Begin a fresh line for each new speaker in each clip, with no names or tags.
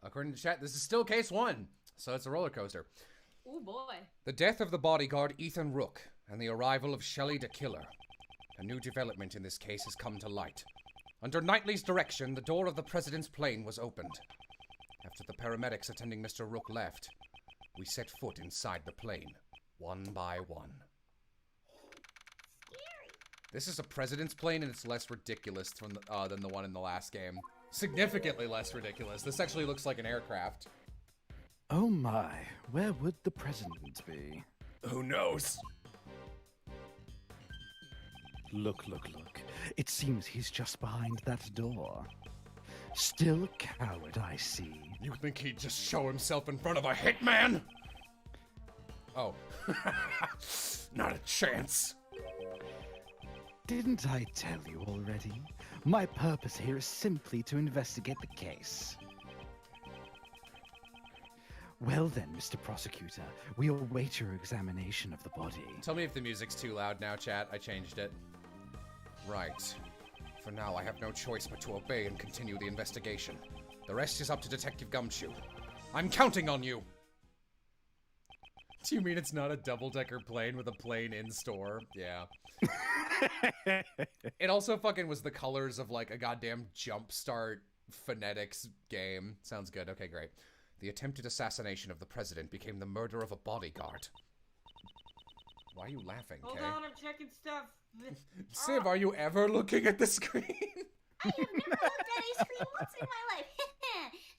According to chat, this is still case 1, so it's a roller coaster.
Oh boy.
The death of the bodyguard Ethan Rook and the arrival of Shelley the Killer. A new development in this case has come to light. Under Knightley's direction, the door of the president's plane was opened. After the paramedics attending Mr. Rook left, we set foot inside the plane, one by one.
Scary.
This is a president's plane, and it's less ridiculous than the one in the last game. Significantly less ridiculous. This actually looks like an aircraft.
Oh my, where would the president be?
Who knows?
Look. It seems he's just behind that door. Still a coward, I see.
You think he'd just show himself in front of a hitman? Oh. Not a chance.
Didn't I tell you already? My purpose here is simply to investigate the case. Well then, Mr. Prosecutor, we await your examination of the body.
Tell me if the music's too loud now, chat. I changed it. Right. For now, I have no choice but to obey and continue the investigation. The rest is up to Detective Gumshoe. I'm counting on you! Do you mean it's not a double-decker plane with a plane in store? Yeah. It also fucking was the colors of, like, a goddamn Jumpstart phonetics game. Sounds good. Okay, great. The attempted assassination of the president became the murder of a bodyguard. Why are you laughing, Kay?
Hold on, I'm checking stuff.
Siv, are you ever looking at the screen?
I have never looked at a screen once in my life.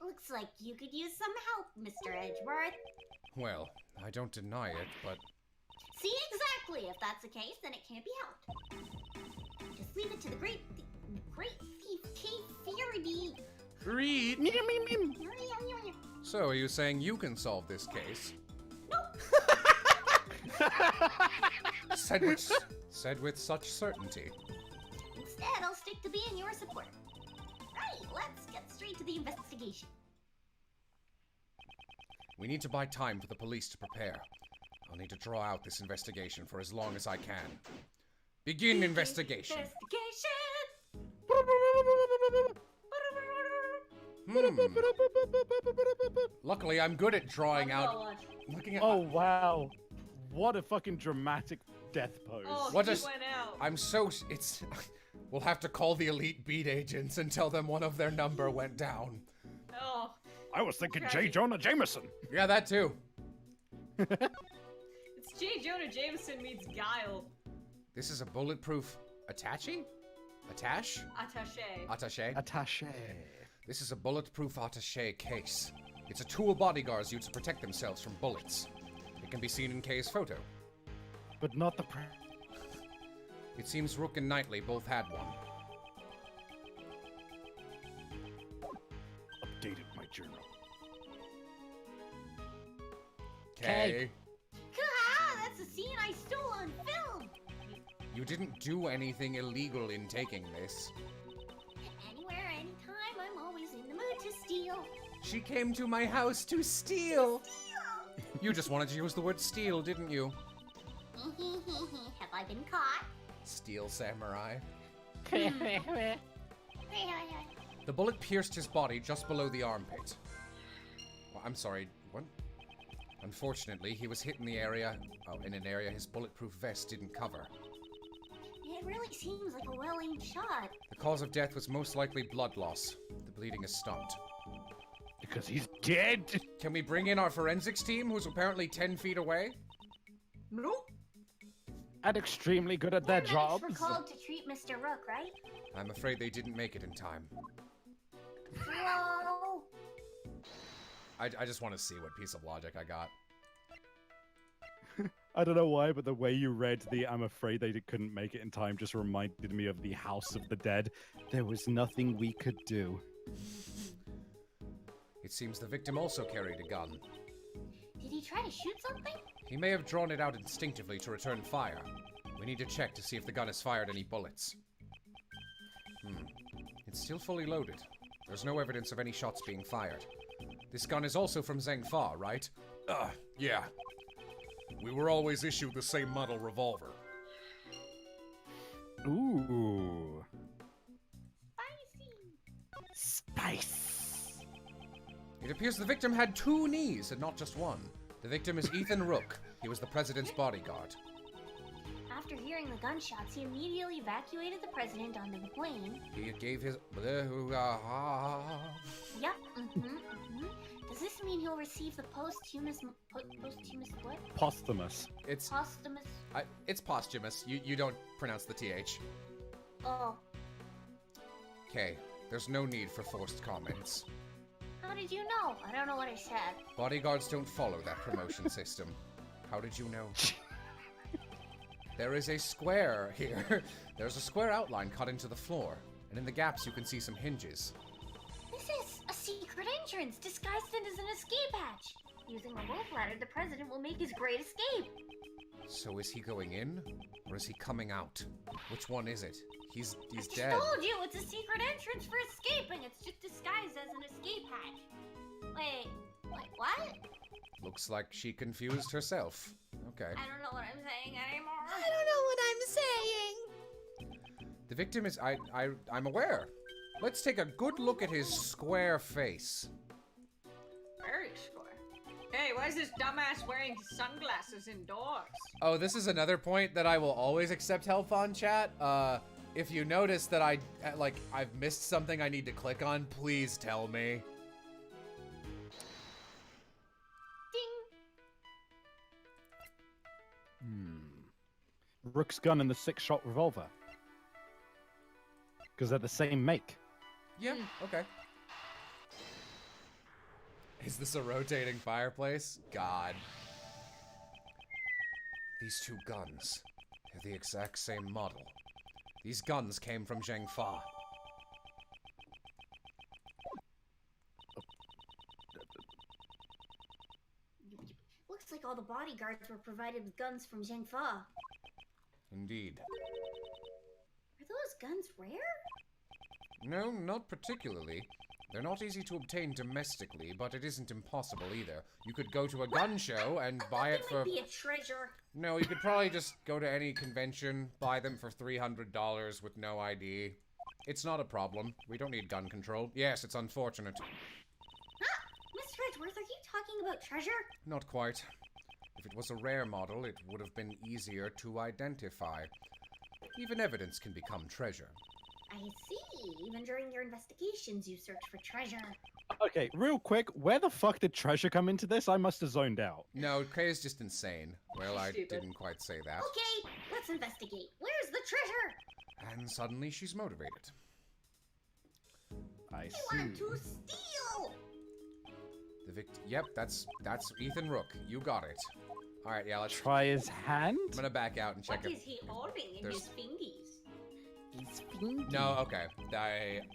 Looks like you could use some help, Mr. Edgeworth.
Well, I don't deny it, but...
See, exactly. If that's the case, then it can't be helped. Just leave it to the great thief, Kate Faraday.
Reed! So, are you saying you can solve this case?
Nope.
Said with such certainty.
Instead, I'll stick to being your supporter. Right, let's get straight to the investigation.
We need to buy time for the police to prepare. I'll need to draw out this investigation for as long as I can. Begin investigation. Luckily, I'm good at drawing out. Looking at.
Oh wow, what a fucking dramatic death pose.
Oh,
What
he
does-
went out.
I'm so. It's. We'll have to call the elite beat agents and tell them one of their number went down.
Oh,
I was thinking
Right.
J. Jonah Jameson.
Yeah, that too.
it's J. Jonah Jameson meets Guile.
This is a bulletproof attache? Attache?
Attaché.
Attache?
Attaché.
This is a bulletproof attache case. It's a tool bodyguards use to protect themselves from bullets. It can be seen in Kay's photo.
But not the
It seems Rook and Knightley both had one.
Updated my journal.
Kay.
Ah, that's a scene I stole on film.
You didn't do anything illegal in taking this.
Anywhere, anytime, I'm always in the mood to steal.
She came to my house to steal.
Steal!
You just wanted to use the word steal, didn't you?
Have I been caught?
Steal samurai. The bullet pierced his body just below the armpit. Well, I'm sorry, what? Unfortunately, he was hit in the area, in an area his bulletproof vest didn't cover.
It really seems like a well-aimed shot.
The cause of death was most likely blood loss. The bleeding has stopped.
Because he's dead.
Can we bring in our forensics team, who's apparently 10 feet away?
Nope.
And extremely good at their
Paramedics
jobs.
were called to treat Mr. Rook, right?
I'm afraid they didn't make it in time.
Slow.
I just want to see what piece of logic I got.
I don't know why, but the way you read the "I'm afraid they couldn't make it in time" just reminded me of the House of the Dead. There was nothing we could do.
It seems the victim also carried a gun.
Did he try to shoot something?
He may have drawn it out instinctively to return fire. We need to check to see if the gun has fired any bullets. It's still fully loaded. There's no evidence of any shots being fired. This gun is also from Zheng Fa, right? Yeah. We were always issued the same model revolver.
Ooh.
Spicy.
Spice.
It appears the victim had 2 knees and not just one. The victim is Ethan Rook. He was the president's bodyguard.
After hearing the gunshots, he immediately evacuated the president onto the plane.
He gave his...
Yep, Does this mean he'll receive the posthumous what?
Posthumous.
It's
Posthumous...
it's posthumous. You don't pronounce the TH.
Oh,
Okay, there's no need for forced comments.
how did you know? I don't know what I said.
Bodyguards don't follow that promotion system. How did you know? There is a square here. There's a square outline cut into the floor, and in the gaps you can see some hinges.
This is a secret entrance disguised as an escape hatch. Using a rope ladder, the president will make his great escape.
So is he going in, or is he coming out? Which one is it? He's
I just
dead.
told you, it's a secret entrance for escaping. It's just disguised as an escape hatch. Wait, what?
Looks like she confused herself. Okay.
I don't know what I'm saying anymore.
I don't know what I'm saying.
The victim is... I'm aware. Let's take a good look at his square face.
Very square. Hey, why is this dumbass wearing sunglasses indoors?
Oh, this is another point that I will always accept help on, chat. If you notice that I've missed something I need to click on, please tell me.
Ding.
Rook's gun and the 6-shot revolver. Because they're the same make.
Yeah, okay. Is this a rotating fireplace? God. These 2 guns, they're the exact same model. These guns came from Zheng Fa.
Looks like all the bodyguards were provided with guns from Zheng Fa.
Indeed.
Are those guns rare?
No, not particularly. They're not easy to obtain domestically, but it isn't impossible either. You could go to a gun show and buy it for...
Might be a treasure.
No, you could probably just go to any convention, buy them for $300 with no ID. It's not a problem. We don't need gun control. Yes, it's unfortunate.
Mr. Edgeworth, are you talking about treasure?
Not quite. If it was a rare model, it would have been easier to identify. Even evidence can become treasure.
I see. Even during your investigations, you search for treasure.
Okay, real quick, where the fuck did treasure come into this? I must have zoned out.
No, Kay is just insane. Well, I
Stupid.
didn't quite say that.
Okay, let's investigate. Where's the treasure?
And suddenly she's motivated.
I
You
see.
want to steal!
Yep, that's Ethan Rook. You got it. Alright, yeah, let's...
Try his hand?
I'm gonna back out and check
What
if...
is he holding in
There's-
his fingies?
He's fiending.
No, okay.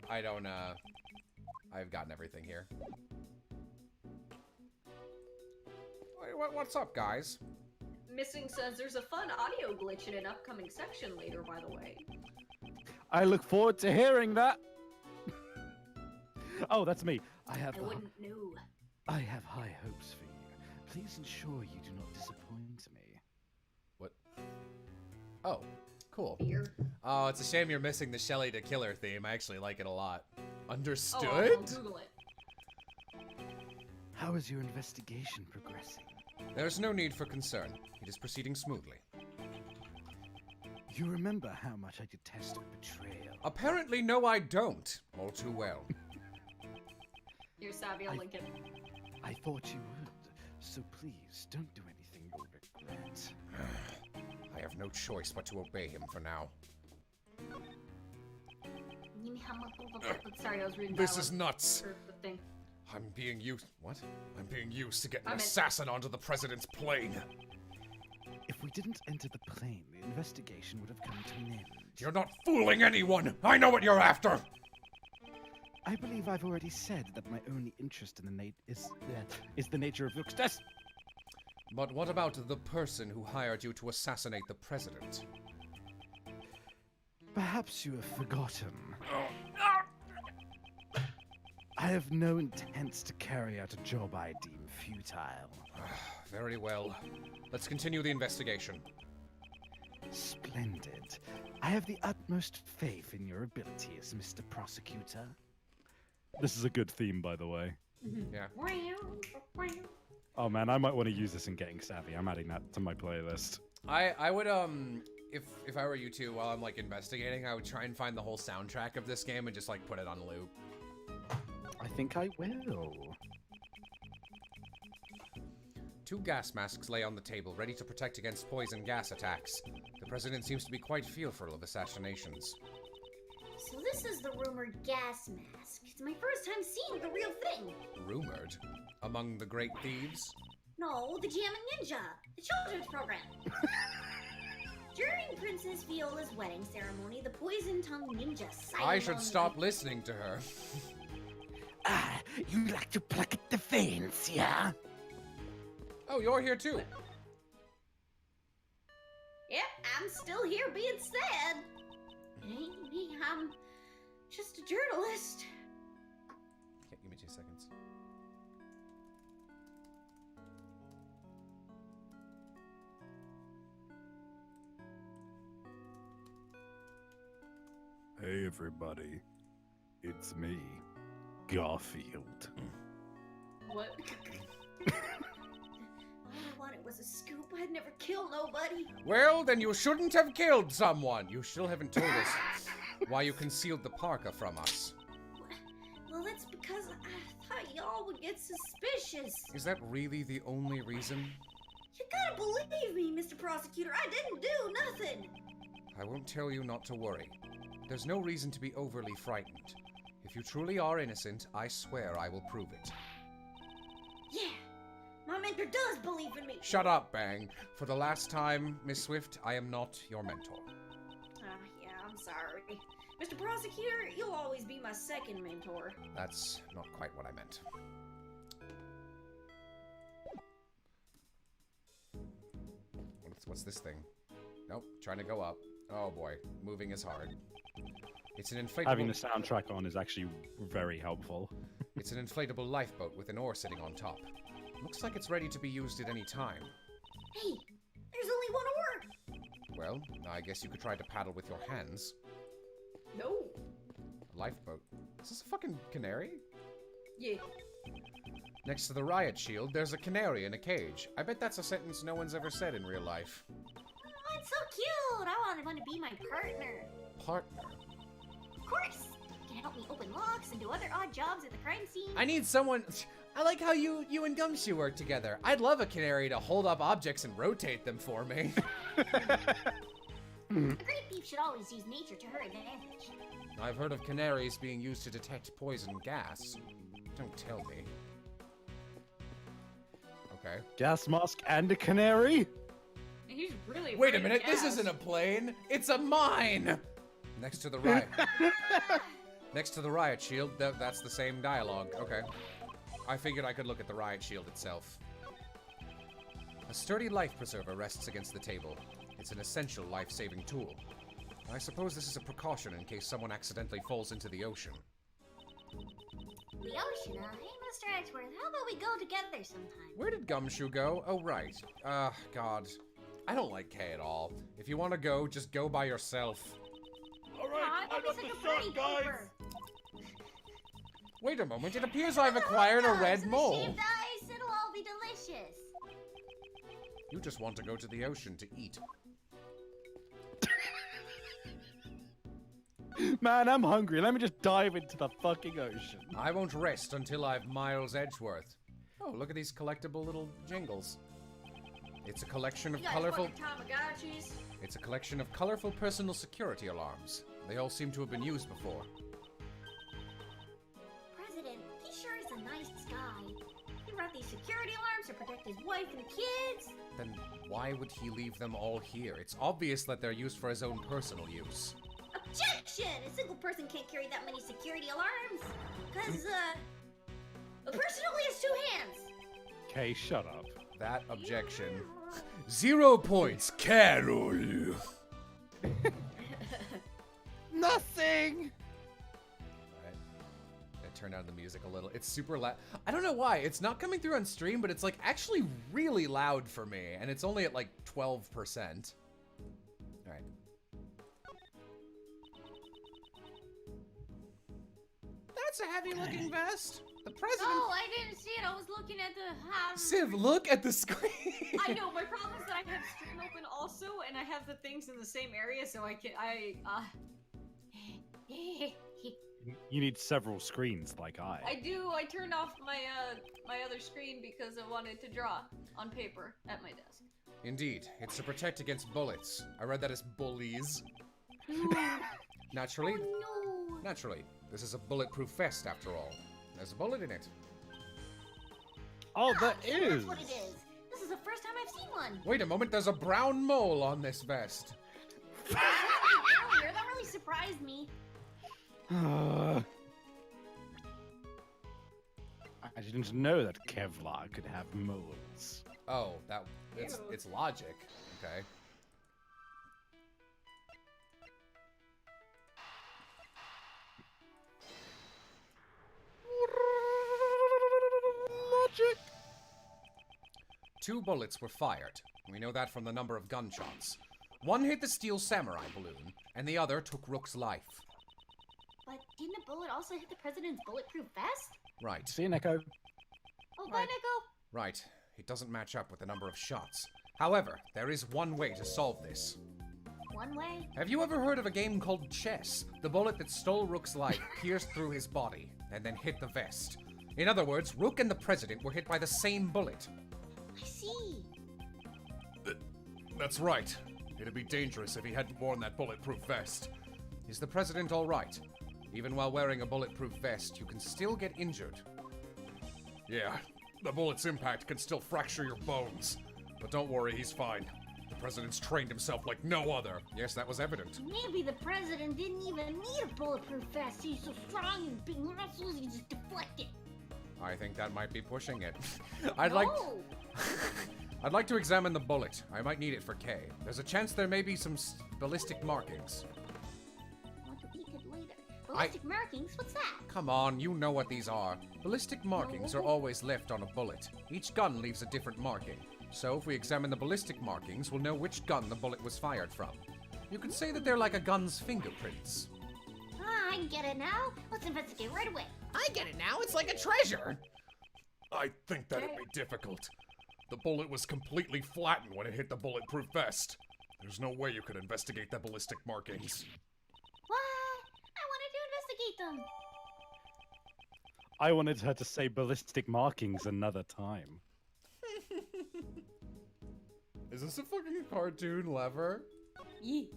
I don't, I've gotten everything here. What's up, guys?
Missing says there's a fun audio glitch in an upcoming section later, by the way.
I look forward to hearing that. Oh, that's me. I have
I wouldn't know.
high hopes for you. Please ensure you do not disappoint me.
What? Oh, cool.
Beer.
Oh, it's a shame you're missing the Shelly to Killer theme. I actually like it a lot. Understood?
Oh, I'll Google it.
How is your investigation progressing?
There's no need for concern. It is proceeding smoothly.
You remember how much I detest betrayal.
Apparently, no, I don't. All too well.
You're savvy, I'll link it.
I thought you would. So please, don't do anything you'll regret.
I have no choice but to obey him for now.
Sorry, I was reading
This
that
is
one.
nuts.
Or the thing.
I'm being used. What? I'm being used to get an
I'm in-
assassin onto the president's plane.
If we didn't enter the plane, the investigation would have come to an end.
You're not fooling anyone. I know what you're after.
I believe I've already said that my only interest in the is the nature of Rook's death.
But what about the person who hired you to assassinate the president?
Perhaps you have forgotten. I have no intents to carry out a job I deem futile.
Very well. Let's continue the investigation.
Splendid. I have the utmost faith in your abilities, Mr. Prosecutor. This is a good theme, by the way.
Yeah.
Oh man, I might want to use this in Getting Savvy. I'm adding that to my playlist.
I would if I were you two, while I'm like investigating, I would try and find the whole soundtrack of this game and just like put it on loop.
I think I will.
2 gas masks lay on the table, ready to protect against poison gas attacks. The president seems to be quite fearful of assassinations.
So this is the rumored gas mask. It's my first time seeing the real thing.
Rumored? Among the great thieves?
No, the Jamming Ninja, the children's program. During Princess Viola's wedding ceremony, the poison tongue ninja
I should stop listening to her.
Ah, you like to pluck at the veins, yeah?
Oh, you're here too.
Yep, I'm still here being sad. It ain't me, I'm just a journalist.
Okay, give me 2 seconds.
Hey everybody, it's me, Garfield.
What?
All I wanted was a scoop. I'd never kill nobody.
Well, then you shouldn't have killed someone. You still haven't told us why you concealed the parka from us.
Well, that's because I thought y'all would get suspicious.
Is that really the only reason?
You gotta believe me, Mr. Prosecutor. I didn't do nothing.
I won't tell you not to worry. There's no reason to be overly frightened. If you truly are innocent, I swear I will prove it.
Yeah, my mentor does believe in me.
Shut up, Bang. For the last time, Miss Swift, I am not your mentor.
Yeah, I'm sorry. Mr. Prosecutor, you'll always be my second mentor.
That's not quite what I meant. What's this thing? Nope, trying to go up. Oh boy, moving is hard. It's an inflatable...
Having the soundtrack on is actually very helpful.
It's an inflatable lifeboat with an oar sitting on top. Looks like it's ready to be used at any time.
Hey, there's only one oar.
Well, I guess you could try to paddle with your hands.
No.
A lifeboat. Is this a fucking canary?
Yeah.
Next to the riot shield, there's a canary in a cage. I bet that's a sentence no one's ever said in real life.
Oh, it's so cute. I want one to be my partner.
Partner?
Of course. Can help me open locks and do other odd jobs at the crime scene.
I need someone... I like how you and Gumshoe work together. I'd love a canary to hold up objects and rotate them for me.
A great thief should always use nature to her advantage.
I've heard of canaries being used to detect poison gas. Don't tell me. Okay.
Gas mask and a canary?
He's really
Wait a
afraid of
minute, this
gas.
isn't a plane. It's a mine! Next to the riot. Next to the riot shield, that's the same dialogue. Okay. I figured I could look at the riot shield itself. A sturdy life preserver rests against the table. It's an essential life-saving tool. I suppose this is a precaution in case someone accidentally falls into the ocean.
The ocean, hey, Mr. Edgeworth, how about we go together sometime?
Where did Gumshoe go? Oh, right. God. I don't like Kay at all. If you want to go, just go by yourself.
Aw, don't be such a party pooper.
Wait a moment, it appears I've acquired a red
Some
mole.
shaved ice, it'll all be delicious.
You just want to go to the ocean to eat.
Man, I'm hungry. Let me just dive into the fucking ocean.
I won't rest until I've Miles Edgeworth. Oh, look at these collectible little jingles. It's a collection of
You guys
colorful...
want your Tamagotchis?
It's a collection of colorful personal security alarms. They all seem to have been used before.
President, he sure is a nice guy. He brought these security alarms to protect his wife and kids.
Then why would he leave them all here? It's obvious that they're used for his own personal use.
Objection! A single person can't carry that many security alarms. Cause, a person only has 2 hands.
Okay, shut up.
That objection. 0 points, Carol!
Nothing!
Alright. I turned down the music a little. It's super loud. I don't know why. It's not coming through on stream, but it's like actually really loud for me. And it's only at like 12%. Alright. That's a heavy looking vest. The president.
Oh, I didn't see it. I was looking at the
Civ, look at the screen.
I know, my problem is that I have stream open also, and I have the things in the same area, so
You need several screens like I.
I do. I turned off my my other screen because I wanted to draw on paper at my desk.
Indeed, it's to protect against bullets. I read that as bullies. Naturally,
Oh no!
naturally, this is a bulletproof vest after all. There's a bullet in it.
Oh, that
So
is.
That's what it is. This is the first time I've seen one.
Wait a moment, there's a brown mole on this vest.
Earlier, that really surprised me.
I didn't know that Kevlar could have moles.
Oh, it's logic. Okay.
Logic.
2 bullets were fired. We know that from the number of gunshots. One hit the steel samurai balloon, and the other took Rook's life.
But didn't a bullet also hit the president's bulletproof vest?
Right,
See you, Neko.
Oh, bye, Neko.
right. It doesn't match up with the number of shots. However, there is one way to solve this.
One way.
Have you ever heard of a game called chess? The bullet that stole Rook's life pierced through his body, and then hit the vest. In other words, Rook and the president were hit by the same bullet.
I see.
That's right. It'd be dangerous if he hadn't worn that bulletproof vest. Is the president all right? Even while wearing a bulletproof vest, you can still get injured. Yeah, the bullet's impact can still fracture your bones. But don't worry, he's fine. The president's trained himself like no other. Yes, that was evident.
Maybe the president didn't even need a bulletproof vest. He's so strong and big muscles, he just deflected.
I think that might be pushing it. I'd like to examine the bullet. I might need it for Kay. There's a chance there may be some ballistic markings.
Want to eat it later. Ballistic markings? What's that?
Come on, you know what these are. Ballistic markings are always left on a bullet. Each gun leaves a different marking. So if we examine the ballistic markings, we'll know which gun the bullet was fired from. You could say that they're like a gun's fingerprints.
Ah, I get it now. Let's investigate right away.
I get it now. It's like a treasure.
I think that'd be difficult. The bullet was completely flattened when it hit the bulletproof vest. There's no way you could investigate the ballistic markings.
What? I wanted to investigate them.
I wanted her to say ballistic markings another time.
Is this a fucking cartoon lever?
Yee.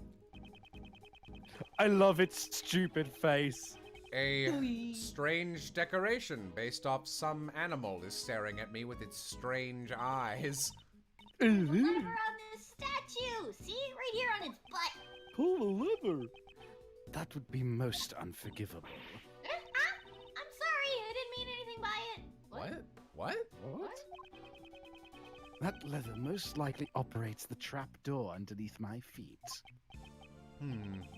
I love its stupid face.
A strange decoration based off some animal is staring at me with its strange eyes.
The lever on this statue. See? Right here on its butt.
Pull the lever. That would be most unforgivable.
I'm sorry. I didn't mean anything by it.
What? What?
What? That lever most likely operates the trap door underneath my feet.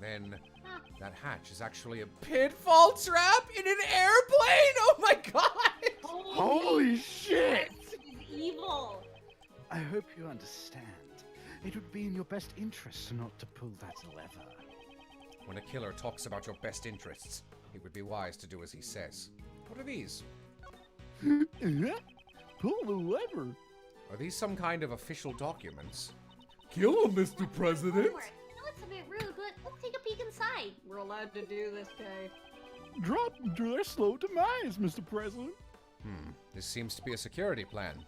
Then
Huh.
that hatch is actually a pitfall trap in an airplane? Oh my god!
Holy shit!
This is evil.
I hope you understand. It would be in your best interest not to pull that lever.
When a killer talks about your best interests, it would be wise to do as he says. What are these?
Pull the lever.
Are these some kind of official documents? Kill him, Mr. President!
Homework. I know it's a bit rude, but let's take a peek inside.
We're allowed to do this, Kay.
Drop to their slow demise, Mr. President.
This seems to be a security plan.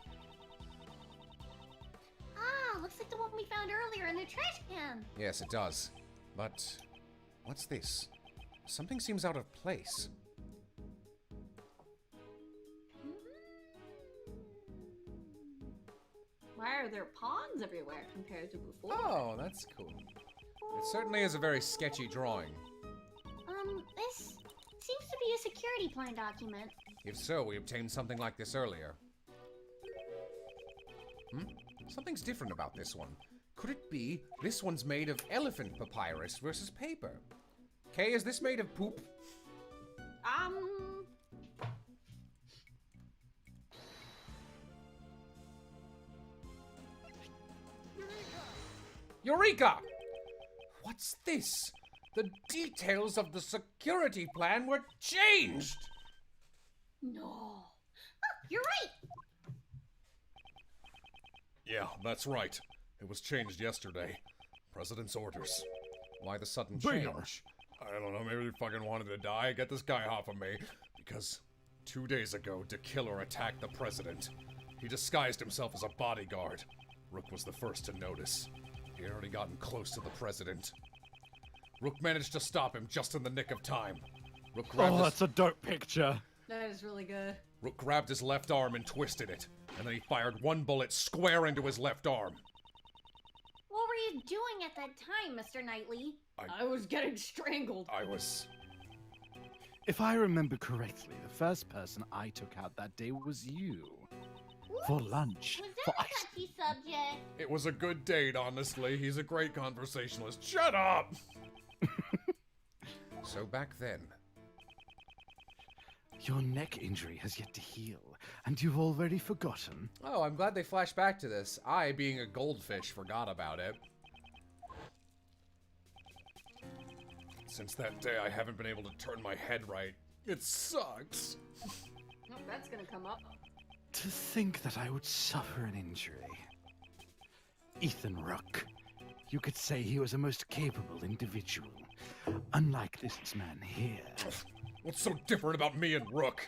Ah, looks like the one we found earlier in the trash can.
Yes, it does. But what's this? Something seems out of place.
Why are there ponds everywhere compared to before?
Oh, that's cool. It certainly is a very sketchy drawing.
This seems to be a security plan document.
If so, we obtained something like this earlier. Something's different about this one. Could it be this one's made of elephant papyrus versus paper? Kay, is this made of poop? Eureka! What's this? The details of the security plan were changed!
No.
You're right.
Yeah, that's right. It was changed yesterday. President's orders. Why the sudden
Banger.
change? I don't know, maybe he fucking wanted to die. Get this guy off of me. Because 2 days ago, the killer attacked the president. He disguised himself as a bodyguard. Rook was the first to notice. He had already gotten close to the president. Rook managed to stop him just in the nick of time. Rook grabbed,
Oh, that's a dope picture.
That is really good.
Rook grabbed his left arm and twisted it. And then he fired one bullet square into his left arm.
What were you doing at that time, Mr. Knightley?
I was getting strangled.
I was...
If I remember correctly, the first person I took out that day was you. For lunch.
Was
For
that a
ice.
touchy subject?
It was a good date, honestly. He's a great conversationalist. Shut up! So back then...
Your neck injury has yet to heal, and you've already forgotten.
Oh, I'm glad they flashed back to this. I, being a goldfish, forgot about it. Since that day, I haven't been able to turn my head right. It sucks.
Oh, that's gonna come up.
To think that I would suffer an injury. Ethan Rook. You could say he was a most capable individual. Unlike this man here.
What's so different about me and Rook?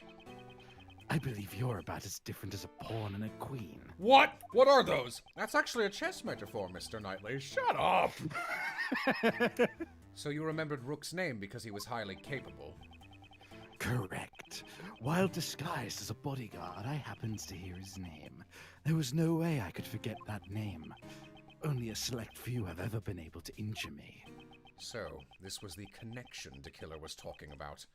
I believe you're about as different as a pawn and a queen.
What? What are those? That's actually a chess metaphor, Mr. Knightley. Shut up! So you remembered Rook's name because he was highly capable.
Correct. While disguised as a bodyguard, I happened to hear his name. There was no way I could forget that name. Only a select few have ever been able to injure me.
So, this was the connection the killer was talking about.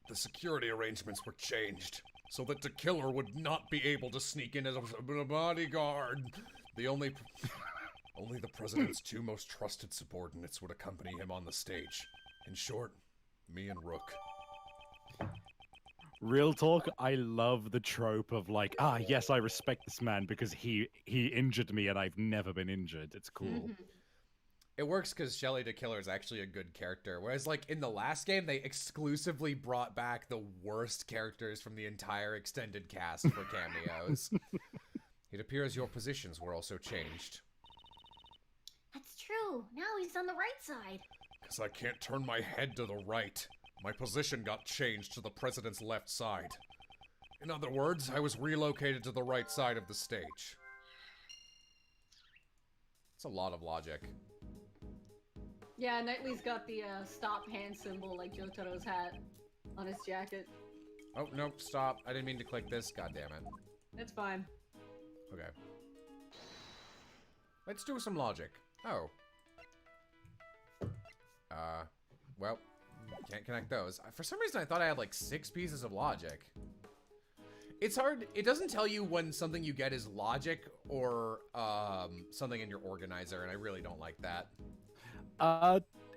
The security arrangements were changed so that the killer would not be able to sneak in as a bodyguard. Only the president's two most trusted subordinates would accompany him on the stage. In short, me and Rook.
Real talk, I love the trope of like, yes, I respect this man because he injured me and I've never been injured. It's cool.
It works because Shelly the Killer is actually a good character, whereas like in the last game, they exclusively brought back the worst characters from the entire extended cast for cameos. It appears your positions were also changed.
That's true. Now he's on the right side.
Because I can't turn my head to the right. My position got changed to the president's left side. In other words, I was relocated to the right side of the stage. It's a lot of logic.
Yeah, Knightley's got the stop hand symbol like Jotaro's hat on his jacket.
Oh, no, stop. I didn't mean to click this. God damn it.
It's fine.
Okay. Let's do some logic. Oh. Well, can't connect those. For some reason, I thought I had like 6 pieces of logic. It's hard. It doesn't tell you when something you get is logic or something in your organizer, and I really don't like that.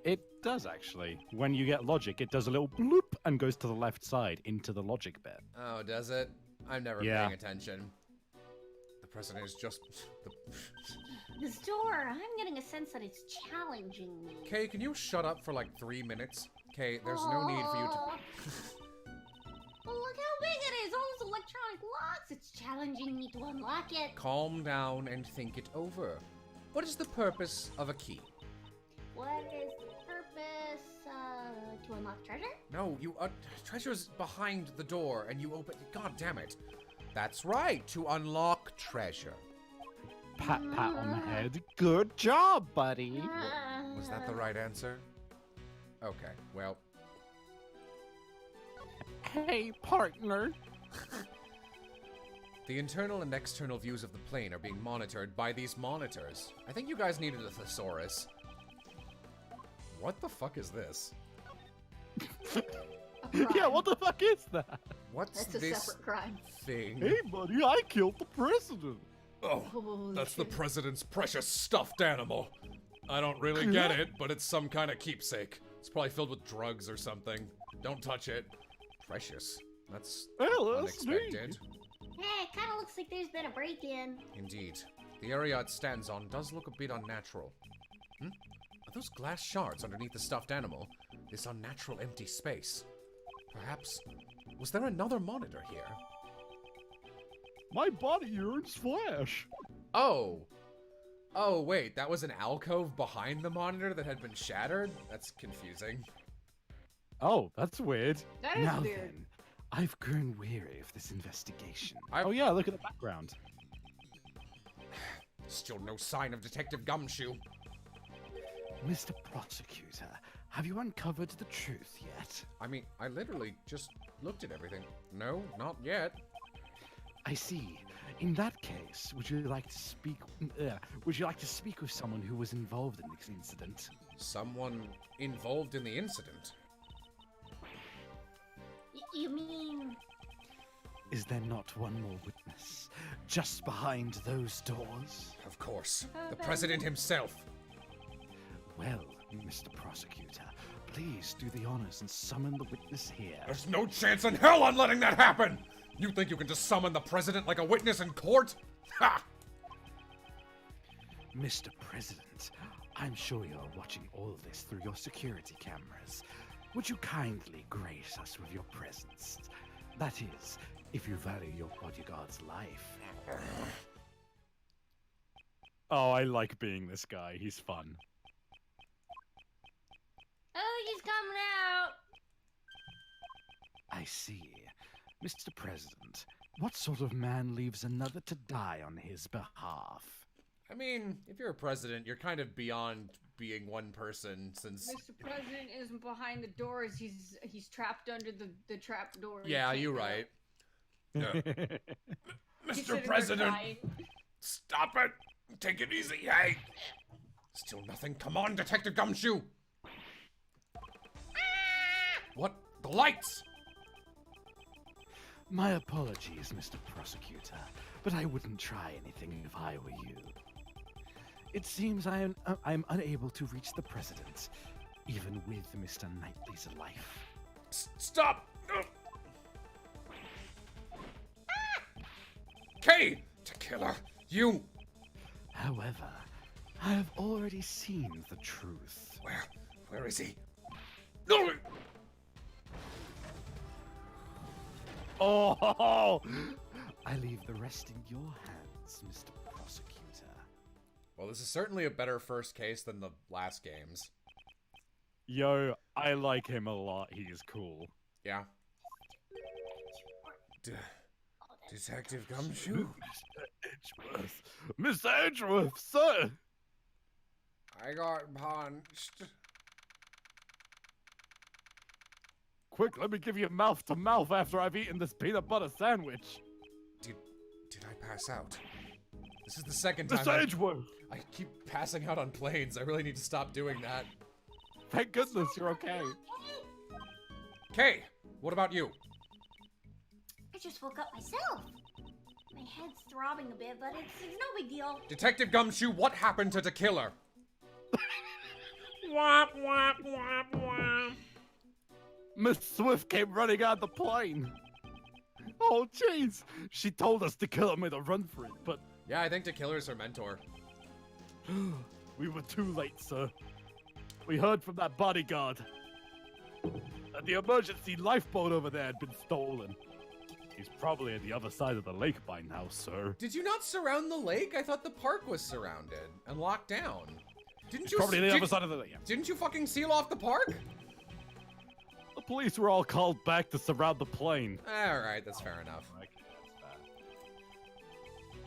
It does actually. When you get logic, it does a little bloop and goes to the left side into the logic bit.
Oh, does it? I'm never
Yeah.
paying attention. The president is just...
This door, I'm getting a sense that it's challenging me.
Kay, can you shut up for like 3 minutes? Kay, there's no need for you to...
Well, look how big it is! All those electronic locks! It's challenging me to unlock it.
Calm down and think it over. What is the purpose of a key?
What is the purpose, to unlock treasure?
No, you... treasure's behind the door and you open... God damn it. That's right, to unlock treasure.
Pat on the head. Good job, buddy.
Was that the right answer? Okay, well...
Hey, partner.
The internal and external views of the plane are being monitored by these monitors. I think you guys needed a thesaurus. What the fuck is this?
Yeah, what the fuck is that?
What's
That's a
this
separate crime.
thing?
Hey, buddy, I killed the president.
Oh,
Holy
that's the
shit.
president's precious stuffed animal. I don't really get it, but it's some kind of keepsake. It's probably filled with drugs or something. Don't touch it. Precious. That's
Well, that's
unexpected.
Hey, it kinda looks like there's been a break-in.
Indeed. The area it stands on does look a bit unnatural. Are those glass shards underneath the stuffed animal? This unnatural empty space. Perhaps Was there another monitor here?
My body yearns flesh.
Oh. Oh, wait, that was an alcove behind the monitor that had been shattered? That's confusing.
Oh, that's weird.
That is
Now
weird.
then, I've grown weary of this investigation.
I've-
Oh yeah, look at the background.
Still no sign of Detective Gumshoe.
Mr. Prosecutor, have you uncovered the truth yet?
I mean, I literally just looked at everything. No, not yet.
I see. In that case, would you like to speak? Would you like to speak with someone who was involved in this incident?
Someone involved in the incident.
You mean...
Is there not one more witness just behind those doors?
Of course. The president himself.
Well, Mr. Prosecutor, please do the honors and summon the witness here.
There's no chance in hell I'm letting that happen! You think you can just summon the president like a witness in court? Ha!
Mr. President, I'm sure you're watching all of this through your security cameras. Would you kindly grace us with your presence? That is, if you value your bodyguard's life. Oh, I like being this guy. He's fun.
Oh, he's coming out.
I see. Mr. President, what sort of man leaves another to die on his behalf?
I mean, if you're a president, you're kind of beyond being one person since...
Mr. President isn't behind the doors. He's trapped under the trap door. He
Yeah,
can't
you're
go.
right. Yeah.
He's sitting
Mr.
there
President,
dying.
stop it! Take it easy, hey! Still nothing. Come on, Detective Gumshoe! What? The lights!
My apologies, Mr. Prosecutor, but I wouldn't try anything if I were you. It seems I'm unable to reach the President, even with Mr. Knightley's life.
Stop! Kay! To killer, you!
However, I have already seen the truth.
Where is he? No!
Oh! I leave the rest in your hands, Mr. Prosecutor.
Well, this is certainly a better first case than the last games.
Yo, I like him a lot. He is cool.
Yeah. Detective Gumshoe?
Mr. Edgeworth, sir!
I got punched.
Quick, let me give you mouth to mouth after I've eaten this peanut butter sandwich.
Did I pass out? This is the second time
Mr. Edgeworth!
I keep passing out on planes. I really need to stop doing that.
Thank goodness you're okay.
Kay, what about you?
I just woke up myself. My head's throbbing a bit, but it's no big deal.
Detective Gumshoe, what happened to the killer?
Miss Swift came running out of the plane. Oh, jeez. She told us the killer made a run for it, but
Yeah, I think the killer's her mentor.
we were too late, sir. We heard from that bodyguard that the emergency lifeboat over there had been stolen. He's probably at the other side of the lake by now, sir.
Did you not surround the lake? I thought the park was surrounded and locked down. Didn't
He's
you?
probably at the other side of the lake. Yeah.
Didn't you fucking seal off the park?
The police were all called back to surround the plane.
All right, that's fair enough.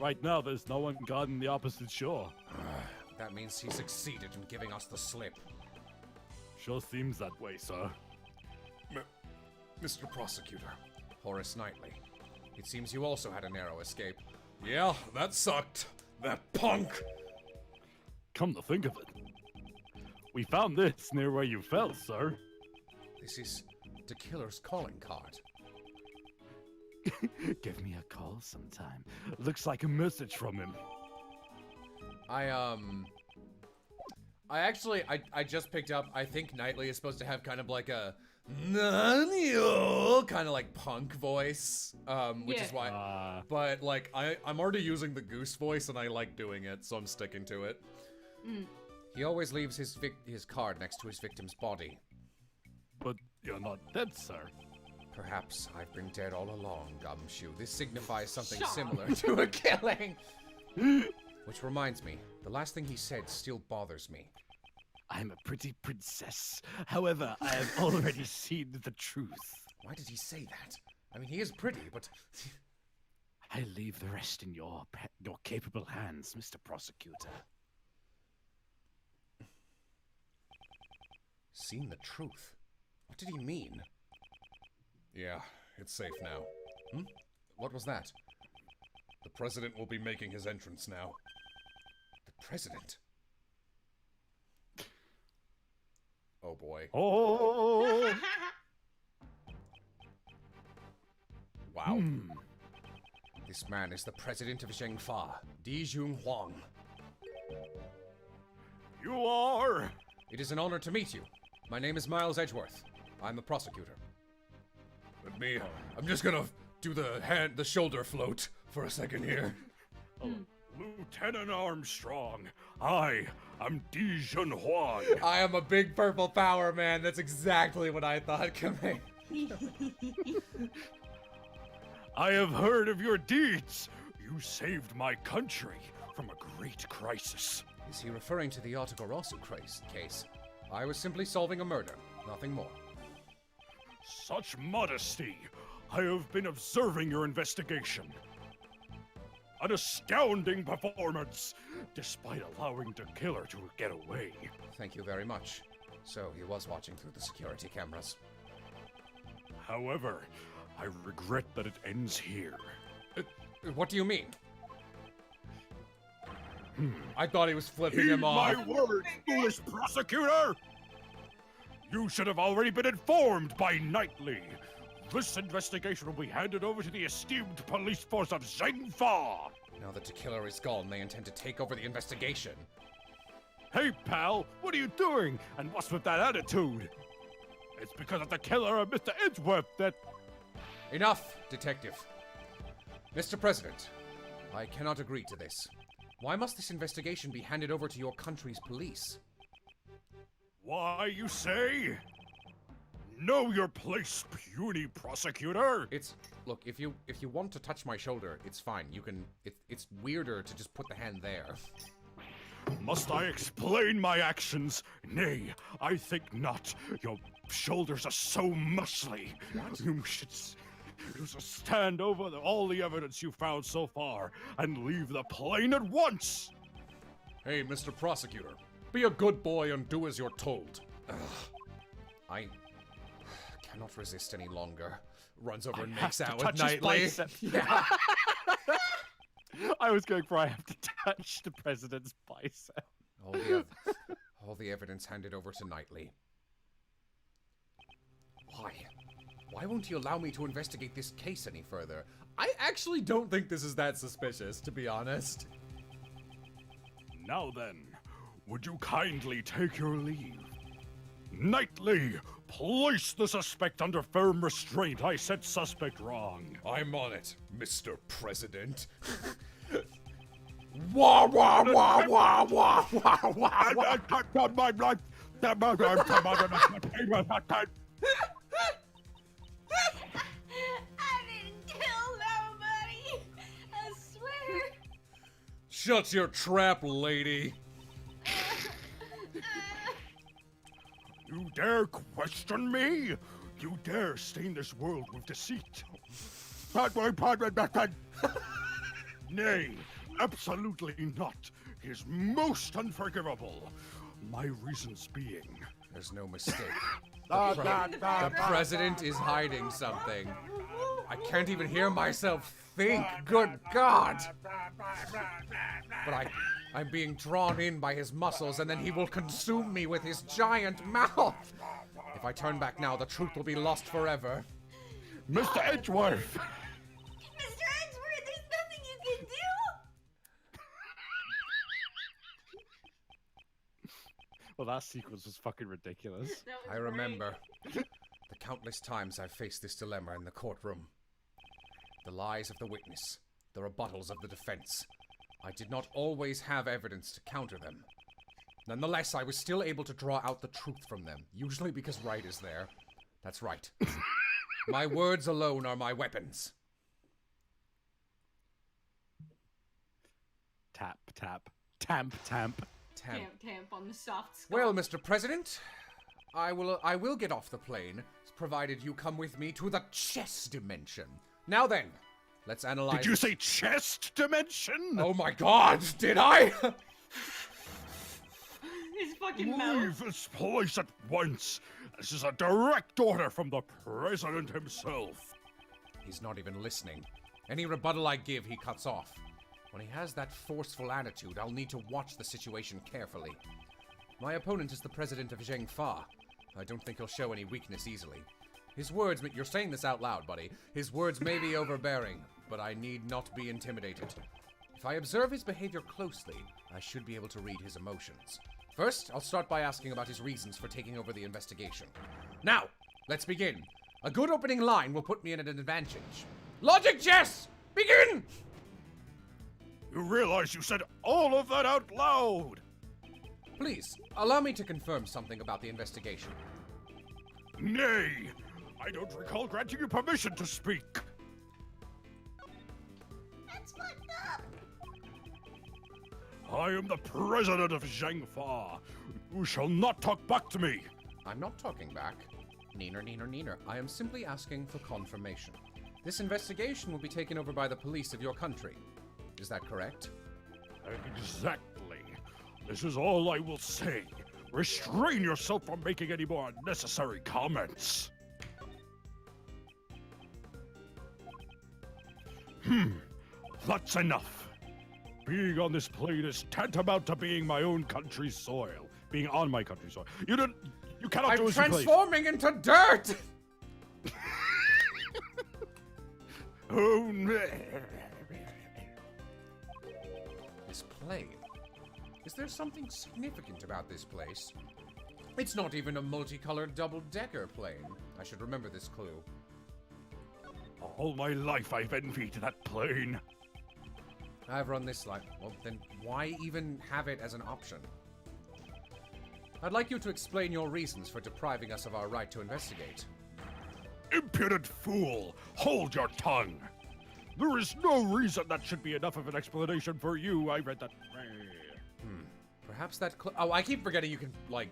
Right now, there's no one guarding the opposite shore.
That means he succeeded in giving us the slip.
Sure seems that way, sir.
Mr. Prosecutor, Horace Knightley. It seems you also had a narrow escape. Yeah, that sucked. That punk!
Come to think of it, we found this near where you fell, sir.
This is the killer's calling card.
Give me a call sometime. Looks like a message from him.
I just picked up, I think Knightley is supposed to have kind of like a kind of like punk voice, which is why, but like I'm already using the goose voice and I like doing it, so I'm sticking to it. He always leaves his card next to his victim's body.
But you're not dead, sir.
Perhaps I've been dead all along, Gumshoe. This signifies something similar to a killing. Which reminds me, the last thing he said still bothers me.
I'm a pretty princess. However, I have already seen the truth.
Why did he say that? I mean, he is pretty, but...
I leave the rest in your capable hands, Mr. Prosecutor.
Seen the truth? What did he mean? Yeah, it's safe now. What was that? The president will be making his entrance now. The president? Oh boy.
Oh!
Wow. This man is the president of Zhengfa, Dijun Huang.
You are?
It is an honor to meet you. My name is Miles Edgeworth. I'm the prosecutor. But me, I'm just gonna do the shoulder float for a second here.
Lieutenant Armstrong, I am Dijun Huang.
I am a big purple power man. That's exactly what I thought coming.
I have heard of your deeds. You saved my country from a great crisis.
Is he referring to the Otogorosu case? I was simply solving a murder, nothing more.
Such modesty. I have been observing your investigation. An astounding performance, despite allowing the killer to get away.
Thank you very much. So, he was watching through the security cameras.
However, I regret that it ends here.
What do you mean? I thought he was flipping him off.
My words, foolish prosecutor! You should have already been informed by Knightley. This investigation will be handed over to the esteemed police force of Zhengfa.
Now that the killer is gone, they intend to take over the investigation.
Hey, pal, what are you doing? And what's with that attitude? It's because of the killer of Mr. Edgeworth that...
Enough, detective. Mr. President, I cannot agree to this. Why must this investigation be handed over to your country's police?
Why, you say? Know your place, puny prosecutor!
Look, if you want to touch my shoulder, it's fine. You can... It's weirder to just put the hand there.
Must I explain my actions? Nay, I think not. Your shoulders are so muscly. You should stand over all the evidence you found so far and leave the plane at once!
Hey, Mr. Prosecutor, be a good boy and do as you're told. Ugh. I cannot resist any longer. Runs over and makes out with Knightley. Yeah.
I was going for I have to touch the president's bicep.
All the evidence handed over to Knightley. Why? Why won't you allow me to investigate this case any further? I actually don't think this is that suspicious, to be honest.
Now then, would you kindly take your leave? Knightley, place the suspect under firm restraint. I said suspect wrong.
I'm on it, Mr. President. Wah wah wah wah wah wah wah wah.
I didn't kill nobody. I swear.
Shut your trap, lady.
You dare question me? You dare stain this world with deceit? Nay, absolutely not. He is most unforgivable. My reasons being...
There's no mistake. The president is hiding something. I can't even hear myself think. Good God! But I'm being drawn in by his muscles, and then he will consume me with his giant mouth. If I turn back now, the truth will be lost forever.
Mr. Edgeworth!
Mr. Edgeworth, there's nothing you can do.
Well, that sequence was fucking ridiculous.
I remember the countless times I've faced this dilemma in the courtroom. The lies of the witness, the rebuttals of the defense. I did not always have evidence to counter them. Nonetheless, I was still able to draw out the truth from them, usually because right is there. That's right. My words alone are my weapons.
Tap, tap, tamp, tamp.
Tamp on the soft skull.
Well, Mr. President, I will get off the plane, provided you come with me to the chess dimension. Now then, let's analyze...
Did you say chest dimension?
Oh my god, did I?
His fucking mouth.
Leave this place at once. This is a direct order from the president himself.
He's not even listening. Any rebuttal I give, he cuts off. When he has that forceful attitude, I'll need to watch the situation carefully. My opponent is the president of Zhengfa. I don't think he'll show any weakness easily. His words, you're saying this out loud, buddy. His words may be overbearing, but I need not be intimidated. If I observe his behavior closely, I should be able to read his emotions. First, I'll start by asking about his reasons for taking over the investigation. Now, let's begin. A good opening line will put me in an advantage. Logic chess! Begin!
You realize you said all of that out loud?
Please, allow me to confirm something about the investigation.
Nay, I don't recall granting you permission to speak.
That's fucked up.
I am the president of Zhengfa. You shall not talk back to me.
I'm not talking back. Neener, neener, neener. I am simply asking for confirmation. This investigation will be taken over by the police of your country. Is that correct?
Exactly. This is all I will say. Restrain yourself from making any more unnecessary comments. That's enough. Being on this plane is tantamount to being my own country's soil. Being on my country's soil. You cannot do
I'm
as you please.
transforming into dirt!
Oh, no.
This plane. Is there something significant about this place? It's not even a multicolored double-decker plane. I should remember this clue.
All my life I've envied that plane.
I've run this line. Well, then why even have it as an option? I'd like you to explain your reasons for depriving us of our right to investigate.
Impudent fool! Hold your tongue! There is no reason that should be enough of an explanation for you. I read that.
Perhaps that oh, I keep forgetting you can, like...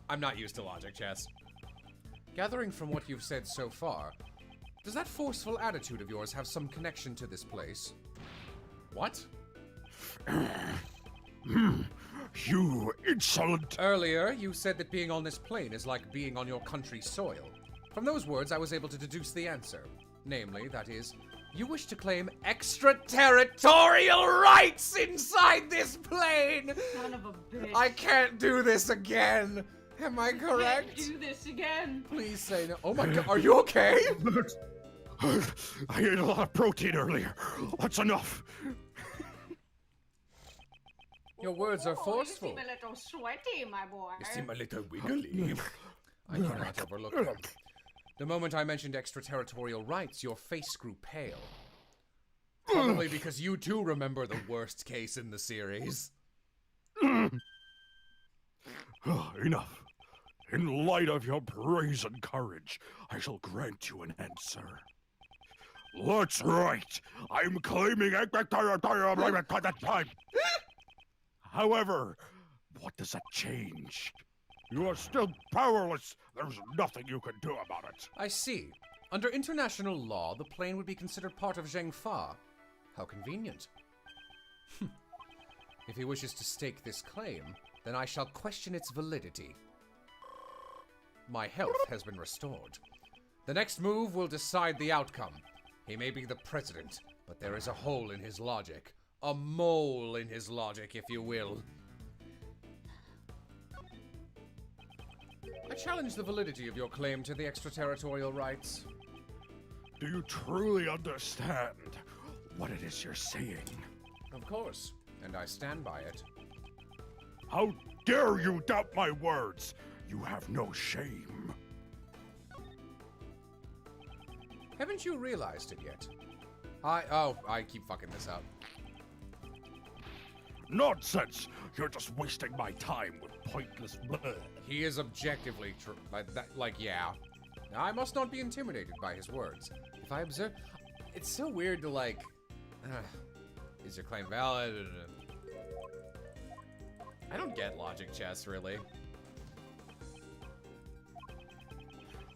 I'm not used to logic chess. Gathering from what you've said so far, does that forceful attitude of yours have some connection to this place? What?
You insolent!
Earlier, you said that being on this plane is like being on your country's soil. From those words, I was able to deduce the answer. Namely, that is, you wish to claim extraterritorial rights inside this plane!
Son of a bitch.
I can't do this again! Am I correct?
Can't do this again.
Please say no. Oh my god, are you okay?
I ate a lot of protein earlier. That's enough.
Your words are
Oh,
forceful.
you seem a little sweaty, my boy.
You seem a little wiggly. I cannot overlook them. The moment I mentioned extraterritorial rights, your face grew pale. Probably because you too remember the worst case in the series.
Enough. In light of your brazen courage, I shall grant you an answer. That's right. I'm claiming extraterritorial rights at that time. However, what does that change? You are still powerless. There's nothing you can do about it.
I see. Under international law, the plane would be considered part of Zhengfa. How convenient. If he wishes to stake this claim, then I shall question its validity. My health has been restored. The next move will decide the outcome. He may be the president, but there is a hole in his logic. A mole in his logic, if you will. I challenge the validity of your claim to the extraterritorial rights.
Do you truly understand what it is you're saying?
Of course, and I stand by it.
How dare you doubt my words? You have no shame.
Haven't you realized it yet? I keep fucking this up.
Nonsense! You're just wasting my time with pointless words.
He is objectively true. Yeah. I must not be intimidated by his words. If I observe... It's so weird to, like... is your claim valid? I don't get logic chess, really.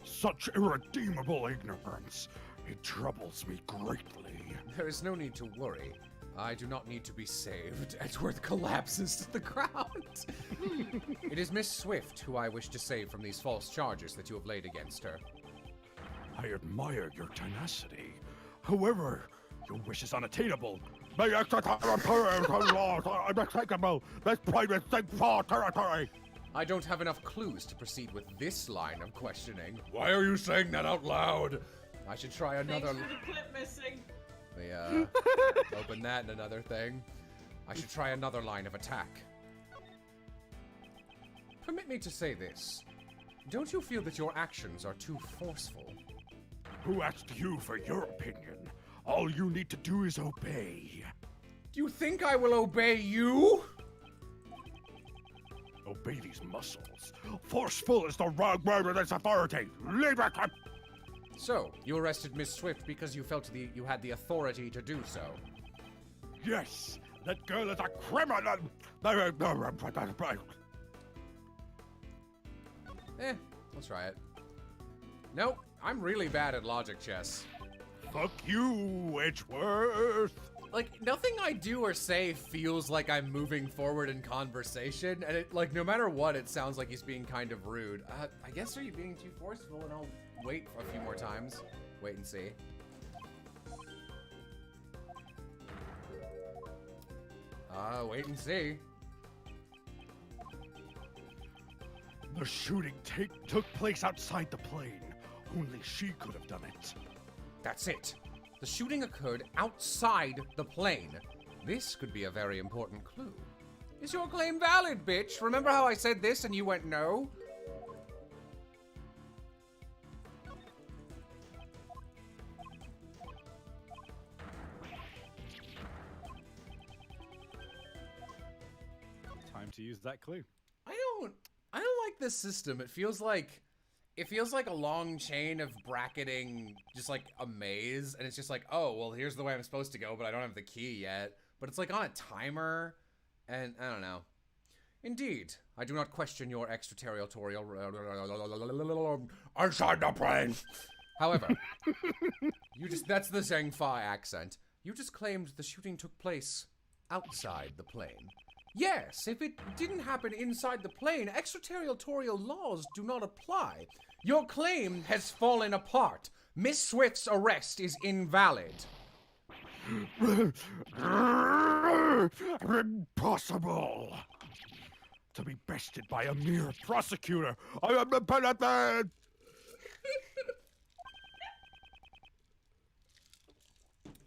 Such irredeemable ignorance. It troubles me greatly.
There is no need to worry. I do not need to be saved. Edgeworth collapses to the ground. It is Miss Swift who I wish to save from these false charges that you have laid against her.
I admire your tenacity. However, your wish is unattainable. My unacceptable. That's private territory.
I don't have enough clues to proceed with this line of questioning. Why are you saying that out loud? I should try another...
Thanks for the clip missing.
We, open that and another thing. I should try another line of attack. Permit me to say this. Don't you feel that your actions are too forceful?
Who asked you for your opinion? All you need to do is obey.
Do you think I will obey you?
Obey these muscles. Forceful is the wrong word of this authority. Leave it!
So, you arrested Miss Swift because you felt you had the authority to do so.
Yes, that girl is a criminal.
Let's try it. Nope, I'm really bad at logic chess.
Fuck you, Edgeworth.
Like, nothing I do or say feels like I'm moving forward in conversation, and it, like, no matter what, it sounds like he's being kind of rude. I guess are you being too forceful, and I'll wait a few more times. Wait and see. Wait and see.
The shooting took place outside the plane. Only she could have done it.
That's it. The shooting occurred outside the plane. This could be a very important clue. Is your claim valid, bitch? Remember how I said this and you went no?
Time to use that clue.
I don't like this system. It feels like a long chain of bracketing, just like a maze, and it's just like, oh, well, here's the way I'm supposed to go, but I don't have the key yet. But it's like on a timer, and I don't know. Indeed, I do not question your extraterritorial inside the plane. However, that's the Zhengfa accent. You just claimed the shooting took place outside the plane. Yes, if it didn't happen inside the plane, extraterritorial laws do not apply. Your claim has fallen apart. Miss Swift's arrest is invalid.
Impossible! To be bested by a mere prosecutor. I am the penitent!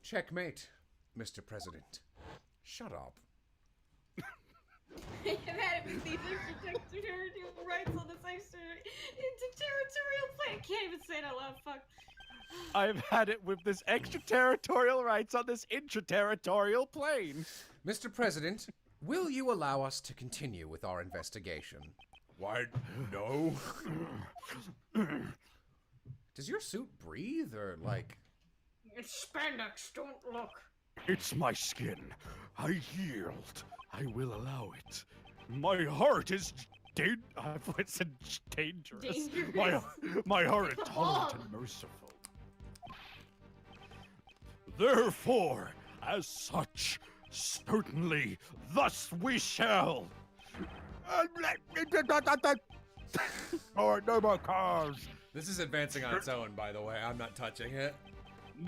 Checkmate, Mr. President. Shut up.
I've had it with these extraterritorial rights on this interterritorial plane. I can't even say it out loud, fuck.
I've had it with this extraterritorial rights on this intraterritorial plane.
Mr. President, will you allow us to continue with our investigation? Why, no. Does your suit breathe, or, like...
It's spandex, don't look.
It's my skin. I yield. I will allow it. My heart is dangerous. My heart is tolerant and merciful. Therefore, as such, certainly, thus we shall. Oh, no more cars.
This is advancing on its own, by the way. I'm not touching it.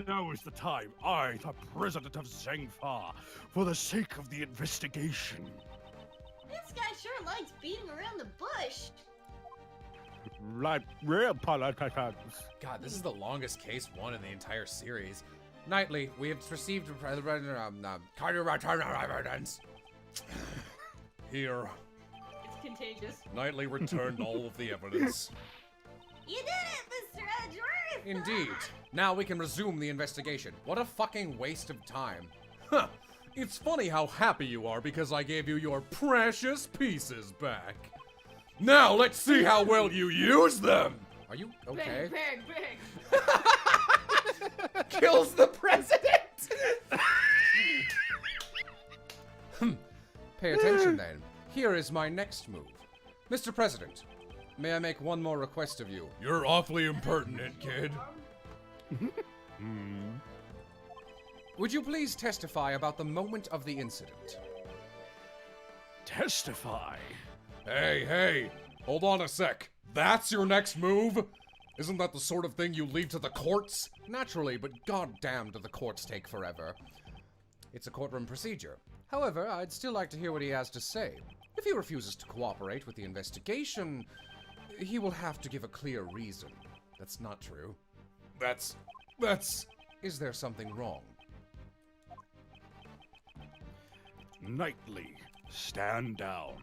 Now is the time, I, the president of Zhengfa, for the sake of the investigation.
This guy sure likes beating around the bush.
Like real politicians.
God, this is the longest case won in the entire series. Knightley, we have received evidence. Here.
It's contagious.
Knightley returned all of the evidence.
You did it, Mr. Edgeworth!
Indeed. Now we can resume the investigation. What a fucking waste of time. Huh. It's funny how happy you are because I gave you your precious pieces back. Now let's see how well you use them! Are you okay?
Big, big.
Kills the president! Pay attention then. Here is my next move. Mr. President, may I make one more request of you?
You're awfully impertinent, kid.
Would you please testify about the moment of the incident?
Testify.
Hey, hold on a sec. That's your next move? Isn't that the sort of thing you leave to the courts?
Naturally, but goddamn do the courts take forever. It's a courtroom procedure. However, I'd still like to hear what he has to say. If he refuses to cooperate with the investigation, he will have to give a clear reason. That's not true.
That's...
Is there something wrong?
Knightley, stand down.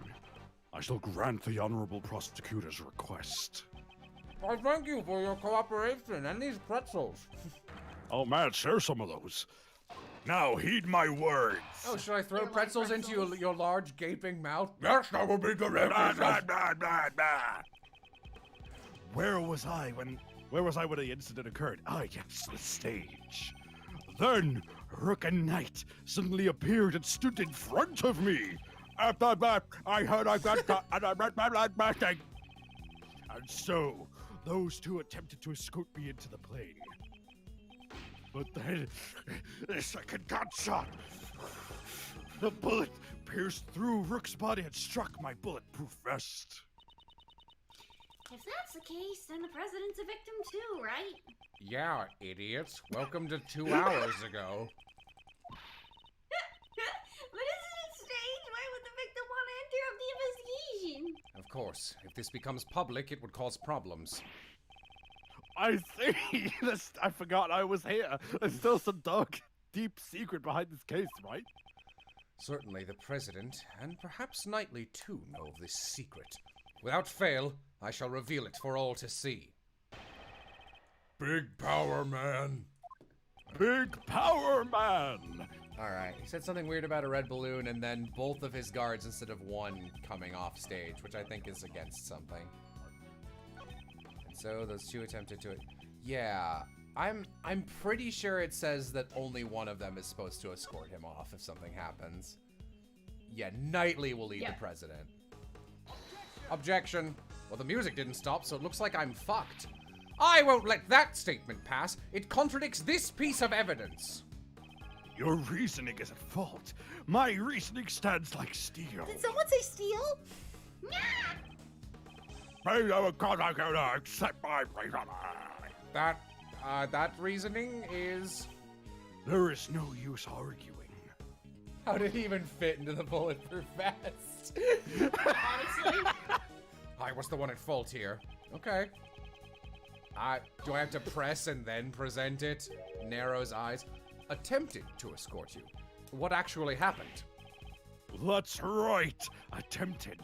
I shall grant the honorable prosecutor's request.
I thank you for your cooperation and these pretzels.
Oh man, share some of those. Now heed my words.
Oh, should I throw pretzels into your large gaping mouth?
Yes, that would be terrific.
Where was I when the incident occurred? Ah, yes, the stage. Then Rook and Knight suddenly appeared and stood in front of me. After that, I heard I got and so those two attempted to escort me into the plane. But then the second gunshot, the bullet pierced through Rook's body and struck my bulletproof vest.
If that's the case, then the president's a victim too, right?
Yeah, idiots. Welcome to 2 hours ago.
But isn't it strange? Why would the victim want to interrupt the investigation?
Of course, if this becomes public, it would cause problems.
I see. I forgot I was here. There's still some dark, deep secret behind this case, right?
Certainly the President, and perhaps Knightley too, know of this secret. Without fail, I shall reveal it for all to see.
Big power, man.
Big power man!
Alright, he said something weird about a red balloon and then both of his guards instead of one coming off stage, which I think is against something. And so those two attempted to... Yeah, I'm pretty sure it says that only one of them is supposed to escort him off if something happens. Yeah, Knightley will lead the president. Objection. Well, the music didn't stop, so it looks like I'm fucked. I won't let that statement pass. It contradicts this piece of evidence.
Your reasoning is at fault. My reasoning stands like steel.
Did someone say steel?
Maybe because I can accept my reasoning.
That reasoning is...
There is no use arguing.
How did he even fit into the bulletproof vest?
Honestly.
I was the one at fault here. Okay. Do I have to press and then present it? Narrows eyes. Attempted to escort you. What actually happened?
That's right. Attempted.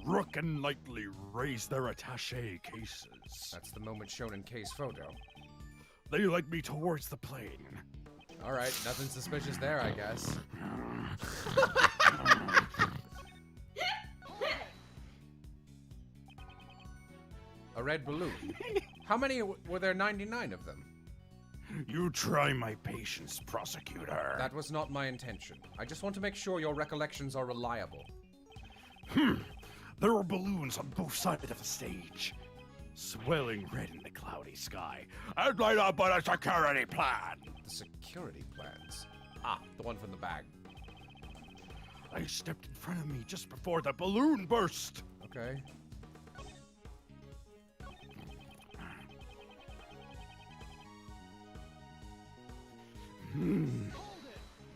Rook and Knightley raised their attaché cases.
That's the moment shown in case photo.
They led me towards the plane.
Alright, nothing suspicious there, I guess. A red balloon. How many were there? 99 of them.
You try my patience, prosecutor.
That was not my intention. I just want to make sure your recollections are reliable.
There were balloons on both sides of the stage, swelling red in the cloudy sky, and light up on a security plan.
The security plans. Ah, the one from the bag.
They stepped in front of me just before the balloon burst.
Okay.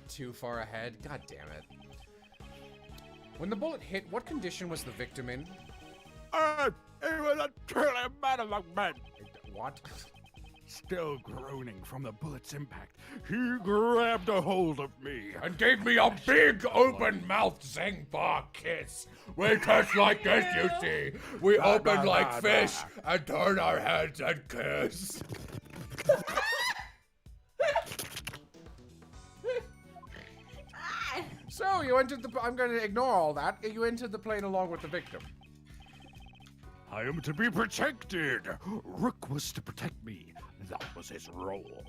Too far ahead? God damn it. When the bullet hit, what condition was the victim in?
He was a truly man among men.
What?
Still groaning from the bullet's impact, he grabbed a hold of me.
And gave me a big open-mouthed Zangbar kiss. We touch like this, you see. We open like fish and turn our heads and kiss.
So, you entered the... I'm going to ignore all that. You entered the plane along with the victim.
I am to be protected. Rook was to protect me. That was his role.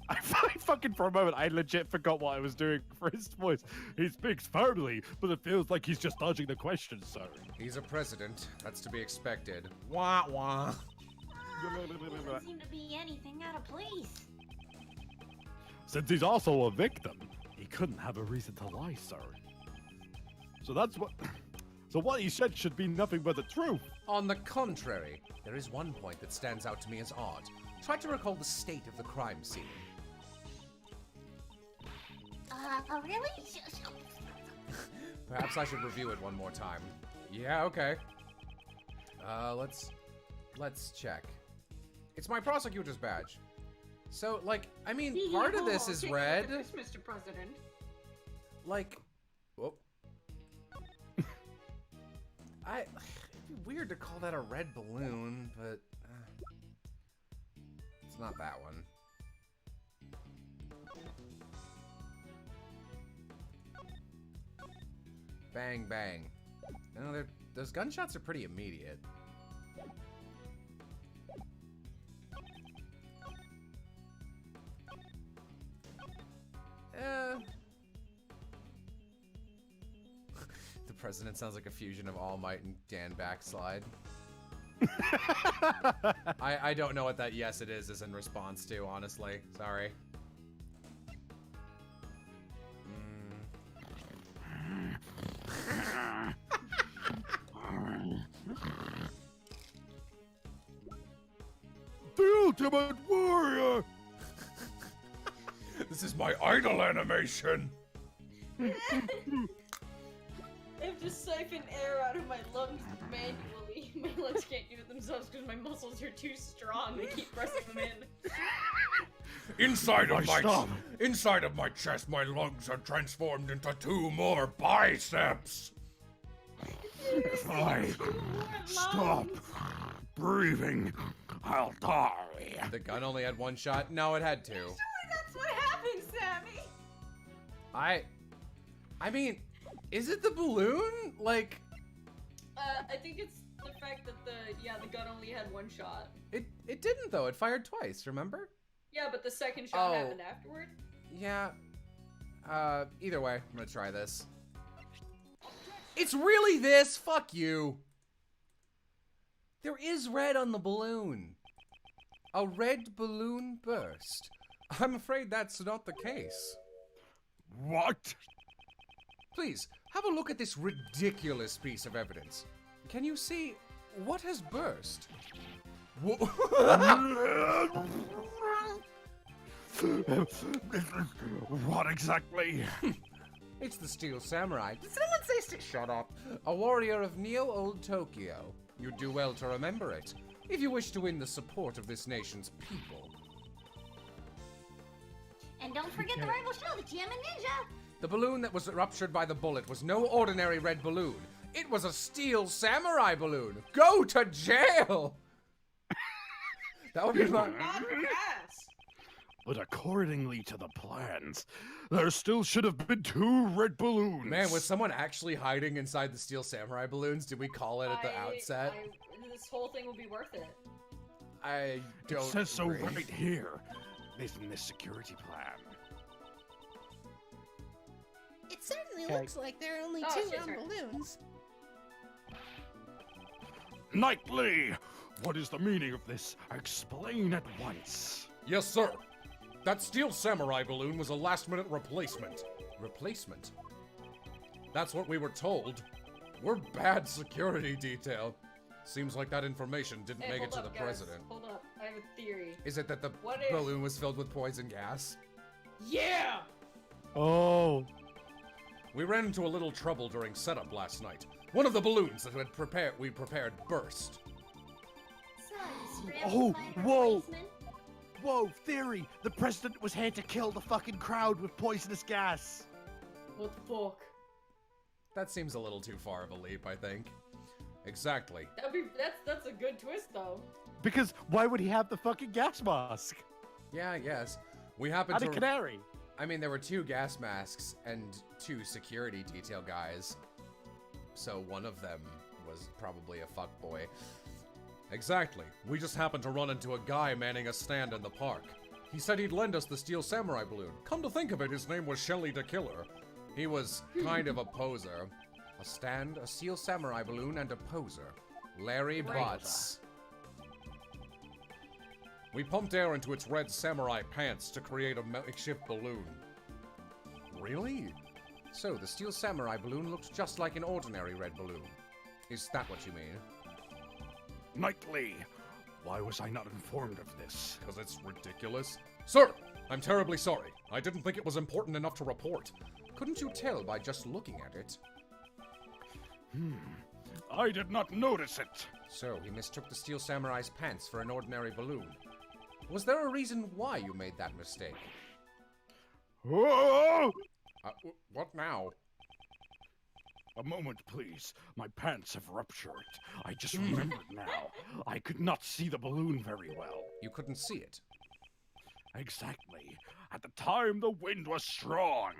I fucking for a moment, I legit forgot what I was doing for his voice. He speaks firmly, but it feels like he's just dodging the question, sir.
He's a president. That's to be expected. Wah wah.
Doesn't seem to be anything out of place.
Since he's also a victim, he couldn't have a reason to lie, sir. So what he said should be nothing but the truth.
On the contrary, there is one point that stands out to me as odd. Try to recall the state of the crime scene.
Oh, really?
Perhaps I should review it one more time. Yeah, okay. Let's check. It's my prosecutor's badge. So, like, I mean, part of this is
Take a look
red.
at this, Mr. President.
Like, whoop. It'd be weird to call that a red balloon, but it's not that one. Bang, bang. No, those gunshots are pretty immediate. The president sounds like a fusion of All Might and Dan Backslide. I don't know what that yes it is in response to, honestly. Sorry.
The ultimate warrior!
This is my idol animation.
I have to siphon air out of my lungs manually. My lungs can't do it themselves because my muscles are too strong. They keep pressing them in.
Inside
Stop.
of my chest, my lungs are transformed into 2 more biceps.
If I stop breathing, I'll die.
The gun only had one shot? No, it had 2.
That's what happens, Sammy!
I mean, is it the balloon? Like,
I think it's the fact that the gun only had 1 shot.
it didn't though. It fired twice, remember?
Yeah, but the second shot
Oh.
happened afterward.
Yeah. Either way, I'm gonna try this. It's really this? Fuck you. There is red on the balloon. A red balloon burst. I'm afraid that's not the case.
What?
Please, have a look at this ridiculous piece of evidence. Can you see what has burst?
What exactly?
It's the Steel Samurai. Did someone say shut up? A warrior of Neo-Old Tokyo. You'd do well to remember it, if you wish to win the support of this nation's people.
And don't forget the rival show, the GM and Ninja.
The balloon that was ruptured by the bullet was no ordinary red balloon. It was a Steel Samurai balloon. Go to jail! That would be my...
But accordingly to the plans, there still should have been 2 red balloons.
Man, was someone actually hiding inside the Steel Samurai balloons? Did we call it at the outset?
This whole thing will be worth it.
I don't
It says so
agree.
right here, based on this security plan.
It certainly
Okay.
looks like there are only
Oh,
2
shit,
round
sorry.
balloons.
Knightley, what is the meaning of this? Explain at once.
Yes, sir. That Steel Samurai balloon was a last-minute replacement. Replacement? That's what we were told. We're bad security detail. Seems like that information didn't
Hey,
make it
hold
to
up,
the
guys.
president.
Hold up, I have a theory.
Is it that the
What if-
balloon was filled with poison gas?
Yeah!
Oh.
We ran into a little trouble during setup last night. One of the balloons that we prepared burst.
So,
Oh,
scrambled by
whoa.
replacement.
Whoa, theory! The president was here to kill the fucking crowd with poisonous gas!
What the fuck?
That seems a little too far of a leap, I think. Exactly.
That's a good twist though.
Because why would he have the fucking gas mask?
Yeah, I guess. We happened
And a
to...
canary!
I mean, there were 2 gas masks and 2 security detail guys. So one of them was probably a fuckboy.
Exactly. We just happened to run into a guy manning a stand in the park. He said he'd lend us the steel samurai balloon. Come to think of it, his name was Shelly the Killer. He was kind of a poser.
A stand, a steel samurai balloon, and a poser. Larry Butts.
We pumped air into its red samurai pants to create a makeshift balloon.
Really? So, the steel samurai balloon looked just like an ordinary red balloon. Is that what you mean?
Knightley, why was I not informed of this?
Because it's ridiculous. Sir, I'm terribly sorry. I didn't think it was important enough to report.
Couldn't you tell by just looking at it?
I did not notice it.
So, he mistook the steel samurai's pants for an ordinary balloon. Was there a reason why you made that mistake?
Oh!
What now?
A moment, please. My pants have ruptured. I just remembered now. I could not see the balloon very well.
You couldn't see it?
Exactly. At the time, the wind was strong.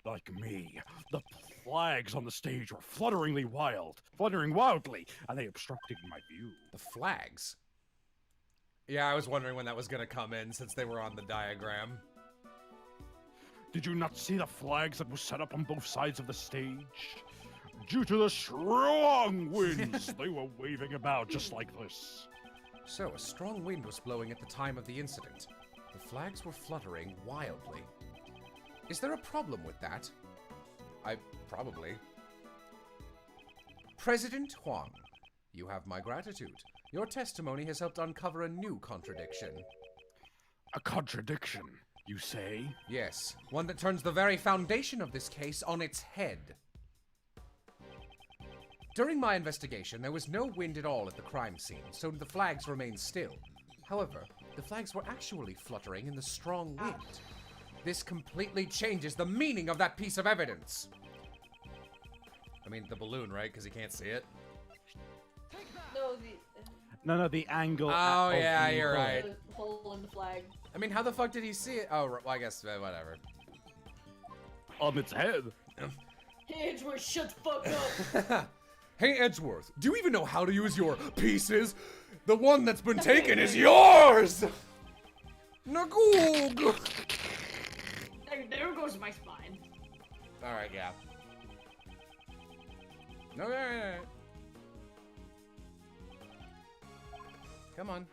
Like me, the flags on the stage were fluttering wildly, and they obstructed my view.
The flags? Yeah, I was wondering when that was gonna come in, since they were on the diagram.
Did you not see the flags that were set up on both sides of the stage? Due to the strong winds, they were waving about just like this.
So, a strong wind was blowing at the time of the incident. The flags were fluttering wildly. Is there a problem with that? Probably. President Huang, you have my gratitude. Your testimony has helped uncover a new contradiction.
A contradiction, you say?
Yes, one that turns the very foundation of this case on its head. During my investigation, there was no wind at all at the crime scene, so the flags remained still. However, the flags were actually fluttering in the strong wind. This completely changes the meaning of that piece of evidence. I mean, the balloon, right? Because you can't see it.
No,
No, the angle.
Oh, yeah,
the
you're
hole.
right.
the hole in the flag.
I mean, how the fuck did he see it? Oh, well, I guess, whatever.
On its head.
Hey, Edgeworth, shut the fuck up!
Hey, Edgeworth, do you even know how to use your pieces? The one that's been taken is yours! Nagoog!
There goes my spine.
Alright, yeah. Okay. Come on.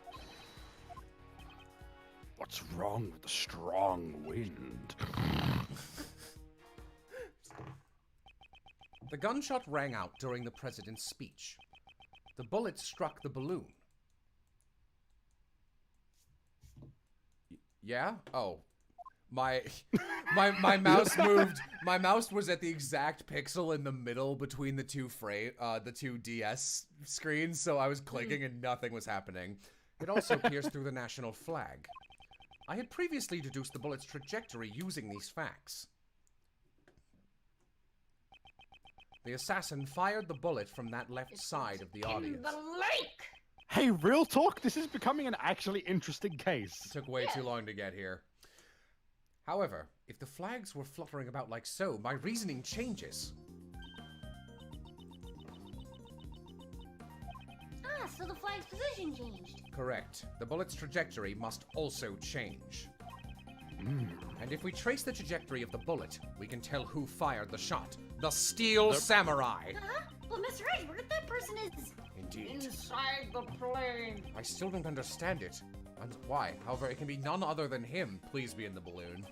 What's wrong with the strong wind?
The gunshot rang out during the president's speech. The bullet struck the balloon. Yeah? Oh. My mouse moved. My mouse was at the exact pixel in the middle between the two DS screens, so I was clicking and nothing was happening. It also pierced through the national flag. I had previously deduced the bullet's trajectory using these facts. The assassin fired the bullet from that left side of the
In
audience.
the lake!
Hey, real talk, this is becoming an actually interesting case.
It took way too long to get here. However, if the flags were fluttering about like so, my reasoning changes.
Ah, so the flag's position changed.
Correct. The bullet's trajectory must also change. And if we trace the trajectory of the bullet, we can tell who fired the shot. The Steel Samurai!
Huh? Well, Mr. Edgeworth, that person is...
Indeed.
Inside the plane.
I still don't understand it. And why? However, it can be none other than him. Please be in the balloon.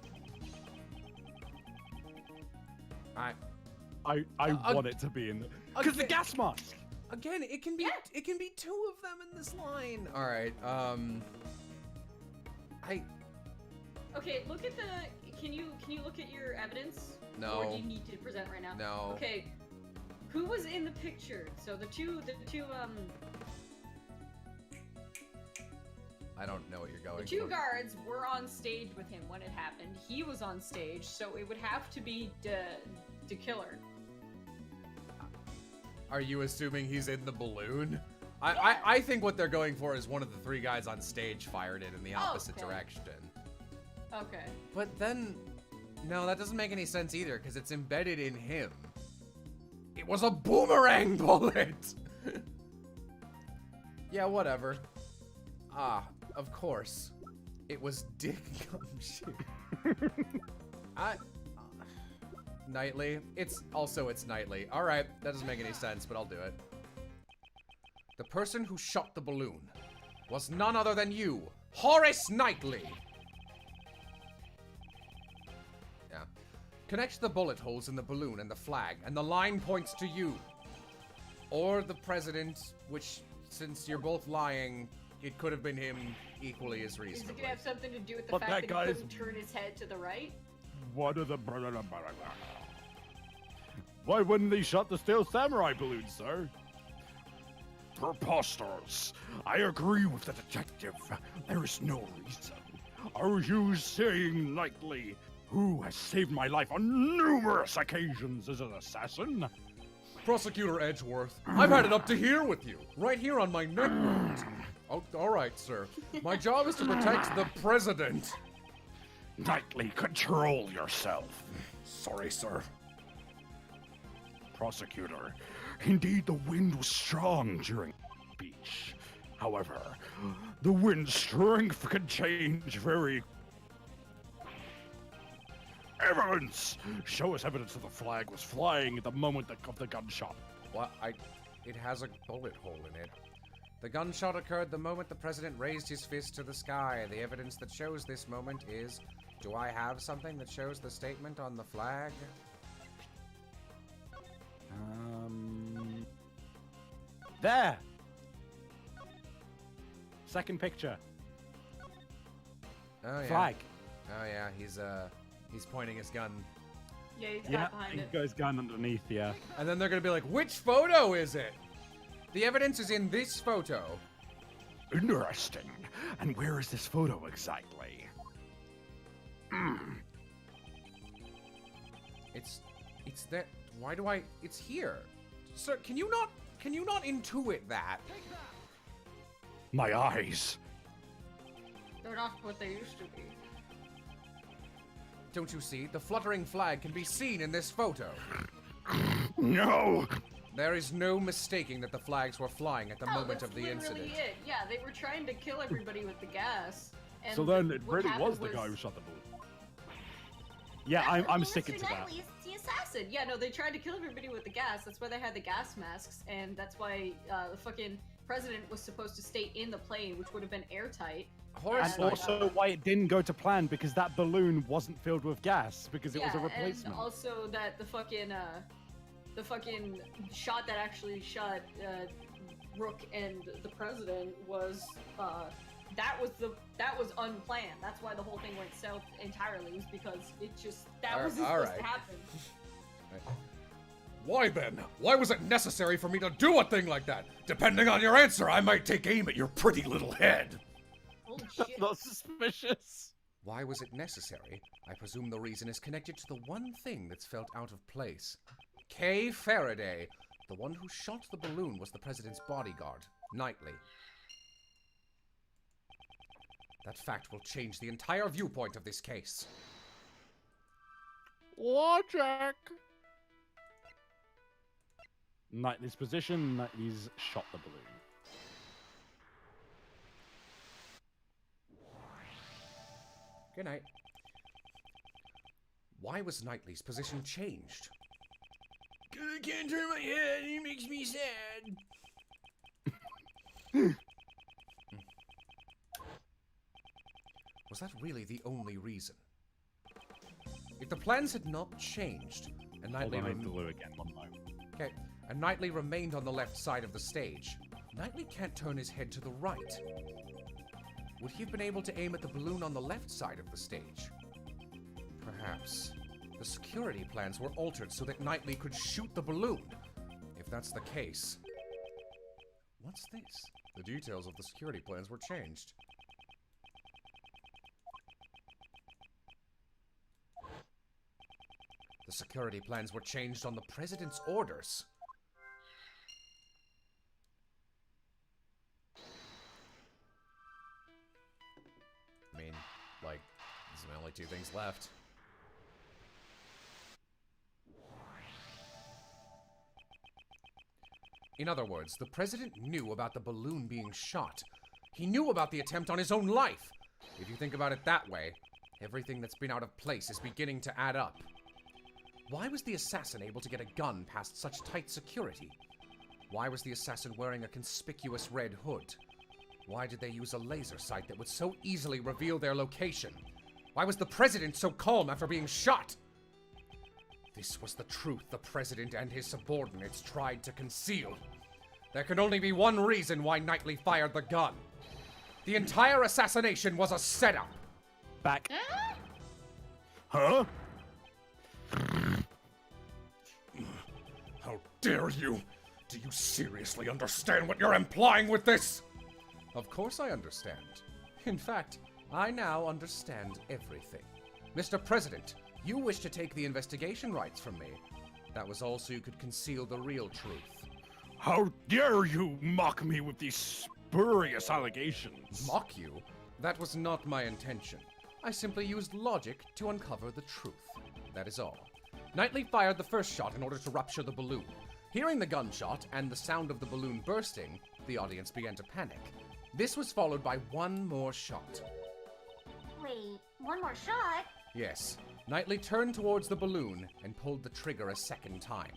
I want it to be in the... Because the gas mask!
Again, it can be two of them in this line. All right.
Okay, look at the. Can you look at your evidence?
No.
Or do you need to present right now?
No.
Okay. Who was in the picture? So the two
I don't know what you're going
The two
for.
guards were on stage with him when it happened. He was on stage, so it would have to be the killer.
Are you assuming he's in the balloon? I think what they're going for is one of the three guys on stage fired it in the opposite
Okay.
direction.
Okay.
But then, no, that doesn't make any sense either, because it's embedded in him. It was a boomerang bullet! Yeah, whatever. Ah, of course. It was Dick Gumshoe. Nightly? It's Nightly. Alright, that doesn't make any sense, but I'll do it. The person who shot the balloon was none other than you, Horace Knightley! Yeah. Connect the bullet holes in the balloon and the flag, and the line points to you. Or the president, which, since you're both lying, it could have been him equally as
Is it
reasonably.
gonna have something to do with the
But
fact
that
that
guy
he
is-
couldn't turn his head to the right?
What are the... Why wouldn't they shot the steel samurai balloon, sir? Preposterous. I agree with the detective. There is no reason. Are you saying Knightley, who has saved my life on numerous occasions, is an assassin?
Prosecutor Edgeworth, I've had it up to here with you. Right here on my neck wound. Oh, alright, sir. My job is to protect the president.
Knightley, control yourself.
Sorry, sir.
Prosecutor, indeed the wind was strong during the beach. However, the wind's strength can change very... Evidence! Show us evidence that the flag was flying at the moment of the gunshot.
What? It has a bullet hole in it. The gunshot occurred the moment the president raised his fist to the sky. The evidence that shows this moment is... Do I have something that shows the statement on the flag?
There! Second picture.
Oh, yeah.
Flag.
Oh, yeah, he's pointing his gun.
Yeah, he's
Yeah,
got behind
he
it.
goes gun underneath, yeah.
And then they're gonna be like, which photo is it? The evidence is in this photo.
Interesting. And where is this photo exactly?
It's that. Why do I? It's here. Sir, can you not intuit that?
My eyes.
They're not what they used to be.
Don't you see? The fluttering flag can be seen in this photo.
No!
There is no mistaking that the flags were flying at the
No,
moment
that's
of the
literally
incident.
it. Yeah, they were trying to kill everybody with the gas. And
So then it
what
really
happened
was the guy who shot the balloon.
Yeah, I'm
Well,
sticking
Mr.
to that.
Knightley is the assassin.
Acid. Yeah, no, they tried to kill everybody with the gas. That's why they had the gas masks, and that's why the fucking president was supposed to stay in the plane, which would have been airtight.
Horace
And
And,
also why it didn't go to plan, because that balloon wasn't filled with gas, because it was a replacement.
And also that the fucking shot that actually shot Rook and the president was that was unplanned. That's why the whole thing went south entirely, was because it just was supposed to happen.
Why then? Why was it necessary for me to do a thing like that? Depending on your answer, I might take aim at your pretty little head.
Holy shit.
Not suspicious.
Why was it necessary? I presume the reason is connected to the one thing that's felt out of place. Kay Faraday. The one who shot the balloon was the president's bodyguard, Knightley. That fact will change the entire viewpoint of this case.
Logic.
Knightley's position, Knightley's shot the balloon.
Good night. Why was Knightley's position changed? I can't turn my head, he makes me sad. Was that really the only reason? If the plans had not changed, and Knightley
Hold on, I have to look again, one moment.
Okay, and Knightley remained on the left side of the stage, Knightley can't turn his head to the right. Would he have been able to aim at the balloon on the left side of the stage? Perhaps. The security plans were altered so that Knightley could shoot the balloon. If that's the case. What's this?
The details of the security plans were changed.
The security plans were changed on the president's orders.
I mean, like, these are the only two things left.
In other words, the president knew about the balloon being shot. He knew about the attempt on his own life. If you think about it that way, everything that's been out of place is beginning to add up. Why was the assassin able to get a gun past such tight security? Why was the assassin wearing a conspicuous red hood? Why did they use a laser sight that would so easily reveal their location? Why was the president so calm after being shot? This was the truth the president and his subordinates tried to conceal. There can only be one reason why Knightley fired the gun. The entire assassination was a setup.
Back.
Huh?
How dare you? Do you seriously understand what you're implying with this? Of course I understand. In fact, I now understand everything. Mr. President, you wish to take the investigation rights from me. That was all so you could conceal the real truth.
How dare you mock me with these spurious allegations?
Mock you? That was not my intention. I simply used logic to uncover the truth. That is all. Knightley fired the first shot in order to rupture the balloon. Hearing the gunshot and the sound of the balloon bursting, the audience began to panic. This was followed by one more shot.
Wait, one more shot?
Yes. Knightley turned towards the balloon and pulled the trigger a second time.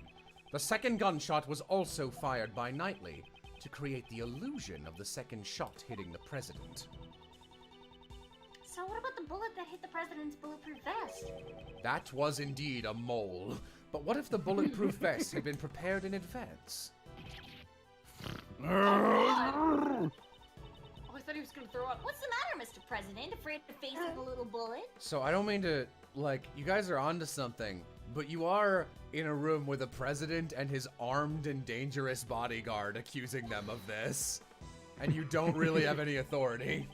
The second gunshot was also fired by Knightley to create the illusion of the second shot hitting the president.
So what about the bullet that hit the president's bulletproof vest?
That was indeed a mole. But what if the bulletproof vest had been prepared in advance?
Oh, I thought he was gonna throw up.
What's the matter, Mr. President? Afraid to face with a little bullet?
So I don't mean to, you guys are onto something, but you are in a room with a president and his armed and dangerous bodyguard accusing them of this. And you don't really have any authority.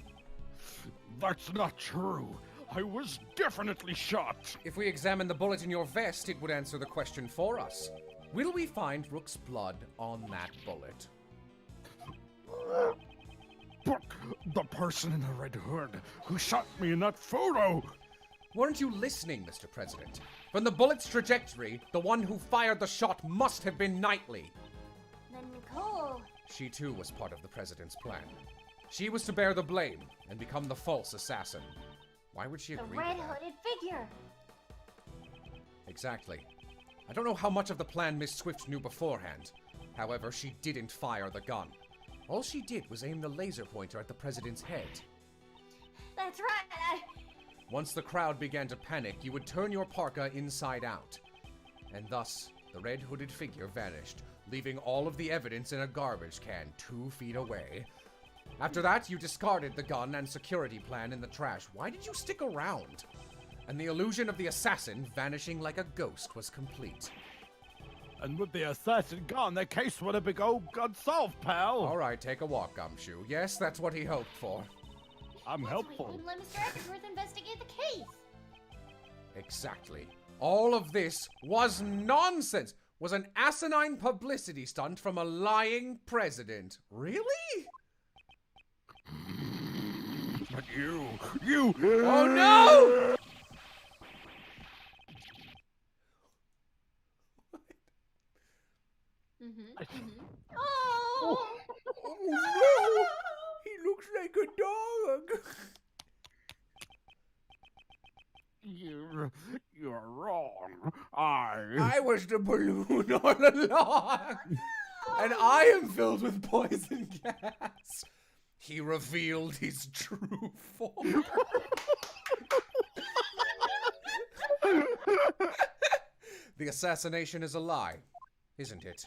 That's not true. I was definitely shot.
If we examine the bullet in your vest, it would answer the question for us. Will we find Rook's blood on that bullet?
But the person in the red hood who shot me in that photo.
Weren't you listening, Mr. President? From the bullet's trajectory, the one who fired the shot must have been Knightley.
Then Nicole...
She too was part of the president's plan. She was to bear the blame and become the false assassin. Why would she
The
agree to that?
red-hooded figure.
Exactly. I don't know how much of the plan Miss Swift knew beforehand. However, she didn't fire the gun. All she did was aim the laser pointer at the president's head.
That's right,
Once the crowd began to panic, you would turn your parka inside out. And thus, the red-hooded figure vanished, leaving all of the evidence in a garbage can 2 feet away. After that, you discarded the gun and security plan in the trash. Why did you stick around? And the illusion of the assassin vanishing like a ghost was complete.
And with the assassin gone, the case would have been unsolved, pal.
All right, take a walk, Gumshoe. Yes, that's what he hoped for.
I'm
Wait,
helpful.
let Mr. Eppingsworth investigate the case.
Exactly. All of this was nonsense. Was an asinine publicity stunt from a lying president. Really?
But you...
Oh no!
Oh!
Oh no! He looks like a dog.
You're wrong.
I was the balloon all along. And I am filled with poison gas. He revealed his true form. The assassination is a lie, isn't it?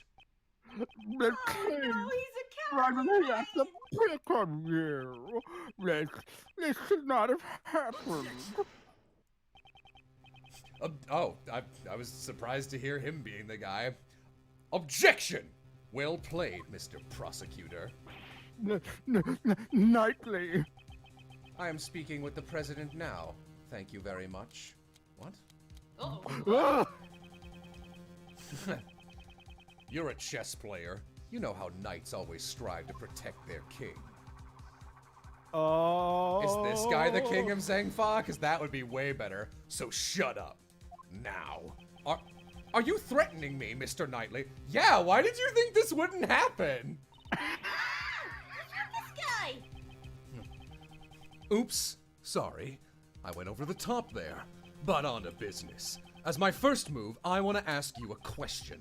The
Oh
king
no, he's a coward.
finally has to pick on you. This should not have happened.
I was surprised to hear him being the guy. Objection! Well played, Mr. Prosecutor.
Knightley.
I am speaking with the president now. Thank you very much. What?
Uh-oh.
Ah!
You're a chess player. You know how knights always strive to protect their king.
Oh.
Is this guy the king of Zangfa? Because that would be way better. So shut up. Now. Are you threatening me, Mr. Knightley? Yeah, why did you think this wouldn't happen?
This guy!
Oops, sorry. I went over the top there. But on to business. As my first move, I want to ask you a question.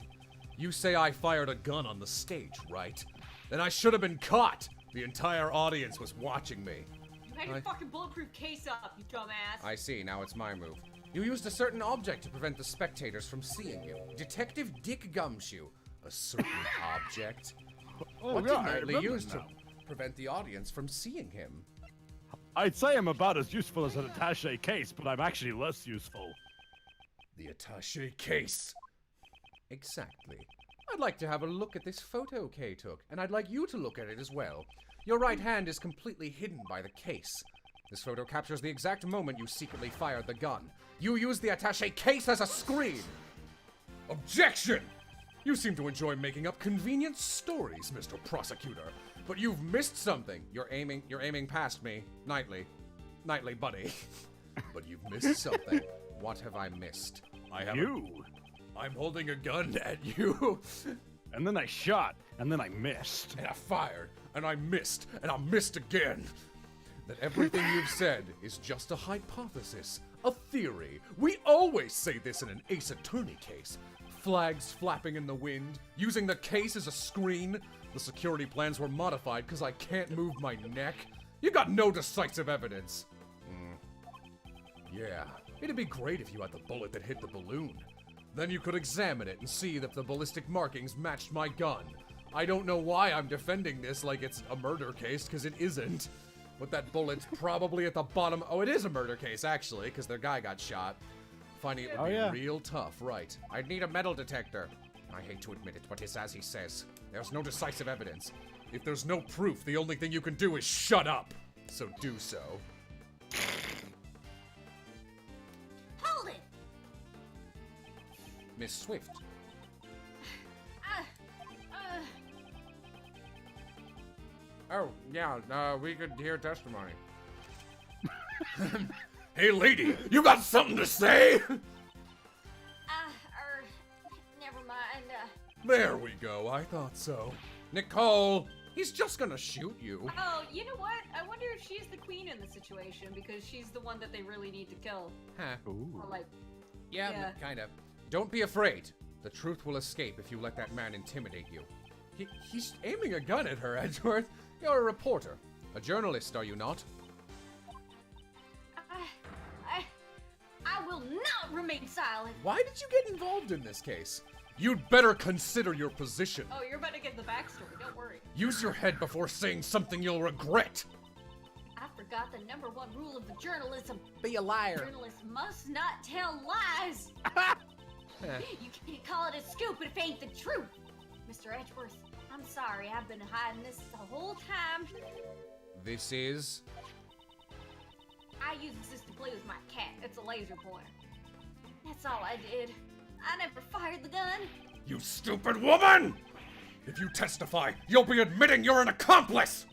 You say I fired a gun on the stage, right? Then I should have been caught. The entire audience was watching me.
You had your fucking bulletproof case up, you dumbass.
I see, now it's my move. You used a certain object to prevent the spectators from seeing you. Detective Dick Gumshoe. A certain object? What did Knightley use to prevent the audience from seeing him?
I'd say I'm about as useful as an attaché case, but I'm actually less useful.
The attaché case. Exactly. I'd like to have a look at this photo Kay took, and I'd like you to look at it as well. Your right hand is completely hidden by the case. This photo captures the exact moment you secretly fired the gun. You used the attaché case as a screen!
Objection! You seem to enjoy making up convenient stories, Mr. Prosecutor.
But you've missed something. You're aiming past me. Knightley, buddy. But you've missed something. What have I missed?
I have
You!
I'm holding a gun at you.
And then I shot, and then I missed.
And I fired, and I missed, and I missed again.
That everything you've said is just a hypothesis,
A theory. We always say this in an Ace Attorney case. Flags flapping in the wind, using the case as a screen. The security plans were modified because I can't move my neck. You got no decisive evidence. Yeah, it'd be great if you had the bullet that hit the balloon. Then you could examine it and see if the ballistic markings matched my gun. I don't know why I'm defending this like it's a murder case, because it isn't. But that bullet's probably at the bottom. Oh, it is a murder case, actually, because their guy got shot. Finding it would be real tough, right?
I'd need a metal detector. I hate to admit it, but it's as he says. There's no decisive evidence.
If there's no proof, the only thing you can do is shut up. So do so.
Hold it!
Miss Swift. Oh, yeah, we could hear testimony.
Hey, lady, you got something to say?
Never mind.
There we go, I thought so.
Nicole, he's just gonna shoot you.
Oh, you know what? I wonder if she's the queen in the situation because she's the one that they really need to kill.
Huh.
Or like,
Yeah, kind of. Don't be afraid. The truth will escape if you let that man intimidate you. He's aiming a gun at her, Edgeworth. You're a reporter. A journalist, are you not?
I will not remain silent.
Why did you get involved in this case?
You'd better consider your position.
oh, you're about to get the backstory. Don't worry.
Use your head before saying something you'll regret.
I forgot the #1 rule of the journalism.
Be a liar.
Journalists must not tell lies. You can't call it a scoop if it ain't the truth. Mr. Edgeworth, I'm sorry. I've been hiding this the whole time.
This is...
I use this to play with my cat. It's a laser pointer. That's all I did. I never fired the gun.
You stupid woman! If you testify, you'll be admitting you're an accomplice!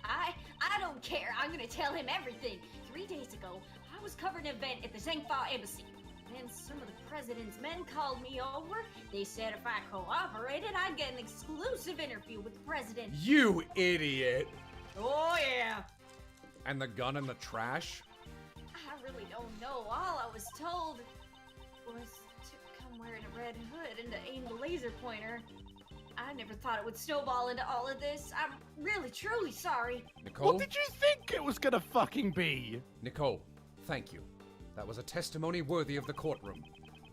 I don't care. I'm gonna tell him everything. 3 days ago, I was covering an event at the Zhengfa embassy. Then some of the president's men called me over. They said if I cooperated, I'd get an exclusive interview with the president.
You idiot!
Oh, yeah.
And the gun in the trash?
I really don't know. All I was told was to come wearing a red hood and to aim the laser pointer. I never thought it would snowball into all of this. I'm really, truly sorry.
Nicole?
What did you think it was gonna fucking be?
Nicole, thank you. That was a testimony worthy of the courtroom.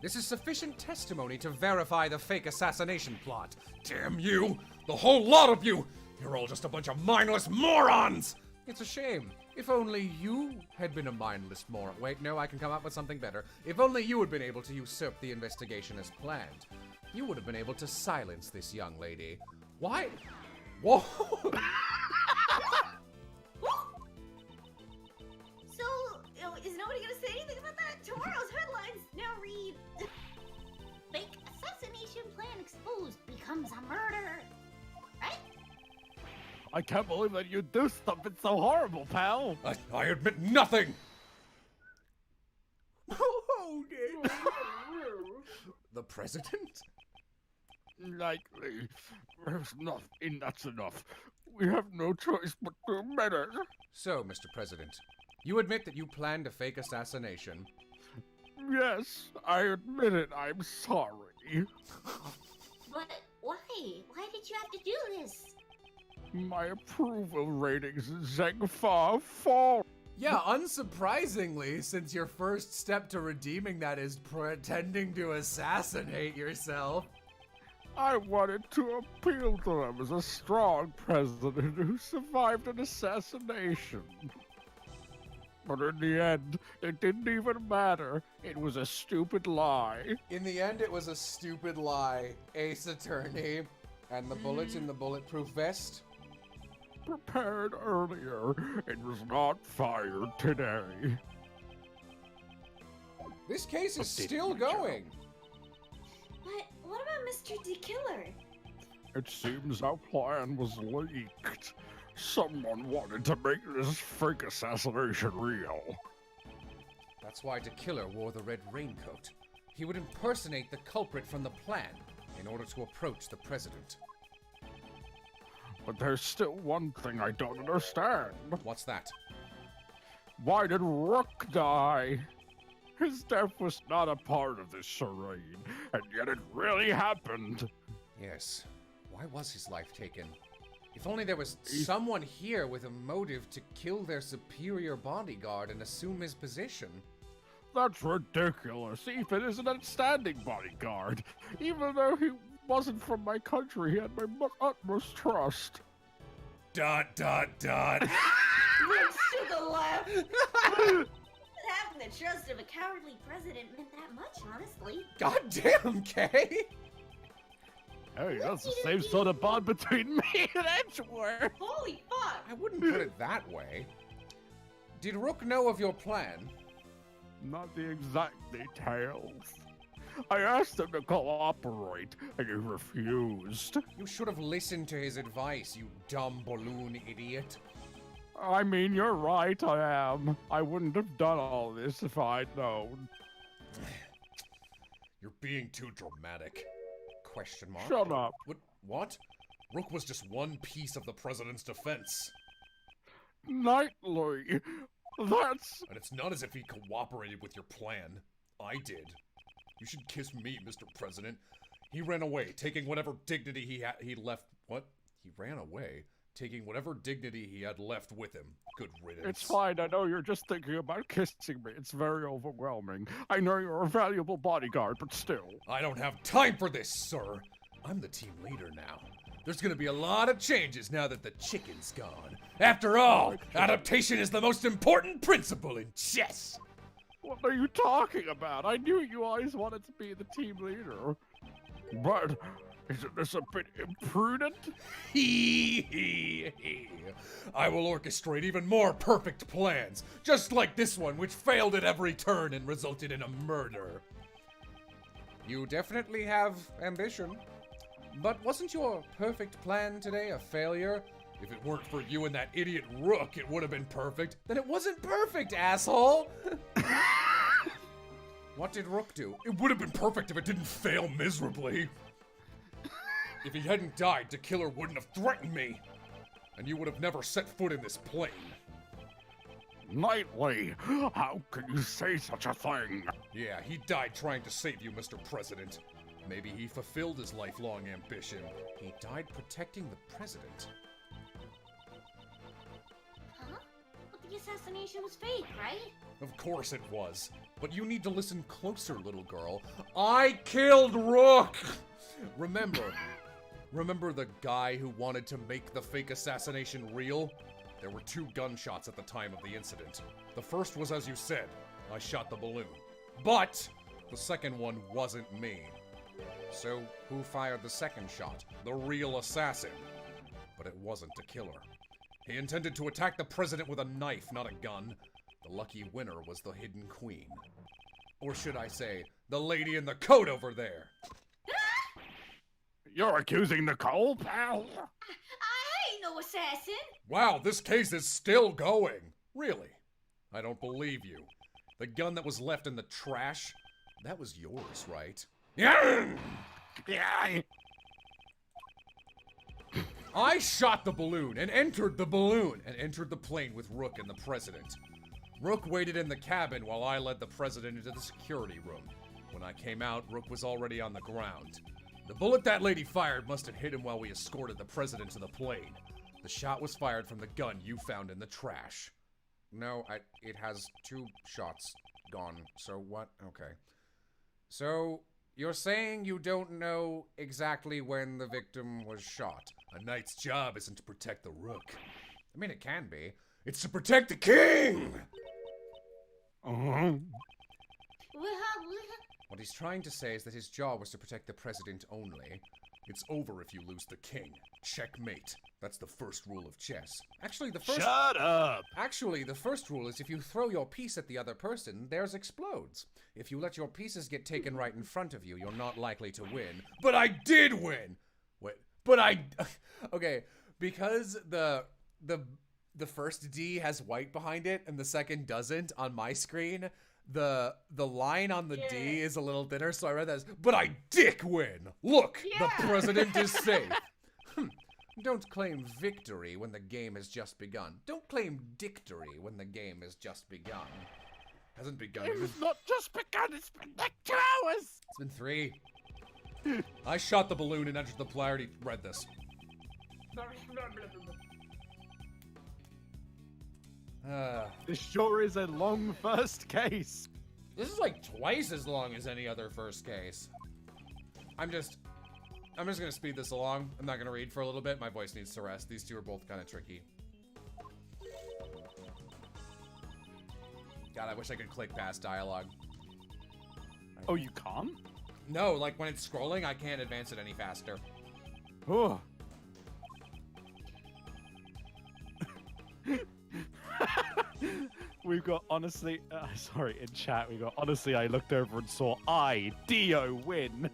This is sufficient testimony to verify the fake assassination plot.
Damn you! The whole lot of you! You're all just a bunch of mindless morons!
It's a shame. If only you had been a mindless moron. Wait, no, I can come up with something better. If only you had been able to usurp the investigation as planned. You would have been able to silence this young lady. Why? Whoa!
So, is nobody gonna say anything about that? Tomorrow's headlines now read: Fake assassination plan exposed becomes a murder. Right?
I can't believe that you'd do something so horrible, pal.
I admit nothing! The president?
Likely. There's nothing that's enough. We have no choice but to admit it.
So, Mr. President, you admit that you planned a fake assassination.
Yes, I admit it. I'm sorry.
But why? Why did you have to do this?
My approval ratings in Zengfa fall.
Yeah, unsurprisingly, since your first step to redeeming that is pretending to assassinate yourself.
I wanted to appeal to them as a strong president who survived an assassination. But in the end, it didn't even matter. It was a stupid lie.
In the end, it was a stupid lie, Ace Attorney. And the bullet in the bulletproof vest?
Prepared earlier. It was not fired today.
This case is
Updated
still
my job.
going.
But what about Mr. D Killer?
It seems our plan was leaked. Someone wanted to make this fake assassination real.
That's why the killer wore the red raincoat. He would impersonate the culprit from the plan in order to approach the president.
But there's still one thing I don't understand.
What's that?
Why did Rook die? His death was not a part of this charade, and yet it really happened.
Yes. Why was his life taken? If only there was someone here with a motive to kill their superior bodyguard and assume his position.
That's ridiculous. Ethan is an outstanding bodyguard. Even though he wasn't from my country, he had my utmost trust. ...
Dot.
Went to the left.
Having the trust of a cowardly president meant that much, honestly.
God damn, Kay!
Hey, that's the same sort of bond between me and Edgeworth.
Holy fuck!
I wouldn't put it that way. Did Rook know of your plan?
Not the exact details. I asked him to cooperate, and he refused.
You should have listened to his advice, you dumb balloon idiot.
I mean, you're right, I am. I wouldn't have done all this if I'd known.
You're being too dramatic.
Question mark.
Shut up.
What? Rook was just one piece of the president's defense.
Nightly. That's...
And it's not as if he cooperated with your plan. I did. You should kiss me, Mr. President. He ran away, taking whatever dignity he left. What? He ran away, taking whatever dignity he had left with him. Good riddance.
It's fine, I know you're just thinking about kissing me. It's very overwhelming. I know you're a valuable bodyguard, but still.
I don't have time for this, sir. I'm the team leader now. There's gonna be a lot of changes now that the chicken's gone. After all, adaptation is the most important principle in chess.
What are you talking about? I knew you always wanted to be the team leader. But isn't this a bit imprudent?
He. I will orchestrate even more perfect plans, just like this one, which failed at every turn and resulted in a murder.
You definitely have ambition. But wasn't your perfect plan today a failure?
If it weren't for you and that idiot Rook, it would have been perfect. Then it wasn't perfect, asshole!
What did Rook do?
It would have been perfect if it didn't fail miserably. If he hadn't died, the killer wouldn't have threatened me. And you would have never set foot in this plane.
Nightly, how can you say such a thing?
Yeah, he died trying to save you, Mr. President. Maybe he fulfilled his lifelong ambition.
He died protecting the president.
Huh? But the assassination was fake, right?
Of course it was. But you need to listen closer, little girl. I killed Rook! Remember the guy who wanted to make the fake assassination real? There were 2 gunshots at the time of the incident. The first was as you said, I shot the balloon. But the second one wasn't me.
So, who fired the second shot?
The real assassin. But it wasn't the killer. He intended to attack the president with a knife, not a gun. The lucky winner was the hidden queen. Or should I say, the lady in the coat over there.
You're accusing Nicole, pal?
I ain't no assassin.
Wow, this case is still going. Really? I don't believe you. The gun that was left in the trash, that was yours, right? Yeah!
Yeah.
I shot the balloon and entered the plane with Rook and the president. Rook waited in the cabin while I led the president into the security room. When I came out, Rook was already on the ground. The bullet that lady fired must have hit him while we escorted the president to the plane. The shot was fired from the gun you found in the trash.
No, it has 2 shots gone. So what? Okay. So, you're saying you don't know exactly when the victim was shot?
A knight's job isn't to protect the Rook.
I mean, it can be.
It's to protect the king!
What he's trying to say is that his job was to protect the president only.
It's over if you lose the king. Checkmate. That's the first rule of chess.
Actually, the first...
Shut up!
Actually, the first rule is if you throw your piece at the other person, theirs explodes. If you let your pieces get taken right in front of you, you're not likely to win.
But I did win!
Wait, but I... Okay, because the first D has white behind it and the second doesn't on my screen, the line on the D is a little thinner, so I read that as, but I dick win! Look, the president is safe. Don't claim victory when the game has just begun. Don't claim dictory when the game has just begun.
Hasn't begun.
It was not just begun, it's been like 2 hours!
It's been 3.
I shot the balloon and entered the plane. I already read this.
This sure is a long first case.
This is like twice as long as any other first case. I'm just gonna speed this along. I'm not gonna read for a little bit. My voice needs to rest. These 2 are both kind of tricky. God, I wish I could click past dialogue.
Oh, you can't?
No, like when it's scrolling, I can't advance it any faster.
Oh. We've got, honestly, sorry, in chat, we got, honestly, I looked over and saw Dio win.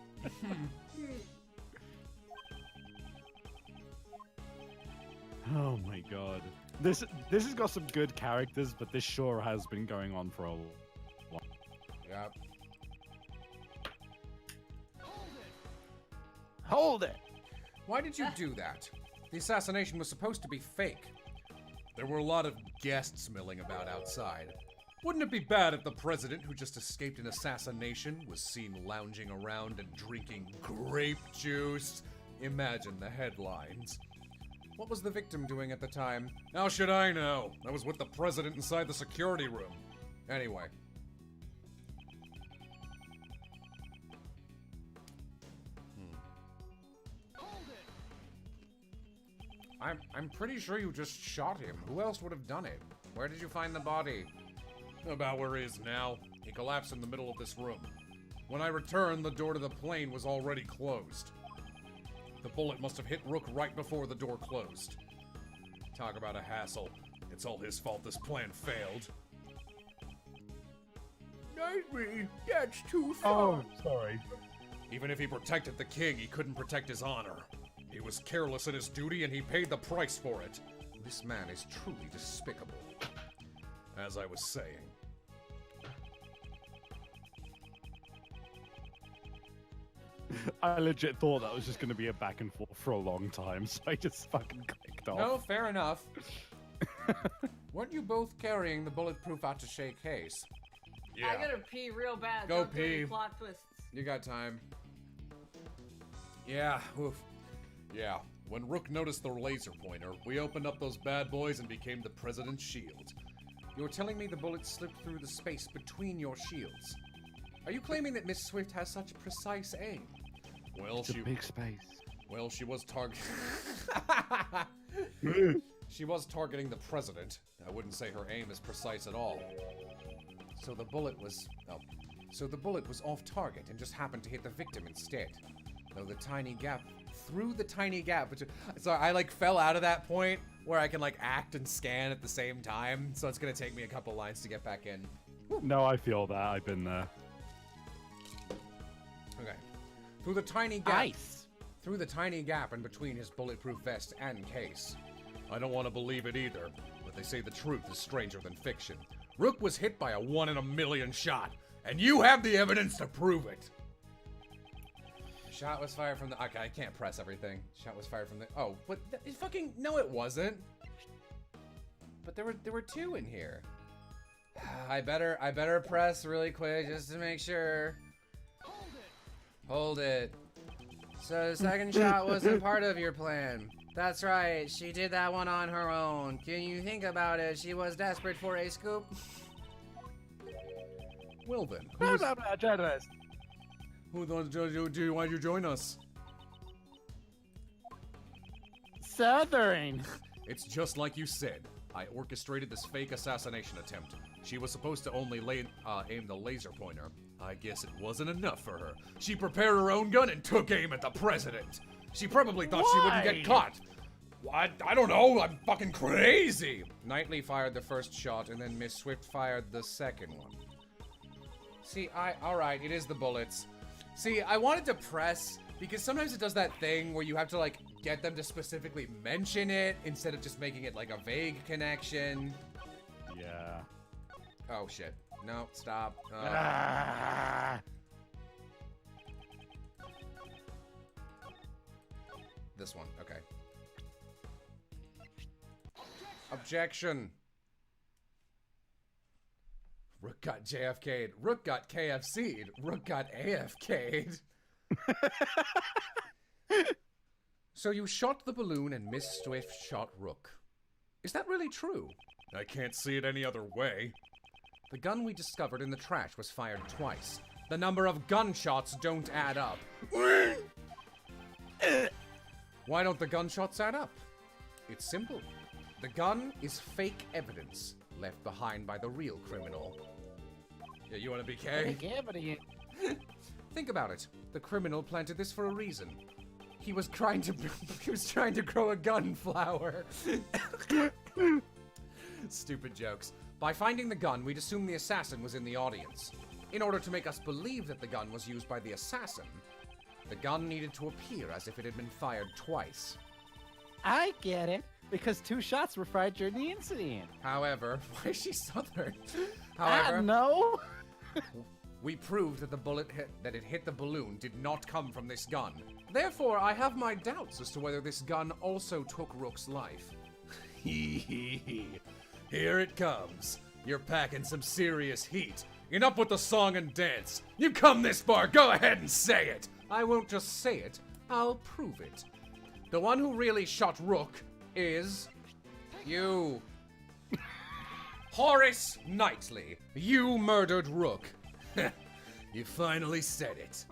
Oh my god. This has got some good characters, but this sure has been going on for a while.
Yep.
Hold it!
Why did you do that? The assassination was supposed to be fake.
There were a lot of guests milling about outside. Wouldn't it be bad if the president, who just escaped an assassination, was seen lounging around and drinking grape juice? Imagine the headlines.
What was the victim doing at the time?
How should I know? I was with the president inside the security room.
Anyway. I'm pretty sure you just shot him. Who else would have done it? Where did you find the body?
About where he is now. He collapsed in the middle of this room. When I returned, the door to the plane was already closed. The bullet must have hit Rook right before the door closed. Talk about a hassle. It's all his fault this plan failed.
Nightwing, that's too far.
Oh, sorry.
Even if he protected the king, he couldn't protect his honor. He was careless in his duty, and he paid the price for it.
This man is truly despicable.
As I was saying.
I legit thought that was just going to be a back and forth for a long time, so I just fucking clicked off.
No, fair enough. Weren't you both carrying the bulletproof attaché case?
Yeah.
I gotta pee real bad.
Go
Don't do any
pee.
plot twists.
You got time.
Yeah, oof. Yeah, when Rook noticed the laser pointer, we opened up those bad boys and became the president's shield.
You're telling me the bullet slipped through the space between your shields? Are you claiming that Miss Swift has such precise aim?
Well,
It's a big space.
Well, she was
She was targeting the president. I wouldn't say her aim is precise at all. So the bullet was... Oh. So the bullet was off target and just happened to hit the victim instead. Though the tiny gap... Through the tiny gap between... So I, like, fell out of that point where I can, like, act and scan at the same time. So it's gonna take me a couple lines to get back in.
No, I feel that. I've been there.
Okay. Through the tiny gap...
Ice!
Through the tiny gap in between his bulletproof vest and case.
I don't want to believe it either, but they say the truth is stranger than fiction. Rook was hit by a 1 in a million shot, and you have the evidence to prove it.
Shot was fired from the. Okay, I can't press everything. Shot was fired from the. Oh, but fucking no, it wasn't. But there were two in here. I better press really quick just to make sure. Hold it. So the second shot wasn't part of your plan. That's right. She did that one on her own. Can you think about it? She was desperate for a scoop.
Well then,
Journalist.
why did you join us?
Southern.
It's just like you said. I orchestrated this fake assassination attempt. She was supposed to only aim the laser pointer. I guess it wasn't enough for her. She prepared her own gun and took aim at the president. She probably thought she wouldn't get caught. What? I don't know. I'm fucking crazy.
Knightley fired the first shot, and then Miss Swift fired the second one. See, alright, it is the bullets. See, I wanted to press, because sometimes it does that thing where you have to, like, get them to specifically mention it, instead of just making it, like, a vague connection.
Yeah.
Oh, shit. No, stop. This one, okay. Objection. Rook got JFK'd. Rook got KFC'd. Rook got AFK'd. So you shot the balloon and Miss Swift shot Rook. Is that really true?
I can't see it any other way.
The gun we discovered in the trash was fired twice. The number of gunshots don't add up. Why don't the gunshots add up? It's simple. The gun is fake evidence left behind by the real criminal. Yeah, you want to BK? Think about it. The criminal planted this for a reason. He was trying to grow a gun flower. Stupid jokes. By finding the gun, we'd assume the assassin was in the audience. In order to make us believe that the gun was used by the assassin, the gun needed to appear as if it had been fired twice.
I get it. Because 2 shots were fired during the incident.
However, why is she Southern?
No.
We proved that the bullet that it hit the balloon did not come from this gun. Therefore, I have my doubts as to whether this gun also took Rook's life.
Here it comes. You're packing some serious heat. Enough with the song and dance. You come this far, go ahead and say it.
I won't just say it, I'll prove it. The one who really shot Rook is you. Horace Knightley. You murdered Rook.
You finally said it.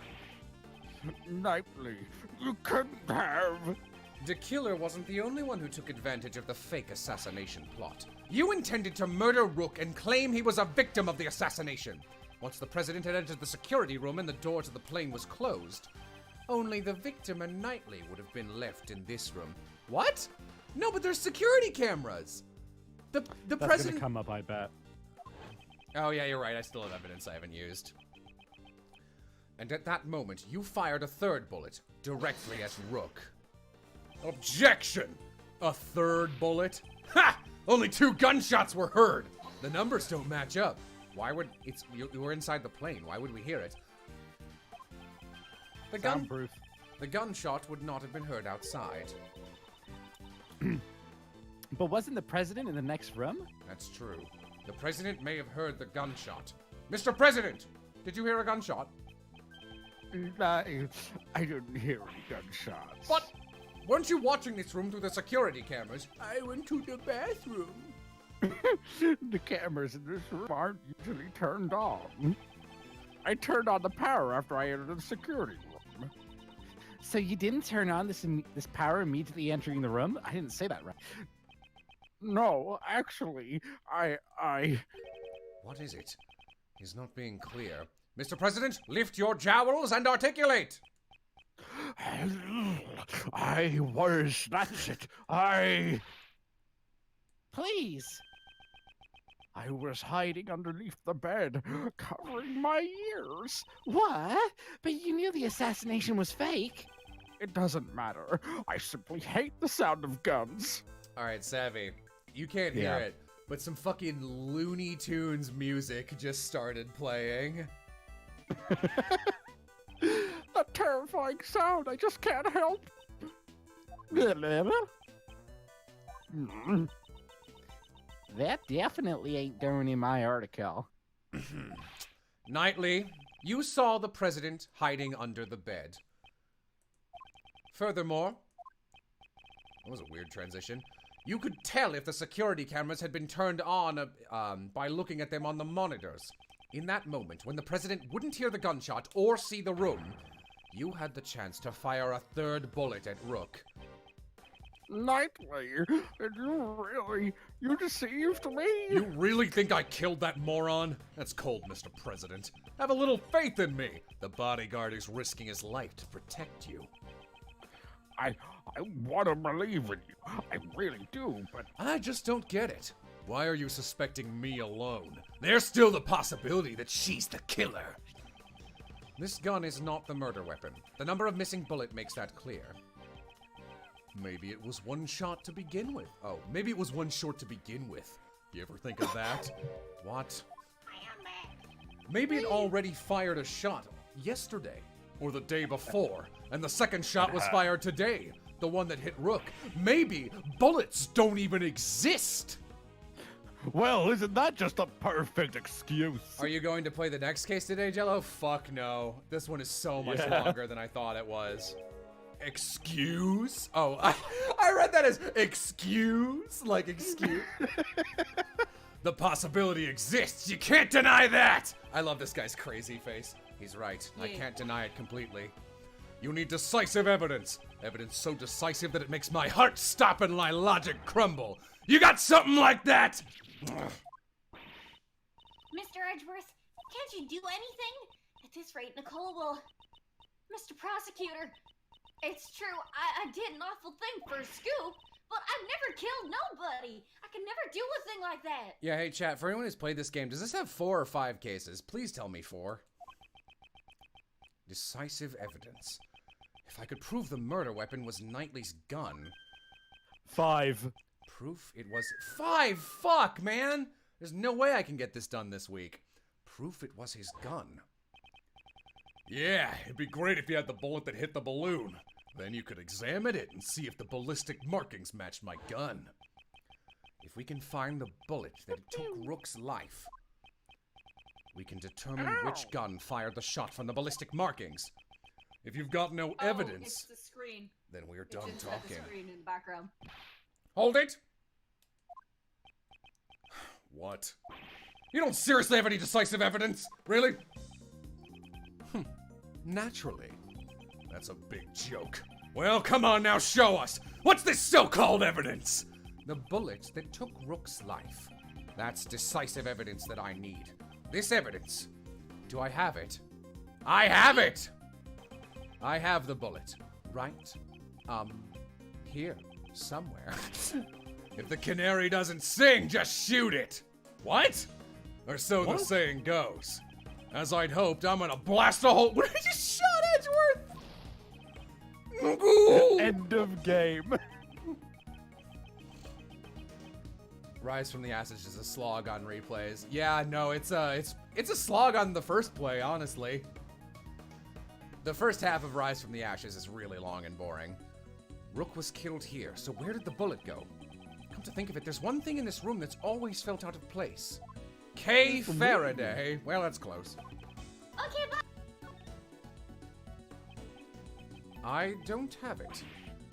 Knightley, you couldn't have.
The killer wasn't the only one who took advantage of the fake assassination plot. You intended to murder Rook and claim he was a victim of the assassination. Once the president had entered the security room and the door to the plane was closed, only the victim and Knightley would have been left in this room. What? No, but there's security cameras. The
That's
president
gonna come up, I bet.
Oh yeah, you're right. I still have evidence I haven't used. And at that moment, you fired a third bullet directly at Rook.
Objection! A third bullet? Ha! Only 2 gunshots were heard.
The numbers don't match up. Why would you were inside the plane? Why would we hear it?
Soundproof.
The gunshot would not have been heard outside.
But wasn't the president in the next room?
That's true. The president may have heard the gunshot. Mr. President, did you hear a gunshot?
I didn't hear any gunshots.
But weren't you watching this room through the security cameras?
I went to the bathroom. The cameras in this room aren't usually turned on. I turned on the power after I entered the security room.
So you didn't turn on this power immediately entering the room? I didn't say that right.
No, actually, I...
What is it? He's not being clear. Mr. President, lift your jowls and articulate!
That's it.
Please.
I was hiding underneath the bed, covering my ears.
What? But you knew the assassination was fake.
It doesn't matter. I simply hate the sound of guns.
Alright, Savvy. You can't hear it, but some fucking Looney Tunes music just started playing.
That terrifying sound, I just can't help. That definitely ain't going in my article.
Knightley, you saw the president hiding under the bed. Furthermore, that was a weird transition. You could tell if the security cameras had been turned on by looking at them on the monitors. In that moment, when the president wouldn't hear the gunshot or see the room, you had the chance to fire a third bullet at Rook.
Knightley, you deceived me?
You really think I killed that moron? That's cold, Mr. President. Have a little faith in me. The bodyguard is risking his life to protect you.
I want to believe in you. I really do, but
I just don't get it. Why are you suspecting me alone? There's still the possibility that she's the killer.
This gun is not the murder weapon. The number of missing bullet makes that clear.
Maybe it was one shot to begin with. Oh, maybe it was one short to begin with. You ever think of that?
What? Maybe it already fired a shot yesterday.
Or the day before, and the second shot was fired today. The one that hit Rook. Maybe bullets don't even exist.
Well, isn't that just a perfect excuse?
Are you going to play the next case today, Jello? Fuck no. This one is so much longer than I thought it was.
Excuse?
Oh, I read that as excuse? Like excuse?
The possibility exists. You can't deny that.
I love this guy's crazy face. He's right. I can't deny it completely.
You need decisive evidence. Evidence so decisive that it makes my heart stop and my logic crumble. You got something like that?
Mr. Edgeworth, can't you do anything? At this rate, Nicole will... Mr. Prosecutor, it's true, I did an awful thing for a scoop, but I've never killed nobody. I can never do a thing like that.
Yeah, hey chat, for anyone who's played this game, does this have 4 or 5 cases? Please tell me 4. Decisive evidence. If I could prove the murder weapon was Knightley's gun...
5.
Proof it was... 5! Fuck, man! There's no way I can get this done this week. Proof it was his gun.
Yeah, it'd be great if you had the bullet that hit the balloon. Then you could examine it and see if the ballistic markings matched my gun.
If we can find the bullet that took Rook's life, we can determine which gun fired the shot from the ballistic markings.
If you've got no evidence,
It's the screen.
Then we're
It's
done
inside
talking.
the screen in the background.
Hold it!
what?
You don't seriously have any decisive evidence? Really? Naturally.
That's a big joke. Well, come on now, show us. What's this so-called evidence?
The bullet that took Rook's life. That's decisive evidence that I need. This evidence. Do I have it? I have it! I have the bullet. Right? Here. Somewhere.
If the canary doesn't sing, just shoot it. What? Or so the saying goes. As I'd hoped, I'm gonna blast a hole.
What did you shot, Edgeworth?
End of game.
Rise from the Ashes is a slog on replays. Yeah, no, it's a slog on the first play, honestly. The first half of Rise from the Ashes is really long and boring. Rook was killed here, so where did the bullet go? Come to think of it, there's one thing in this room that's always felt out of place. K. Faraday. Well, that's close.
Okay, bye.
I don't have it.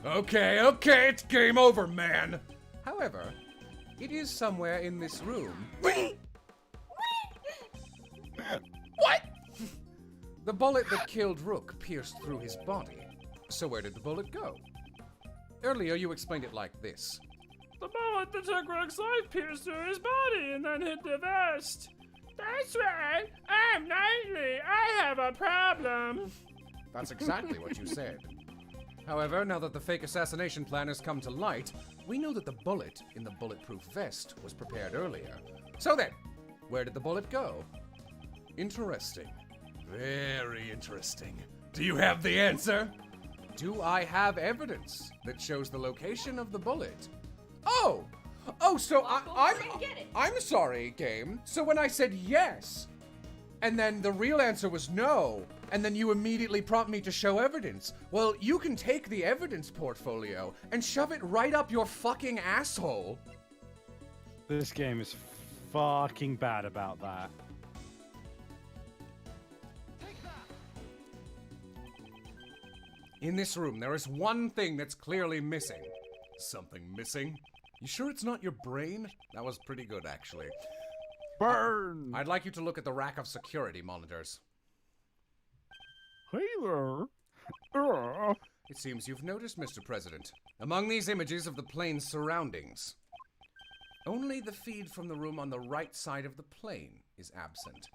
Okay, it's game over, man.
However, it is somewhere in this room. What? The bullet that killed Rook pierced through his body. So where did the bullet go? Earlier you explained it like this.
The bullet that took Rook's life pierced through his body and then hit the vest. That's right. I'm Knightley. I have a problem.
That's exactly what you said. However, now that the fake assassination plan has come to light, we know that the bullet in the bulletproof vest was prepared earlier. So then, where did the bullet go?
Interesting. Very interesting. Do you have the answer?
Do I have evidence that shows the location of the bullet? Oh, so
I'll go over and get it.
I'm sorry, game. So when I said yes, And then the real answer was no. And then you immediately prompt me to show evidence. Well, you can take the evidence portfolio and shove it right up your fucking asshole.
This game is fucking bad about that.
In this room, there is one thing that's clearly missing.
Something missing? You sure it's not your brain? That was pretty good, actually.
Burn!
I'd like you to look at the rack of security monitors.
Hey there.
It seems you've noticed, Mr. President. Among these images of the plane's surroundings, only the feed from the room on the right side of the plane is absent.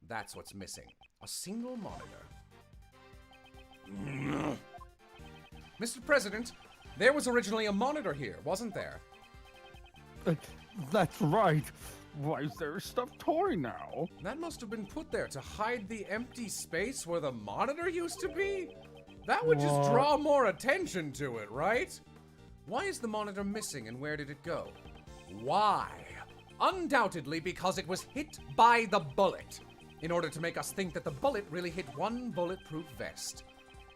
That's what's missing. A single monitor. Mr. President, there was originally a monitor here, wasn't there?
That's right. Why is there a stuffed toy now?
That must have been put there to hide the empty space where the monitor used to be? That would just draw more attention to it, right? Why is the monitor missing and where did it go? Why? Undoubtedly because it was hit by the bullet, in order to make us think that the bullet really hit one bulletproof vest.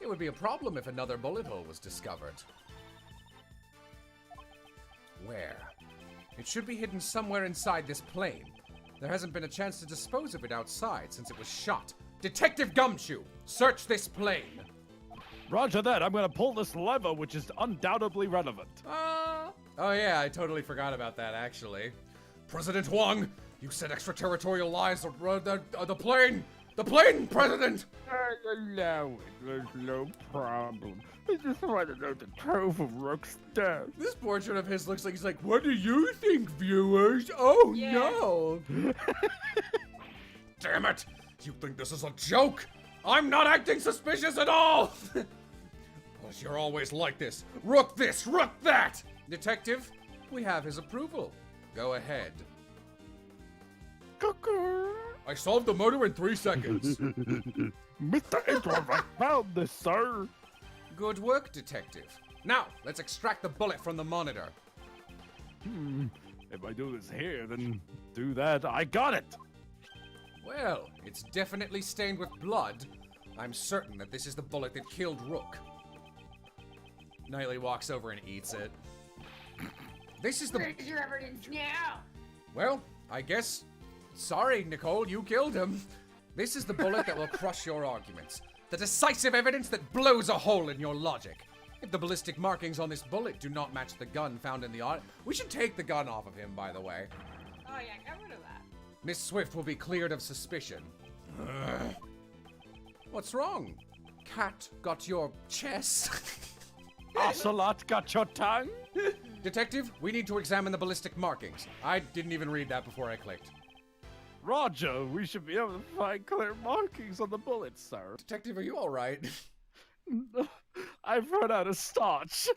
It would be a problem if another bullet hole was discovered. Where? It should be hidden somewhere inside this plane. There hasn't been a chance to dispose of it outside since it was shot. Detective Gumshoe, search this plane.
Roger that. I'm gonna pull this lever, which is undoubtedly relevant.
Oh yeah, I totally forgot about that, actually. President Huang, you said extraterritorial lies are the plane! The plane, President!
Allow it. There's no problem. I just want to know the truth of Rook's death.
This portrait of his looks like he's like, what do you think, viewers? Oh
Yeah.
no! Damn it! You think this is a joke? I'm not acting suspicious at all! But you're always like this. Rook this, Rook that! Detective, we have his approval. Go ahead. I solved the murder in 3 seconds.
Mr. Edward, I found this, sir.
Good work, Detective. Now, let's extract the bullet from the monitor.
If I do this here, then do that. I got it.
Well, it's definitely stained with blood. I'm certain that this is the bullet that killed Rook. Knightley walks over and eats it. This is the...
Where's your evidence now?
Well, I guess... Sorry, Nicole, you killed him. This is the bullet that will crush your arguments. The decisive evidence that blows a hole in your logic. If the ballistic markings on this bullet do not match the gun found in the audit... We should take the gun off of him, by the way.
Oh yeah, get rid of that.
Miss Swift will be cleared of suspicion. What's wrong? Cat got your chest?
Ocelot got your tongue?
Detective, we need to examine the ballistic markings. I didn't even read that before I clicked.
Roger, we should be able to find clear markings on the bullets, sir.
Detective, are you alright?
I've run out of starch.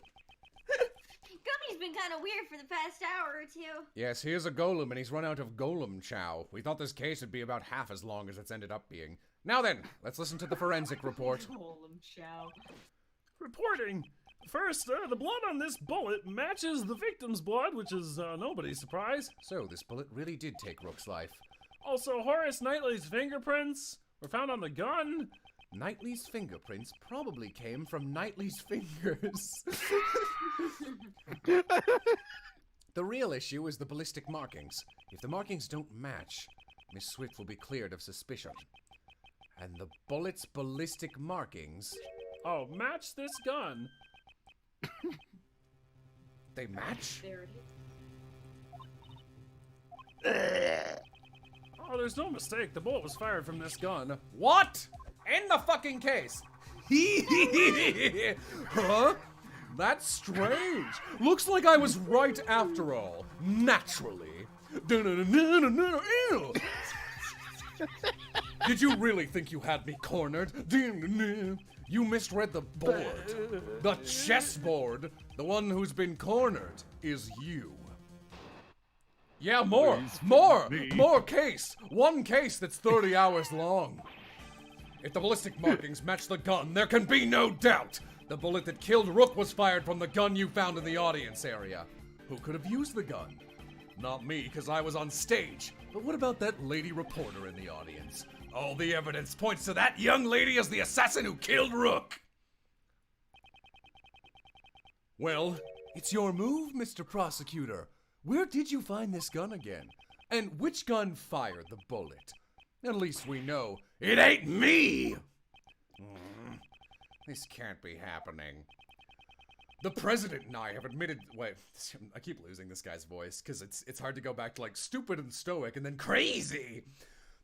Gummy's been kind of weird for the past hour or two.
Yes, he is a golem and he's run out of golem chow. We thought this case would be about half as long as it's ended up being. Now then, let's listen to the forensic report.
Golem chow.
Reporting. First, the blood on this bullet matches the victim's blood, which is nobody's surprise.
So, this bullet really did take Rook's life.
Also, Horace Knightley's fingerprints were found on the gun.
Knightley's fingerprints probably came from Knightley's fingers. The real issue is the ballistic markings. If the markings don't match, Miss Swift will be cleared of suspicion. And the bullet's ballistic markings...
Oh, match this gun.
They match?
There it is.
Oh, there's no mistake. The bullet was fired from this gun.
What? In the fucking case! Huh? That's strange. Looks like I was right after all. Naturally. Ew. Did you really think you had me cornered? You misread the board. The chessboard. The one who's been cornered is you. Yeah, more case. One case that's 30 hours long. If the ballistic markings match the gun, there can be no doubt. The bullet that killed Rook was fired from the gun you found in the audience area. Who could have used the gun?
Not me, because I was on stage. But what about that lady reporter in the audience? All the evidence points to that young lady as the assassin who killed Rook. Well, it's your move, Mr. Prosecutor. Where did you find this gun again? And which gun fired the bullet? At least we know it ain't me! This can't be happening. The president and I have admitted— wait, I keep losing this guy's voice, because it's hard to go back to, like, stupid and stoic and then crazy!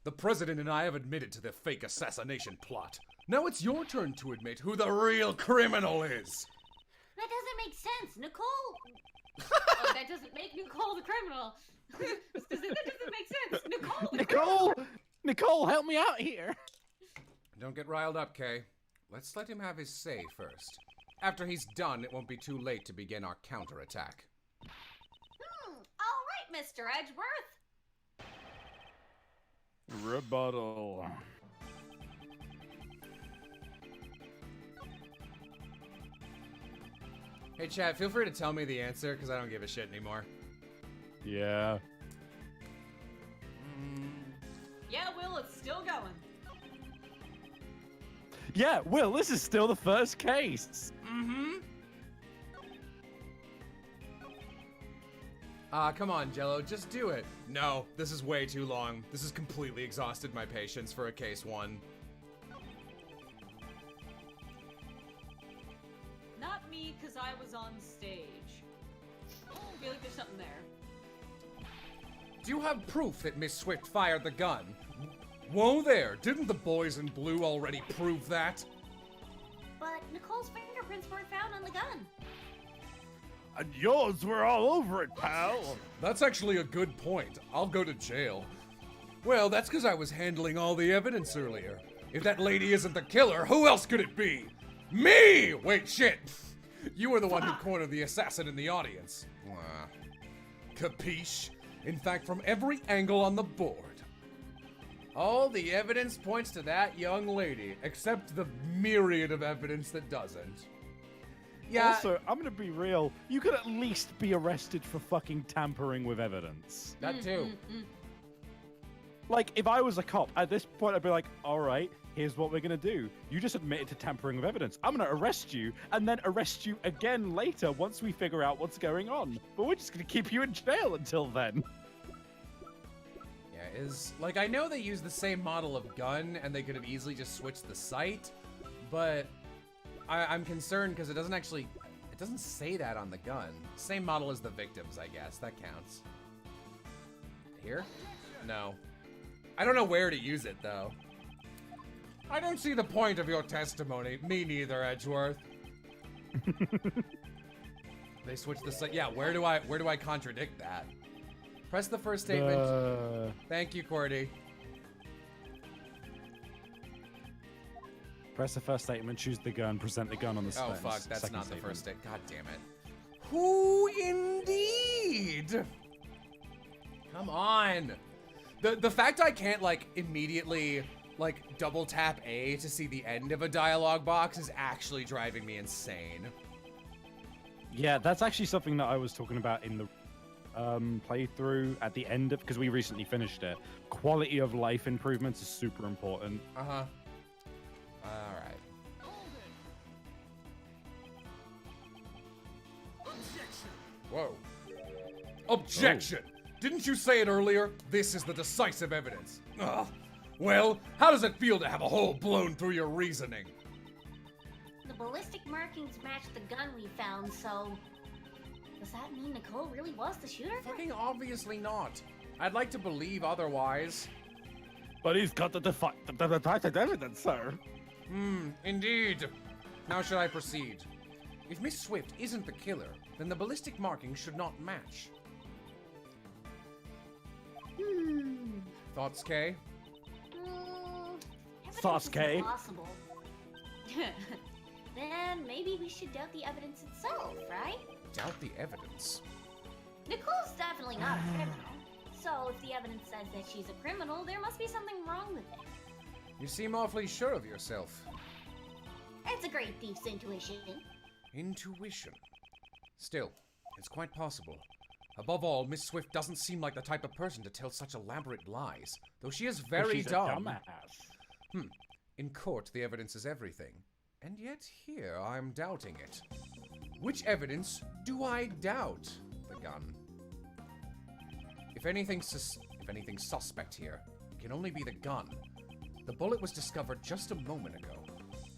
The president and I have admitted to the fake assassination plot. Now it's your turn to admit who the real criminal is!
That doesn't make sense, Nicole.
Oh, that doesn't make Nicole the criminal. That doesn't make sense. Nicole the
Nicole! Nicole, help me out here!
Don't get riled up, Kay. Let's let him have his say first. After he's done, it won't be too late to begin our counterattack.
All right, Mr. Edgeworth.
Rebuttal.
Hey, chat, feel free to tell me the answer, because I don't give a shit anymore.
Yeah.
Yeah, Will, it's still going.
Yeah, Will, this is still the first case.
Come on, Jello, just do it. No, this is way too long. This has completely exhausted my patience for a case 1.
Not me, because I was on stage. I feel like there's something there.
Do you have proof that Miss Swift fired the gun? Whoa there, didn't the boys in blue already prove that?
But Nicole's fingerprints weren't found on the gun.
And yours were all over it, pal.
That's actually a good point. I'll go to jail.
Well, that's because I was handling all the evidence earlier. If that lady isn't the killer, who else could it be? Me! Wait, shit! You were the one who cornered the assassin in the audience. Capiche? In fact, from every angle on the board. All the evidence points to that young lady, except the myriad of evidence that doesn't. Yeah.
Also, I'm gonna be real. You could at least be arrested for fucking tampering with evidence.
That too.
Like, if I was a cop, at this point I'd be like, alright, here's what we're gonna do. You just admitted to tampering with evidence. I'm gonna arrest you, and then arrest you again later once we figure out what's going on. But we're just gonna keep you in jail until then.
Yeah, like, I know they use the same model of gun, and they could have easily just switched the sight, but I'm concerned because it doesn't say that on the gun. Same model as the victims, I guess. That counts. Here? No. I don't know where to use it, though. I don't see the point of your testimony. Me neither, Edgeworth. They switched the sight. Yeah, where do I contradict that? Press the first statement. Thank you, Cordy.
Press the first statement, choose the gun, present the gun on the
Oh,
second
fuck, that's not the
statement.
first statement. God damn it. Who indeed? Come on. The fact I can't, like, immediately, like, double tap A to see the end of a dialogue box is actually driving me insane.
Yeah, that's actually something that I was talking about in the playthrough at the end of, because we recently finished it. Quality of life improvements is super important.
Uh-huh. Alright. Whoa. Objection! Didn't you say it earlier? This is the decisive evidence. Ugh. Well, how does it feel to have a hole blown through your reasoning?
The ballistic markings match the gun we found, so... Does that mean Nicole really was the shooter?
Fucking obviously not. I'd like to believe otherwise.
But he's got the decisive evidence, sir.
Indeed. Now should I proceed? If Miss Swift isn't the killer, then the ballistic markings should not match. Thoughts, Kay?
Thoughts, Kay?
Possible. Then maybe we should doubt the evidence itself, right?
Doubt the evidence.
Nicole's definitely not a criminal. So if the evidence says that she's a criminal, there must be something wrong with it.
You seem awfully sure of yourself.
It's a great thief's intuition.
Intuition. Still, it's quite possible. Above all, Miss Swift doesn't seem like the type of person to tell such elaborate lies, though she is
Well,
very
she's a
dumb.
dumbass.
In court, the evidence is everything. And yet here, I'm doubting it. Which evidence do I doubt? The gun. If anything's suspect here, it can only be the gun. The bullet was discovered just a moment ago.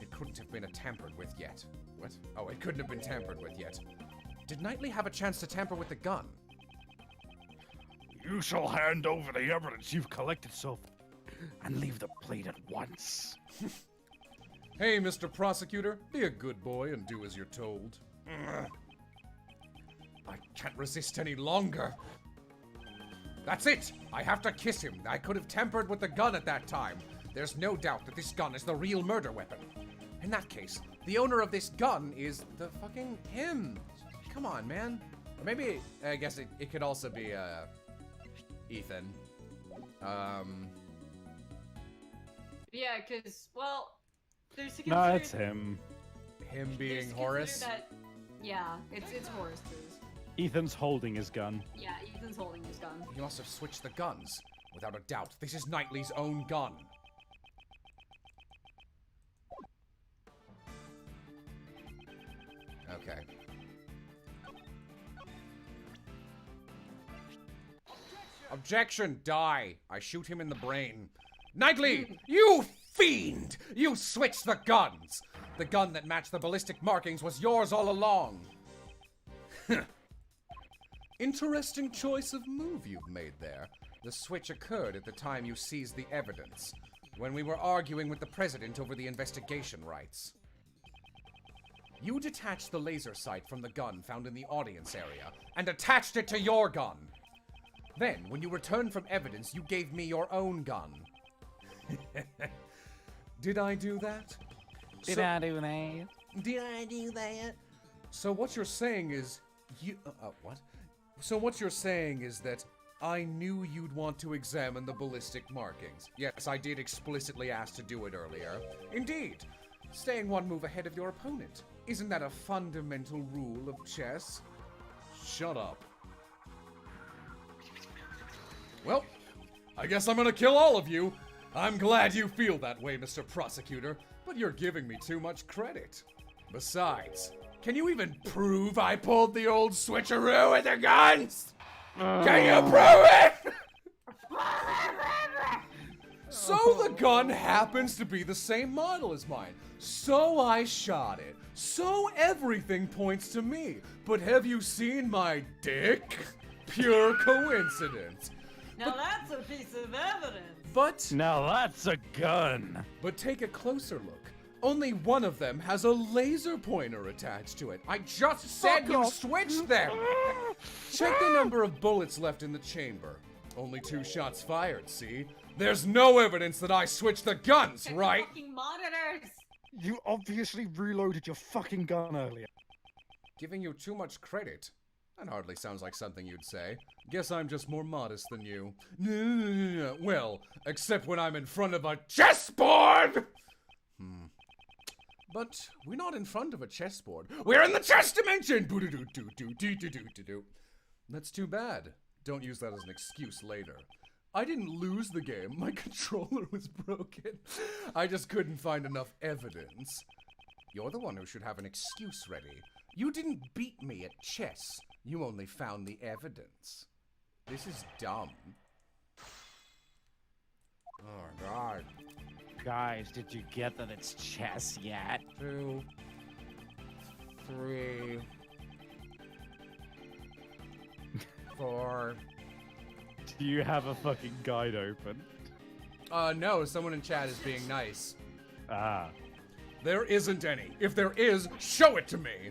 It couldn't have been tampered with yet. What? Oh, it couldn't have been tampered with yet. Did Knightley have a chance to tamper with the gun?
You shall hand over the evidence you've collected so far and leave the plate at once.
Hey, Mr. Prosecutor, be a good boy and do as you're told.
I can't resist any longer. That's it! I have to kiss him. I could have tampered with the gun at that time. There's no doubt that this gun is the real murder weapon. In that case, the owner of this gun is the fucking him. Come on, man. Or maybe, I guess it could also be, Ethan.
Yeah, because, well, there's to
No,
consider
it's him.
Him
there's
being
to
Horace.
consider that, yeah, it's Horace too.
Ethan's holding his gun.
Yeah, Ethan's holding his gun.
He must have switched the guns. Without a doubt, this is Knightley's own gun. Okay. Objection! Die! I shoot him in the brain. Knightley! You fiend! You switched the guns! The gun that matched the ballistic markings was yours all along. Interesting choice of move you've made there. The switch occurred at the time you seized the evidence, when we were arguing with the president over the investigation rights. You detached the laser sight from the gun found in the audience area and attached it to your gun. Then, when you returned from evidence, you gave me your own gun. Did I do that?
Did I do that?
Did I do that? So what you're saying is what? So what you're saying is that I knew you'd want to examine the ballistic markings. Yes, I did explicitly ask to do it earlier. Indeed. Staying one move ahead of your opponent. Isn't that a fundamental rule of chess?
Shut up. Well, I guess I'm gonna kill all of you. I'm glad you feel that way, Mr. Prosecutor, but you're giving me too much credit. Besides, can you even prove I pulled the old switcheroo with the guns? Can you prove it? So the gun happens to be the same model as mine. So I shot it. So everything points to me. But have you seen my dick? Pure coincidence.
Now that's a piece of evidence.
But
Now that's a gun.
take a closer look. Only one of them has a laser pointer attached to it. I just said you switched them! Check the number of bullets left in the chamber. Only 2 shots fired, see? There's no evidence that I switched the guns,
Check
right?
the fucking monitors.
You obviously reloaded your fucking gun earlier.
Giving you too much credit. That hardly sounds like something you'd say.
Guess I'm just more modest than you. Well, except when I'm in front of a chessboard!
But we're not in front of a chessboard. We're in the chess dimension! Boo-doo-doo-doo-doo-doo-doo-doo-doo.
That's too bad. Don't use that as an excuse later. I didn't lose the game. My controller was broken. I just couldn't find enough evidence.
You're the one who should have an excuse ready. You didn't beat me at chess. You only found the evidence. This is dumb. Oh, God.
Guys, did you get that it's chess yet?
2, 3, 4.
Do you have a fucking guide open?
No, someone in chat is being nice.
Ah.
There isn't any. If there is, show it to me.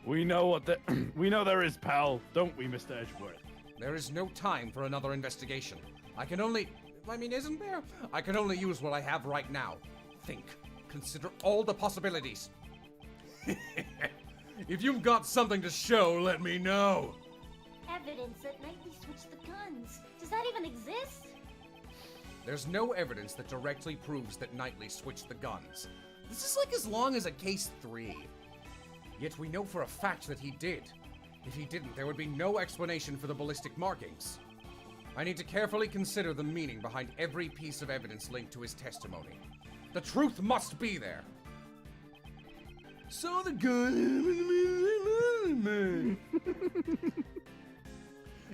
We know what the we know there is, pal, don't we, Mr. Edgeworth?
There is no time for another investigation. Isn't there? I can only use what I have right now. Think. Consider all the possibilities.
If you've got something to show, let me know.
Evidence that Knightley switched the guns. Does that even exist?
There's no evidence that directly proves that Knightley switched the guns. This is like as long as a case 3. Yet we know for a fact that he did. If he didn't, there would be no explanation for the ballistic markings. I need to carefully consider the meaning behind every piece of evidence linked to his testimony. The truth must be there. So the gun.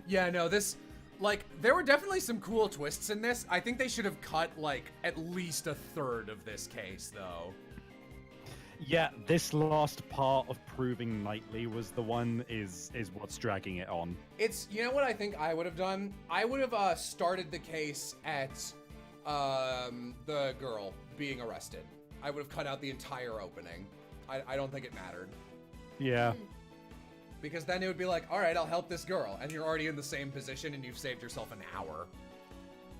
Yeah, no, this, like, there were definitely some cool twists in this. I think they should have cut, like, at least a third of this case, though.
Yeah, this last part of proving Knightley was the one is what's dragging it on.
It's, you know what I think I would have done? I would have started the case at the girl being arrested. I would have cut out the entire opening. I don't think it mattered.
Yeah.
Because then it would be like, all right, I'll help this girl. And you're already in the same position and you've saved yourself an hour.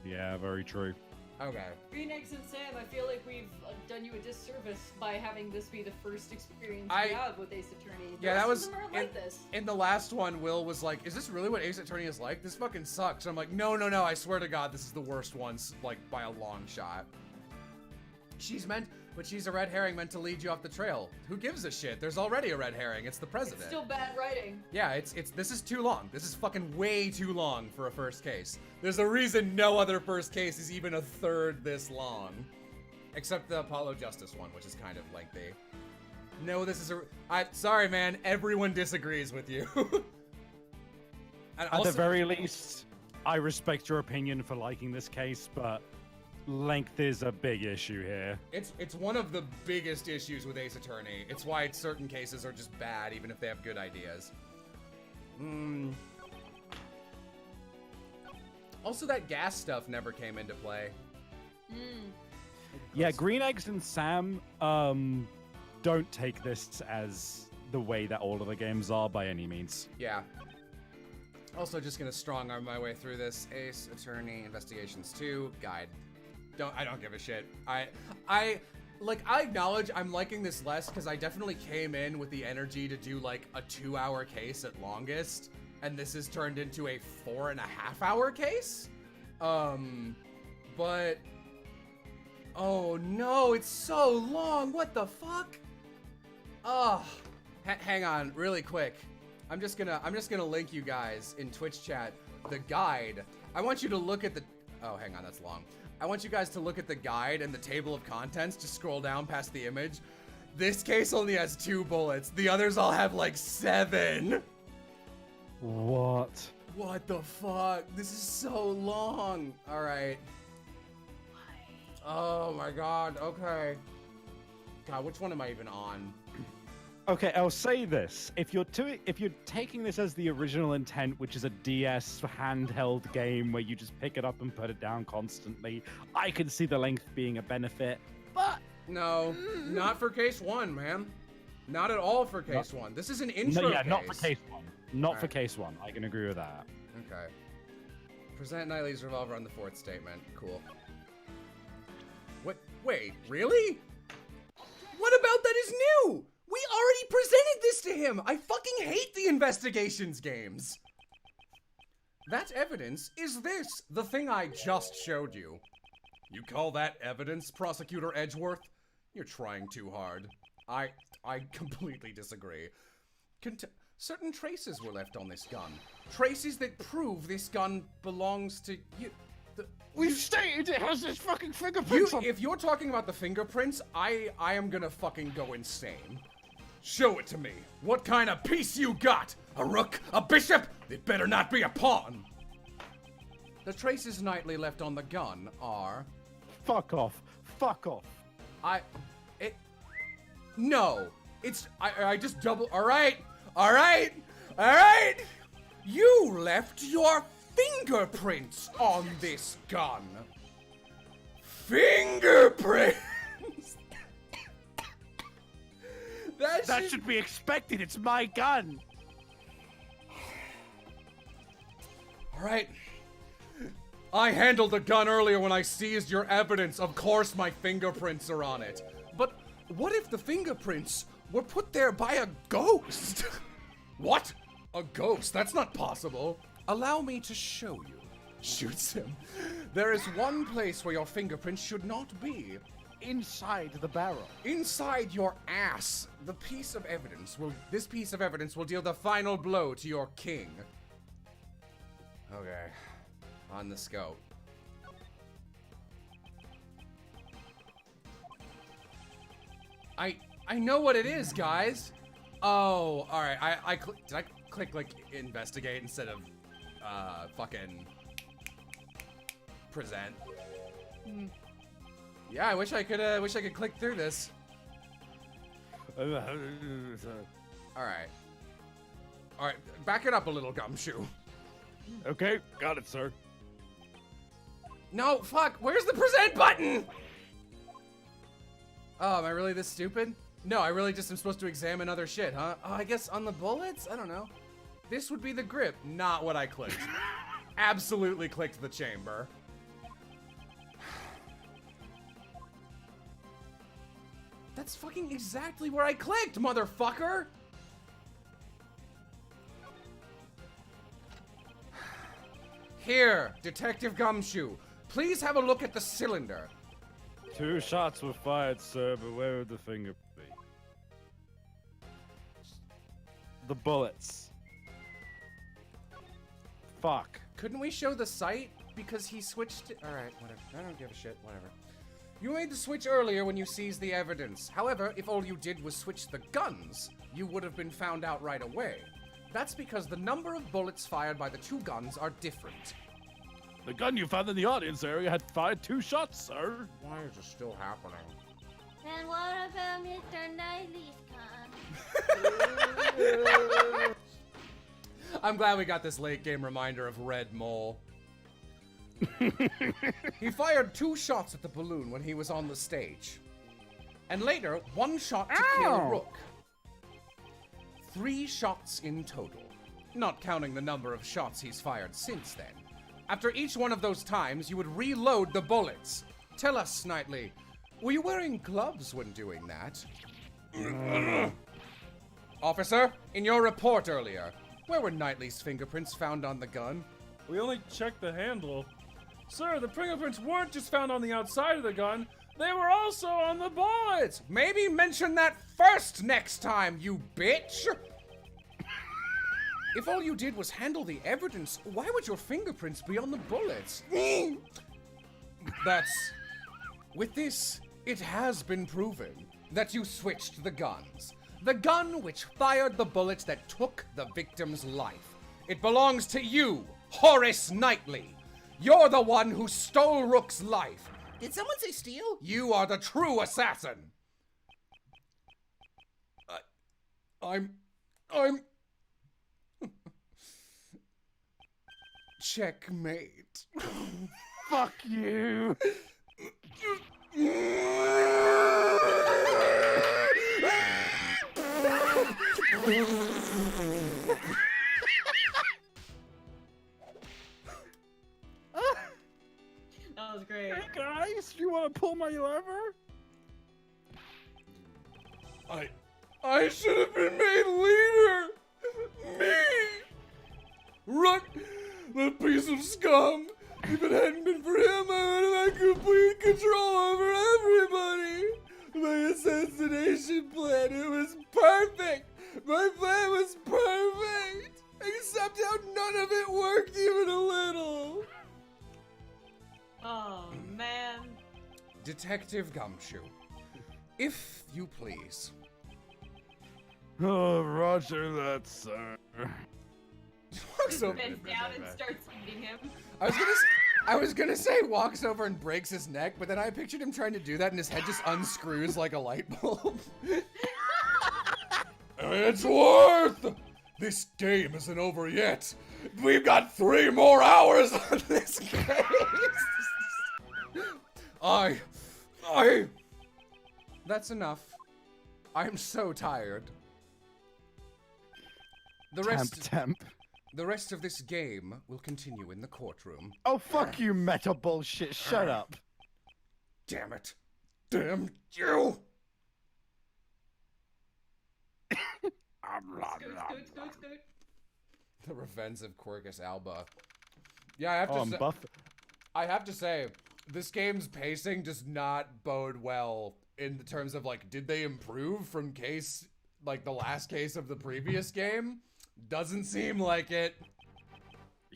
Yeah, very true.
Okay.
Green Eggs and Sam, I feel like we've done you a disservice by having this be the first experience
I-
we have with Ace Attorney. The
Yeah,
rest
that was
of them are like this.
in the last one. Will was like, "Is this really what Ace Attorney is like? This fucking sucks." I'm like, "No, I swear to God, this is the worst one, like by a long shot." She's a red herring meant to lead you off the trail. Who gives a shit? There's already a red herring. It's the president.
It's still bad writing.
Yeah, this is too long. This is fucking way too long for a first case. There's a reason no other first case is even a third this long. Except the Apollo Justice one, which is kind of lengthy. No, this is sorry, man. Everyone disagrees with you. And
At
also,
the very least, I respect your opinion for liking this case, but length is a big issue here.
it's one of the biggest issues with Ace Attorney. It's why certain cases are just bad, even if they have good ideas. Also, that gas stuff never came into play.
Yeah, Green Eggs and Sam don't take this as the way that all of the games are by any means.
Yeah. Also, just gonna strong arm my way through this. Ace Attorney Investigations 2 guide. I don't give a shit. I acknowledge I'm liking this less because I definitely came in with the energy to do like a 2-hour case at longest, and this has turned into a 4.5-hour case. But oh no, it's so long. What the fuck? Oh, hang on, really quick. I'm just gonna link you guys in Twitch chat the guide. I want you to look at the. Oh, hang on, that's long. I want you guys to look at the guide and the table of contents. Just scroll down past the image. This case only has 2 bullets. The others all have like 7.
What?
What the fuck? This is so long. All right. Oh my God. Okay. God, which one am I even on?
Okay, I'll say this: if you're taking this as the original intent, which is a DS handheld game where you just pick it up and put it down constantly, I can see the length being a benefit. But
no, not for case 1, man. Not at all for case 1. This is an intro case.
Not for case 1. Not for case 1. I can agree with that.
Okay. Present Knightley's revolver on the 4th statement. Cool. What? Wait, really? What about that is new? We already presented this to him! I fucking hate the investigations games! That evidence is this, the thing I just showed you. You call that evidence, Prosecutor Edgeworth? You're trying too hard. I completely disagree. Certain traces were left on this gun. Traces that prove this gun belongs to you.
We've stated it has this fucking fingerprints on.
If you're talking about the fingerprints, I am gonna fucking go insane. Show it to me. What kind of piece you got? A rook? A bishop? It better not be a pawn. The traces Knightley left on the gun are...
Fuck off. Fuck off.
No. I just double... Alright. You left your fingerprints on this gun. Fingerprints!
That should be expected. It's my gun.
Alright. I handled the gun earlier when I seized your evidence. Of course my fingerprints are on it. But what if the fingerprints were put there by a ghost? What? A ghost? That's not possible. Allow me to show you. Shoots him. There is one place where your fingerprints should not be.
inside the barrel?
Inside your ass. This piece of evidence will deal the final blow to your king. Okay. On the scope. I know what it is, guys. Oh, all right. Did I click like investigate instead of fucking present? Yeah, I wish I could click through this. All right, back it up a little, Gumshoe.
Okay, got it, sir.
No, fuck. Where's the present button? Oh, am I really this stupid? No, I really just am supposed to examine other shit, huh? Oh, I guess on the bullets? I don't know. This would be the grip, not what I clicked. Absolutely clicked the chamber. That's fucking exactly where I clicked, motherfucker! Here, Detective Gumshoe, please have a look at the cylinder.
2 shots were fired, sir, but where would the finger be? The bullets. Fuck.
Couldn't we show the sight? Because he switched it. Alright, whatever. I don't give a shit, whatever. You made the switch earlier when you seized the evidence. However, if all you did was switch the guns, you would have been found out right away. That's because the number of bullets fired by the 2 guns are different.
The gun you found in the audience area had fired 2 shots, sir.
Why is this still happening?
And what about Mr. Knightley's gun?
I'm glad we got this late game reminder of Red Mole. He fired 2 shots at the balloon when he was on the stage. And later, 1 shot to kill Rook. 3 shots in total. Not counting the number of shots he's fired since then. After each one of those times, you would reload the bullets. Tell us, Knightley, were you wearing gloves when doing that? Officer, in your report earlier, where were Knightley's fingerprints found on the gun?
We only checked the handle. Sir, the fingerprints weren't just found on the outside of the gun, they were also on the bullets!
Maybe mention that first next time, you bitch! If all you did was handle the evidence, why would your fingerprints be on the bullets? With this, it has been proven that you switched the guns. The gun which fired the bullets that took the victim's life. It belongs to you, Horace Knightley. You're the one who stole Rook's life.
Did someone say steal?
You are the true assassin. I'm... Checkmate.
Fuck you.
That was great.
Hey guys, you want to pull my lever?
I should have been made leader! Me! Rook, that piece of scum! If it hadn't been for him, I would have had complete control over everybody! My assassination plan, it was perfect! My plan was perfect! Except how none of it worked even a little!
Oh, man.
Detective Gumshoe, if you please.
Oh, roger that, sir.
Walks over.
Bends down and starts eating him.
I was gonna say walks over and breaks his neck, but then I pictured him trying to do that and his head just unscrews like a light bulb. It's worth! This game isn't over yet. We've got 3 more hours on this case. That's enough. I'm so tired. The rest of this game will continue in the courtroom.
Oh, fuck you, meta bullshit. Shut up.
Damn it. Damn you!
Scoot.
The Revenge of Quercus Alba. Yeah, I have to say,
buff.
I have to say, This game's pacing does not bode well in the terms of, like, did they improve from case, like, the last case of the previous game? Doesn't seem like it.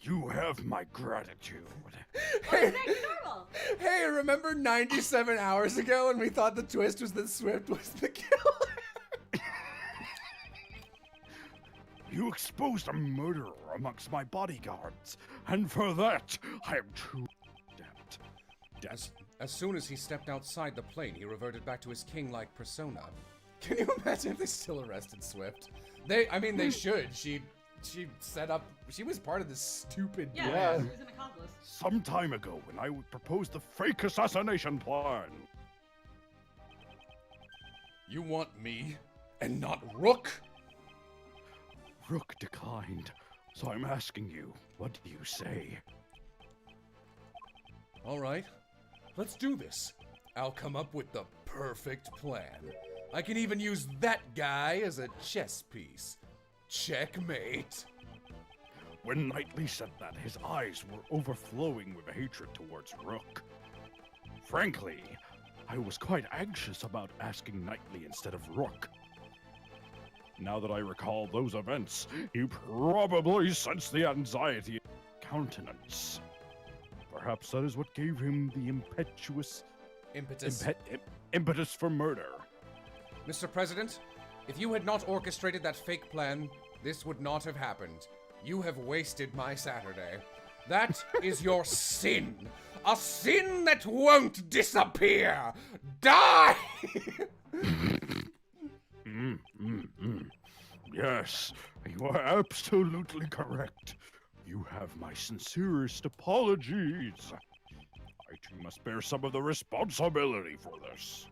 You have my gratitude.
Welcome back to normal.
Hey, remember 97 hours ago when we thought the twist was that Swift was the killer?
You exposed a murderer amongst my bodyguards, and for that, I am truly indebted.
As soon as he stepped outside the plane, he reverted back to his king-like persona. Can you imagine if they still arrested Swift? I mean, they should. She set up, she was part of this stupid
Yeah,
plan.
she was an accomplice.
Some time ago, when I proposed the fake assassination plan.
You want me and not Rook?
Rook declined, so I'm asking you, what do you say?
All right, let's do this. I'll come up with the perfect plan. I can even use that guy as a chess piece. Checkmate.
When Knightley said that, his eyes were overflowing with hatred towards Rook. Frankly, I was quite anxious about asking Knightley instead of Rook. Now that I recall those events, he probably sensed the anxiety in his countenance. Perhaps that is what gave him the impetus for murder.
Mr. President, if you had not orchestrated that fake plan, this would not have happened. You have wasted my Saturday. That is your sin. A sin that won't disappear. Die!
Yes, you are absolutely correct. You have my sincerest apologies. I too must bear some of the responsibility for this.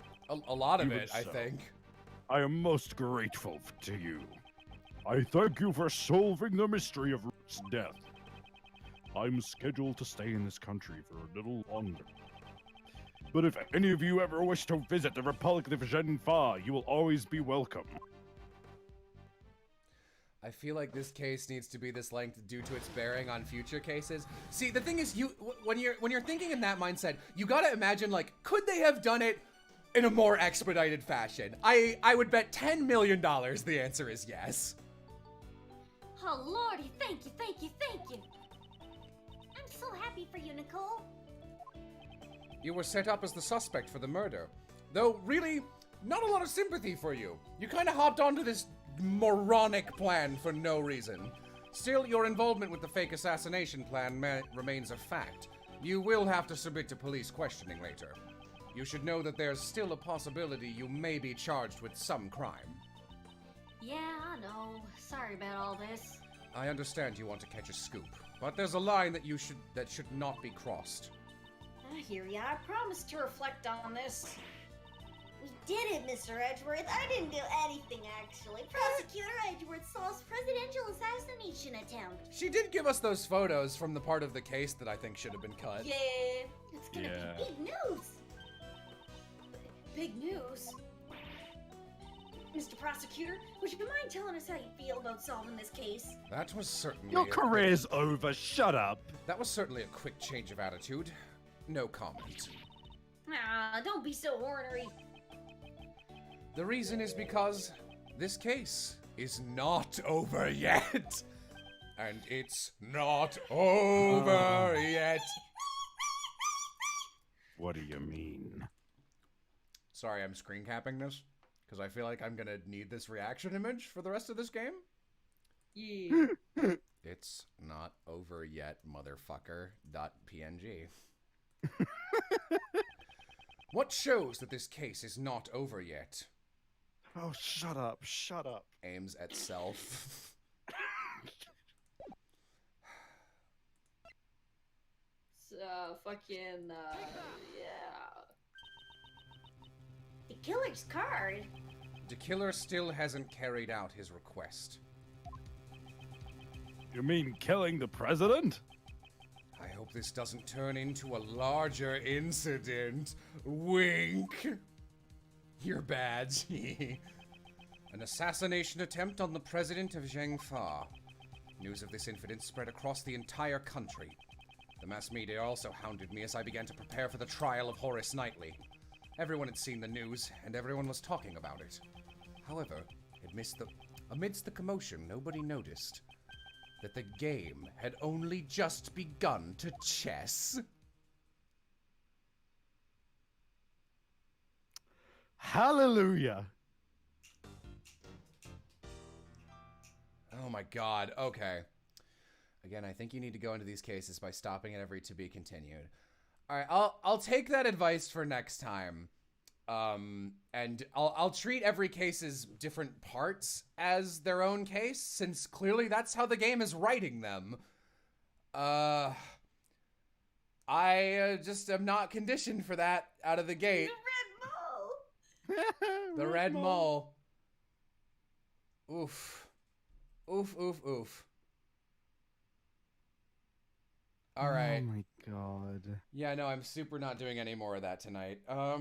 A lot of
Even
it, I
so,
think.
I am most grateful to you. I thank you for solving the mystery of Rook's death. I'm scheduled to stay in this country for a little longer. But if any of you ever wish to visit the Republic of Genfa, you will always be welcome.
I feel like this case needs to be this length due to its bearing on future cases. See, the thing is, when you're thinking in that mindset, you gotta imagine, like, could they have done it in a more expedited fashion? I would bet $10 million the answer is yes.
Oh, Lordy, thank you, thank you, thank you. I'm so happy for you, Nicole.
You were set up as the suspect for the murder. Though, really, not a lot of sympathy for you. You kind of hopped onto this moronic plan for no reason. Still, your involvement with the fake assassination plan remains a fact. You will have to submit to police questioning later. You should know that there's still a possibility you may be charged with some crime.
Yeah, I know. Sorry about all this.
I understand you want to catch a scoop, but there's a line that should not be crossed.
I hear ya. I promise to reflect on this.
We did it, Mr. Edgeworth. I didn't do anything, actually. Prosecutor Edgeworth saw his presidential assassination attempt.
She did give us those photos from the part of the case that I think should have been cut.
Yeah, it's gonna be big news.
Big news. Mr. Prosecutor, would you mind telling us how you feel about solving this case?
That was certainly
Your career's over, shut up.
That was certainly a quick change of attitude. No comment.
Ah, don't be so ornery.
The reason is because this case is not over yet. And it's not over yet.
What do you mean?
Sorry, I'm screen capping this, because I feel like I'm gonna need this reaction image for the rest of this game.
Yeah.
It's not over yet, motherfucker. .png. What shows that this case is not over yet?
Oh, shut up, shut up.
Aims at self.
Yeah.
The killer's card?
The killer still hasn't carried out his request.
You mean killing the president?
I hope this doesn't turn into a larger incident. Wink. You're bad. An assassination attempt on the president of Genfa. News of this incident spread across the entire country. The mass media also hounded me as I began to prepare for the trial of Horace Knightley. Everyone had seen the news, and everyone was talking about it. However, amidst the commotion, nobody noticed that the game had only just begun to chess.
Hallelujah.
Oh my god, okay. Again, I think you need to go into these cases by stopping at every to be continued. Alright, I'll take that advice for next time. And I'll treat every case's different parts as their own case, since clearly that's how the game is writing them. I just am not conditioned for that out of the gate.
The red mole!
The red mole. Oof. Oof, oof, oof. Alright.
Oh my god.
Yeah, no, I'm super not doing any more of that tonight. Wow.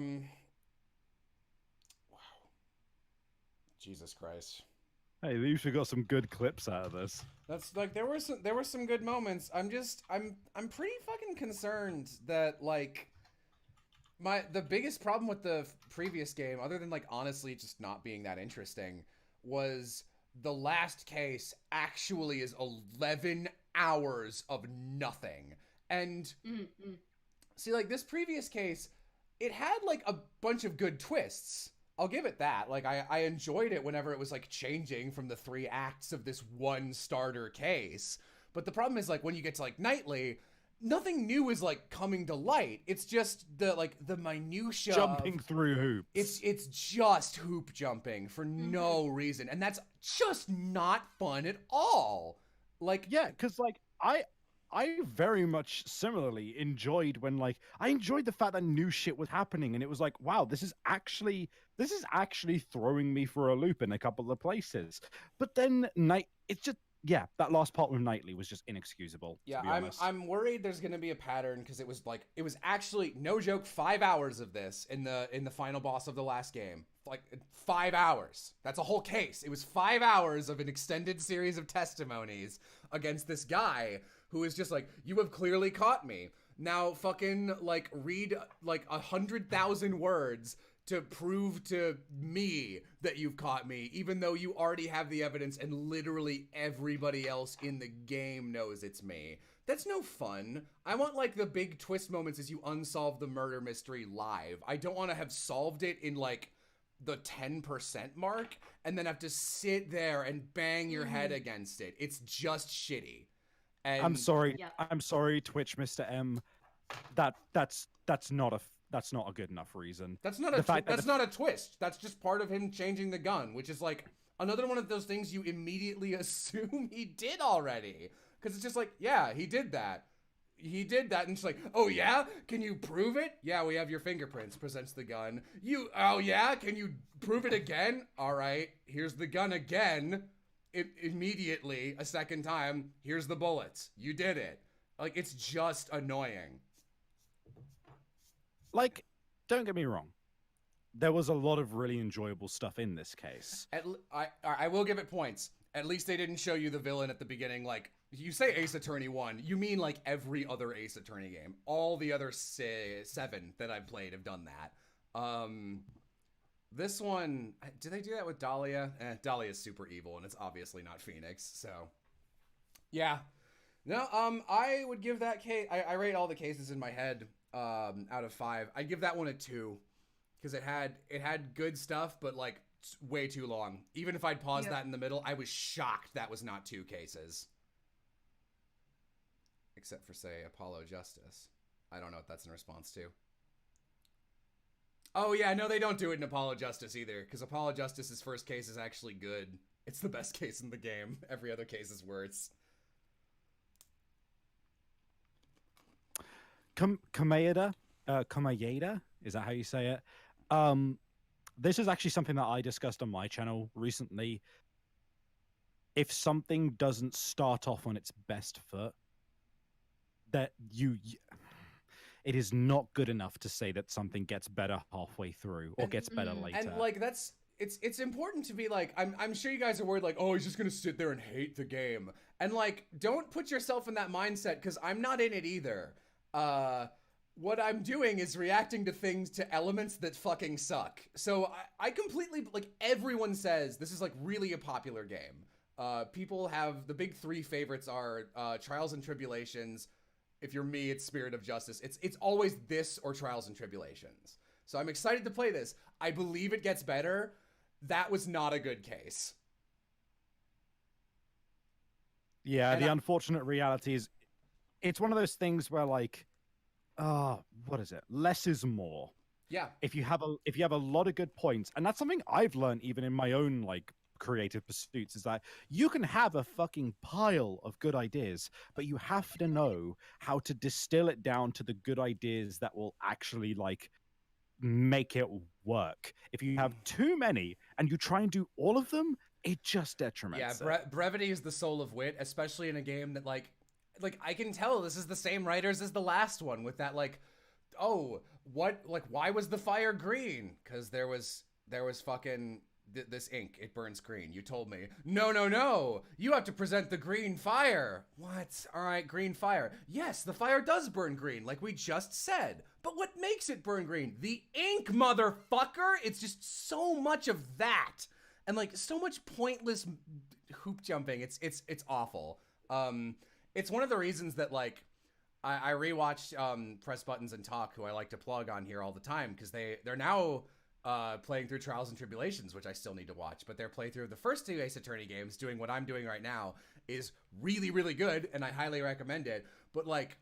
Jesus Christ.
Hey, at least we got some good clips out of this.
That's like there were some good moments. I'm pretty fucking concerned that like the biggest problem with the previous game, other than like honestly just not being that interesting, was the last case actually is 11 hours of nothing. And see, like this previous case, it had like a bunch of good twists. I'll give it that. Like I enjoyed it whenever it was like changing from the 3 acts of this one starter case. But the problem is like when you get to like Knightley, nothing new is like coming to light. It's just the minutia
Jumping through hoops.
It's just hoop jumping for no reason, and that's just not fun at all. Like
Yeah, because like I very much similarly enjoyed when like I enjoyed the fact that new shit was happening, and it was like, wow, this is actually throwing me for a loop in a couple of places. But then it's just that last part with Knightley was just inexcusable.
Yeah,
to be honest.
I'm worried there's gonna be a pattern, because it was actually, no joke, 5 hours of this in the final boss of the last game. Like 5 hours. That's a whole case. It was 5 hours of an extended series of testimonies against this guy who is just like, you have clearly caught me. Now fucking like read like 100,000 words to prove to me that you've caught me, even though you already have the evidence and literally everybody else in the game knows it's me. That's no fun. I want like the big twist moments as you unsolve the murder mystery live. I don't want to have solved it in like the 10% mark and then have to sit there and bang your head against it. It's just shitty. And
I'm sorry.
Yeah.
I'm sorry, Twitch, Mr. M. That's not a good enough reason.
That's not not a twist. That's just part of him changing the gun, which is like another one of those things you immediately assume he did already. Because it's just like, yeah, he did that. He did that, and it's like, oh yeah? Can you prove it? Yeah, we have your fingerprints, presents the gun. Oh yeah? Can you prove it again? All right, here's the gun again. Immediately, a second time, here's the bullets. You did it. Like, it's just annoying.
Like, don't get me wrong. There was a lot of really enjoyable stuff in this case.
I will give it points. At least they didn't show you the villain at the beginning. Like, you say Ace Attorney 1, you mean like every other Ace Attorney game. All the other 7 that I've played have done that. This one, did they do that with Dahlia? Dahlia's super evil, and it's obviously not Phoenix, so. Yeah. No, I would give that case, I rate all the cases in my head out of 5. I'd give that one a 2. Because it had good stuff, but like way too long. Even if I'd paused that in the middle, I was shocked that was not 2 cases. Except for, say, Apollo Justice. I don't know what that's in response to. Oh yeah, no, they don't do it in Apollo Justice either, because Apollo Justice's first case is actually good. It's the best case in the game. Every other case is worse.
Kamayeda, is that how you say it? This is actually something that I discussed on my channel recently. If something doesn't start off on its best foot, that it is not good enough to say that something gets better halfway through or gets better later.
And like it's important to be like, I'm sure you guys are worried like, oh, he's just gonna sit there and hate the game. And like, don't put yourself in that mindset, because I'm not in it either. What I'm doing is reacting to things, to elements that fucking suck. So I completely, like, everyone says this is like really a popular game. People have, the big three favorites are Trials and Tribulations. If you're me, it's Spirit of Justice. It's always this or Trials and Tribulations. So I'm excited to play this. I believe it gets better. That was not a good case.
Yeah, the unfortunate reality is, it's one of those things where, like, what is it? Less is more.
Yeah.
If you have a lot of good points, and that's something I've learned even in my own like creative pursuits, is that you can have a fucking pile of good ideas, but you have to know how to distill it down to the good ideas that will actually like make it work. If you have too many and you try and do all of them, it just detriments.
Yeah, brevity is the soul of wit, especially in a game that like I can tell this is the same writers as the last one, with that like, oh, what, like, why was the fire green? Because there was fucking this ink, it burns green. You told me. No, you have to present the green fire. What? All right, green fire. Yes, the fire does burn green, like we just said. But what makes it burn green? The ink, motherfucker. It's just so much of that, and like so much pointless hoop jumping. It's awful. It's one of the reasons that like I rewatched Press Buttons and Talk, who I like to plug on here all the time, because they're now playing through Trials and Tribulations, which I still need to watch. But their playthrough of the first two Ace Attorney games, doing what I'm doing right now, is really, really good, and I highly recommend it. But like,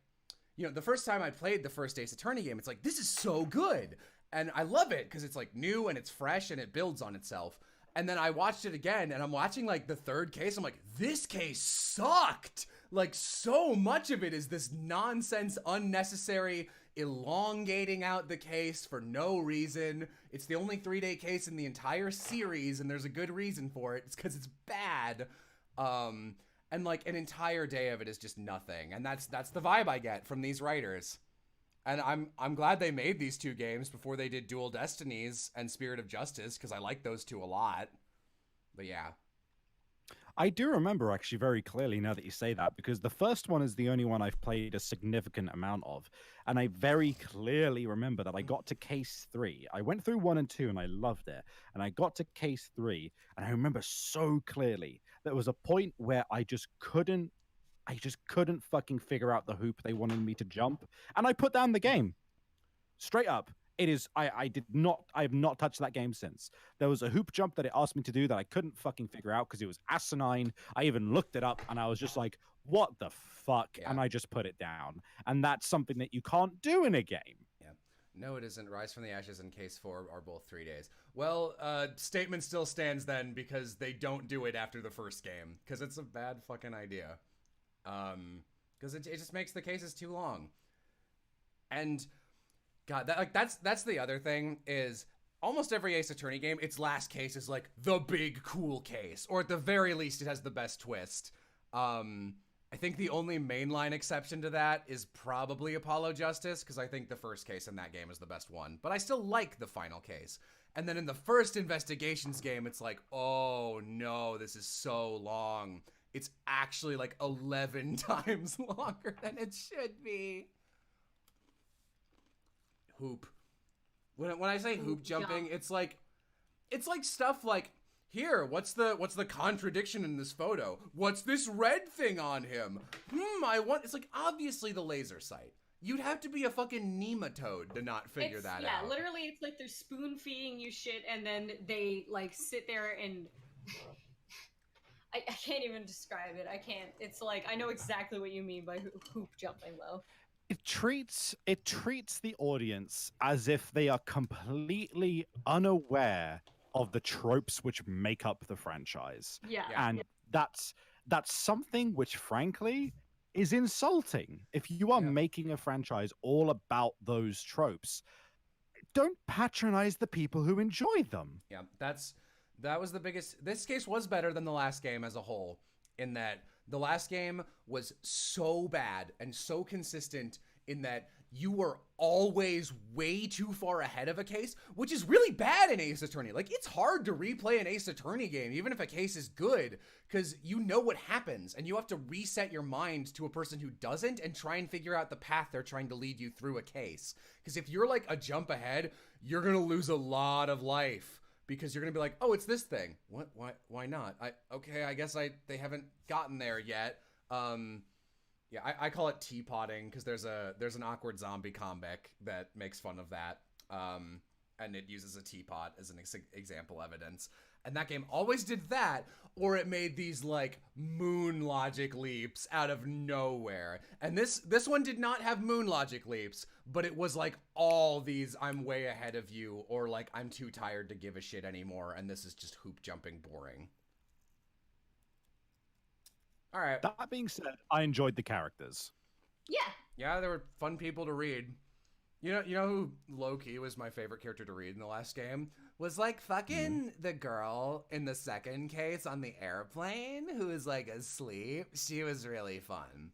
you know, the first time I played the first Ace Attorney game, it's like, this is so good, and I love it because it's like new and it's fresh and it builds on itself. And then I watched it again, and I'm watching like the third case. I'm like, this case sucked. Like, so much of it is this nonsense, unnecessary, elongating out the case for no reason. It's the only 3-day case in the entire series, and there's a good reason for it. It's because it's bad. And like an entire day of it is just nothing. And that's the vibe I get from these writers. And I'm glad they made these two games before they did Dual Destinies and Spirit of Justice, because I like those two a lot. But yeah.
I do remember actually very clearly now that you say that, because the first one is the only one I've played a significant amount of. And I very clearly remember that I got to case 3. I went through 1 and 2 and I loved it. And I got to case 3 and I remember so clearly there was a point where I just couldn't fucking figure out the hoop they wanted me to jump. And I put down the game. Straight up. It is, I have not touched that game since. There was a hoop jump that it asked me to do that I couldn't fucking figure out because it was asinine. I even looked it up and I was just like, what the fuck? Yeah. And I just put it down. And that's something that you can't do in a game.
Yeah. No, it isn't. Rise from the Ashes and Case 4 are both 3 days. Well, statement still stands then, because they don't do it after the first game, because it's a bad fucking idea. Because it just makes the cases too long. And God, that's the other thing, is almost every Ace Attorney game, its last case is like the big cool case, or at the very least it has the best twist. I think the only mainline exception to that is probably Apollo Justice, because I think the first case in that game is the best one, but I still like the final case. And then in the first Investigations game, it's like, oh no, this is so long. It's actually like 11 times longer than it should be. Hoop. When I say hoop jumping, it's like stuff like, here, what's the contradiction in this photo? What's this red thing on him? It's like, obviously the laser sight. You'd have to be a fucking nematode to not figure that out.
Yeah, literally, it's like they're spoon feeding you shit, and then they like sit there and I can't even describe it. I can't. It's like, I know exactly what you mean by hoop jumping, though.
It treats the audience as if they are completely unaware of the tropes which make up the franchise.
Yeah.
And that's something which, frankly, is insulting. If you are making a franchise all about those tropes, don't patronize the people who enjoy them.
Yeah, that was the biggest. This case was better than the last game as a whole, in that the last game was so bad and so consistent in that you were always way too far ahead of a case, which is really bad in Ace Attorney. Like, it's hard to replay an Ace Attorney game, even if a case is good, because you know what happens, and you have to reset your mind to a person who doesn't and try and figure out the path they're trying to lead you through a case. Because if you're like a jump ahead, you're gonna lose a lot of life, because you're gonna be like, oh, it's this thing. What? Why not? Okay, I guess they haven't gotten there yet. Yeah, I call it teapotting because there's an awkward zombie comic that makes fun of that, and it uses a teapot as an example evidence. And that game always did that, or it made these like moon logic leaps out of nowhere. And this one did not have moon logic leaps, but it was like all these I'm way ahead of you, or like I'm too tired to give a shit anymore, and this is just hoop jumping boring. All right.
That being said, I enjoyed the characters.
Yeah.
Yeah, they were fun people to read. You know who low-key was my favorite character to read in the last game? Was like fucking the girl in the second case on the airplane who was like asleep. She was really fun.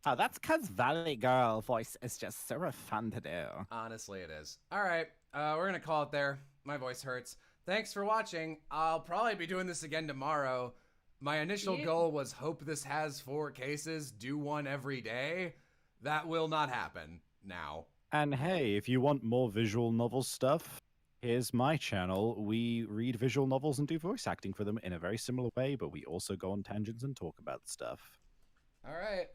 Oh, that's because Valley Girl voice is just so fun to do.
Honestly, it is. All right, we're gonna call it there. My voice hurts. Thanks for watching. I'll probably be doing this again tomorrow. My initial goal was hope this has 4 cases, do one every day. That will not happen now.
And hey, if you want more visual novel stuff, here's my channel. We read visual novels and do voice acting for them in a very similar way, but we also go on tangents and talk about stuff.
All right.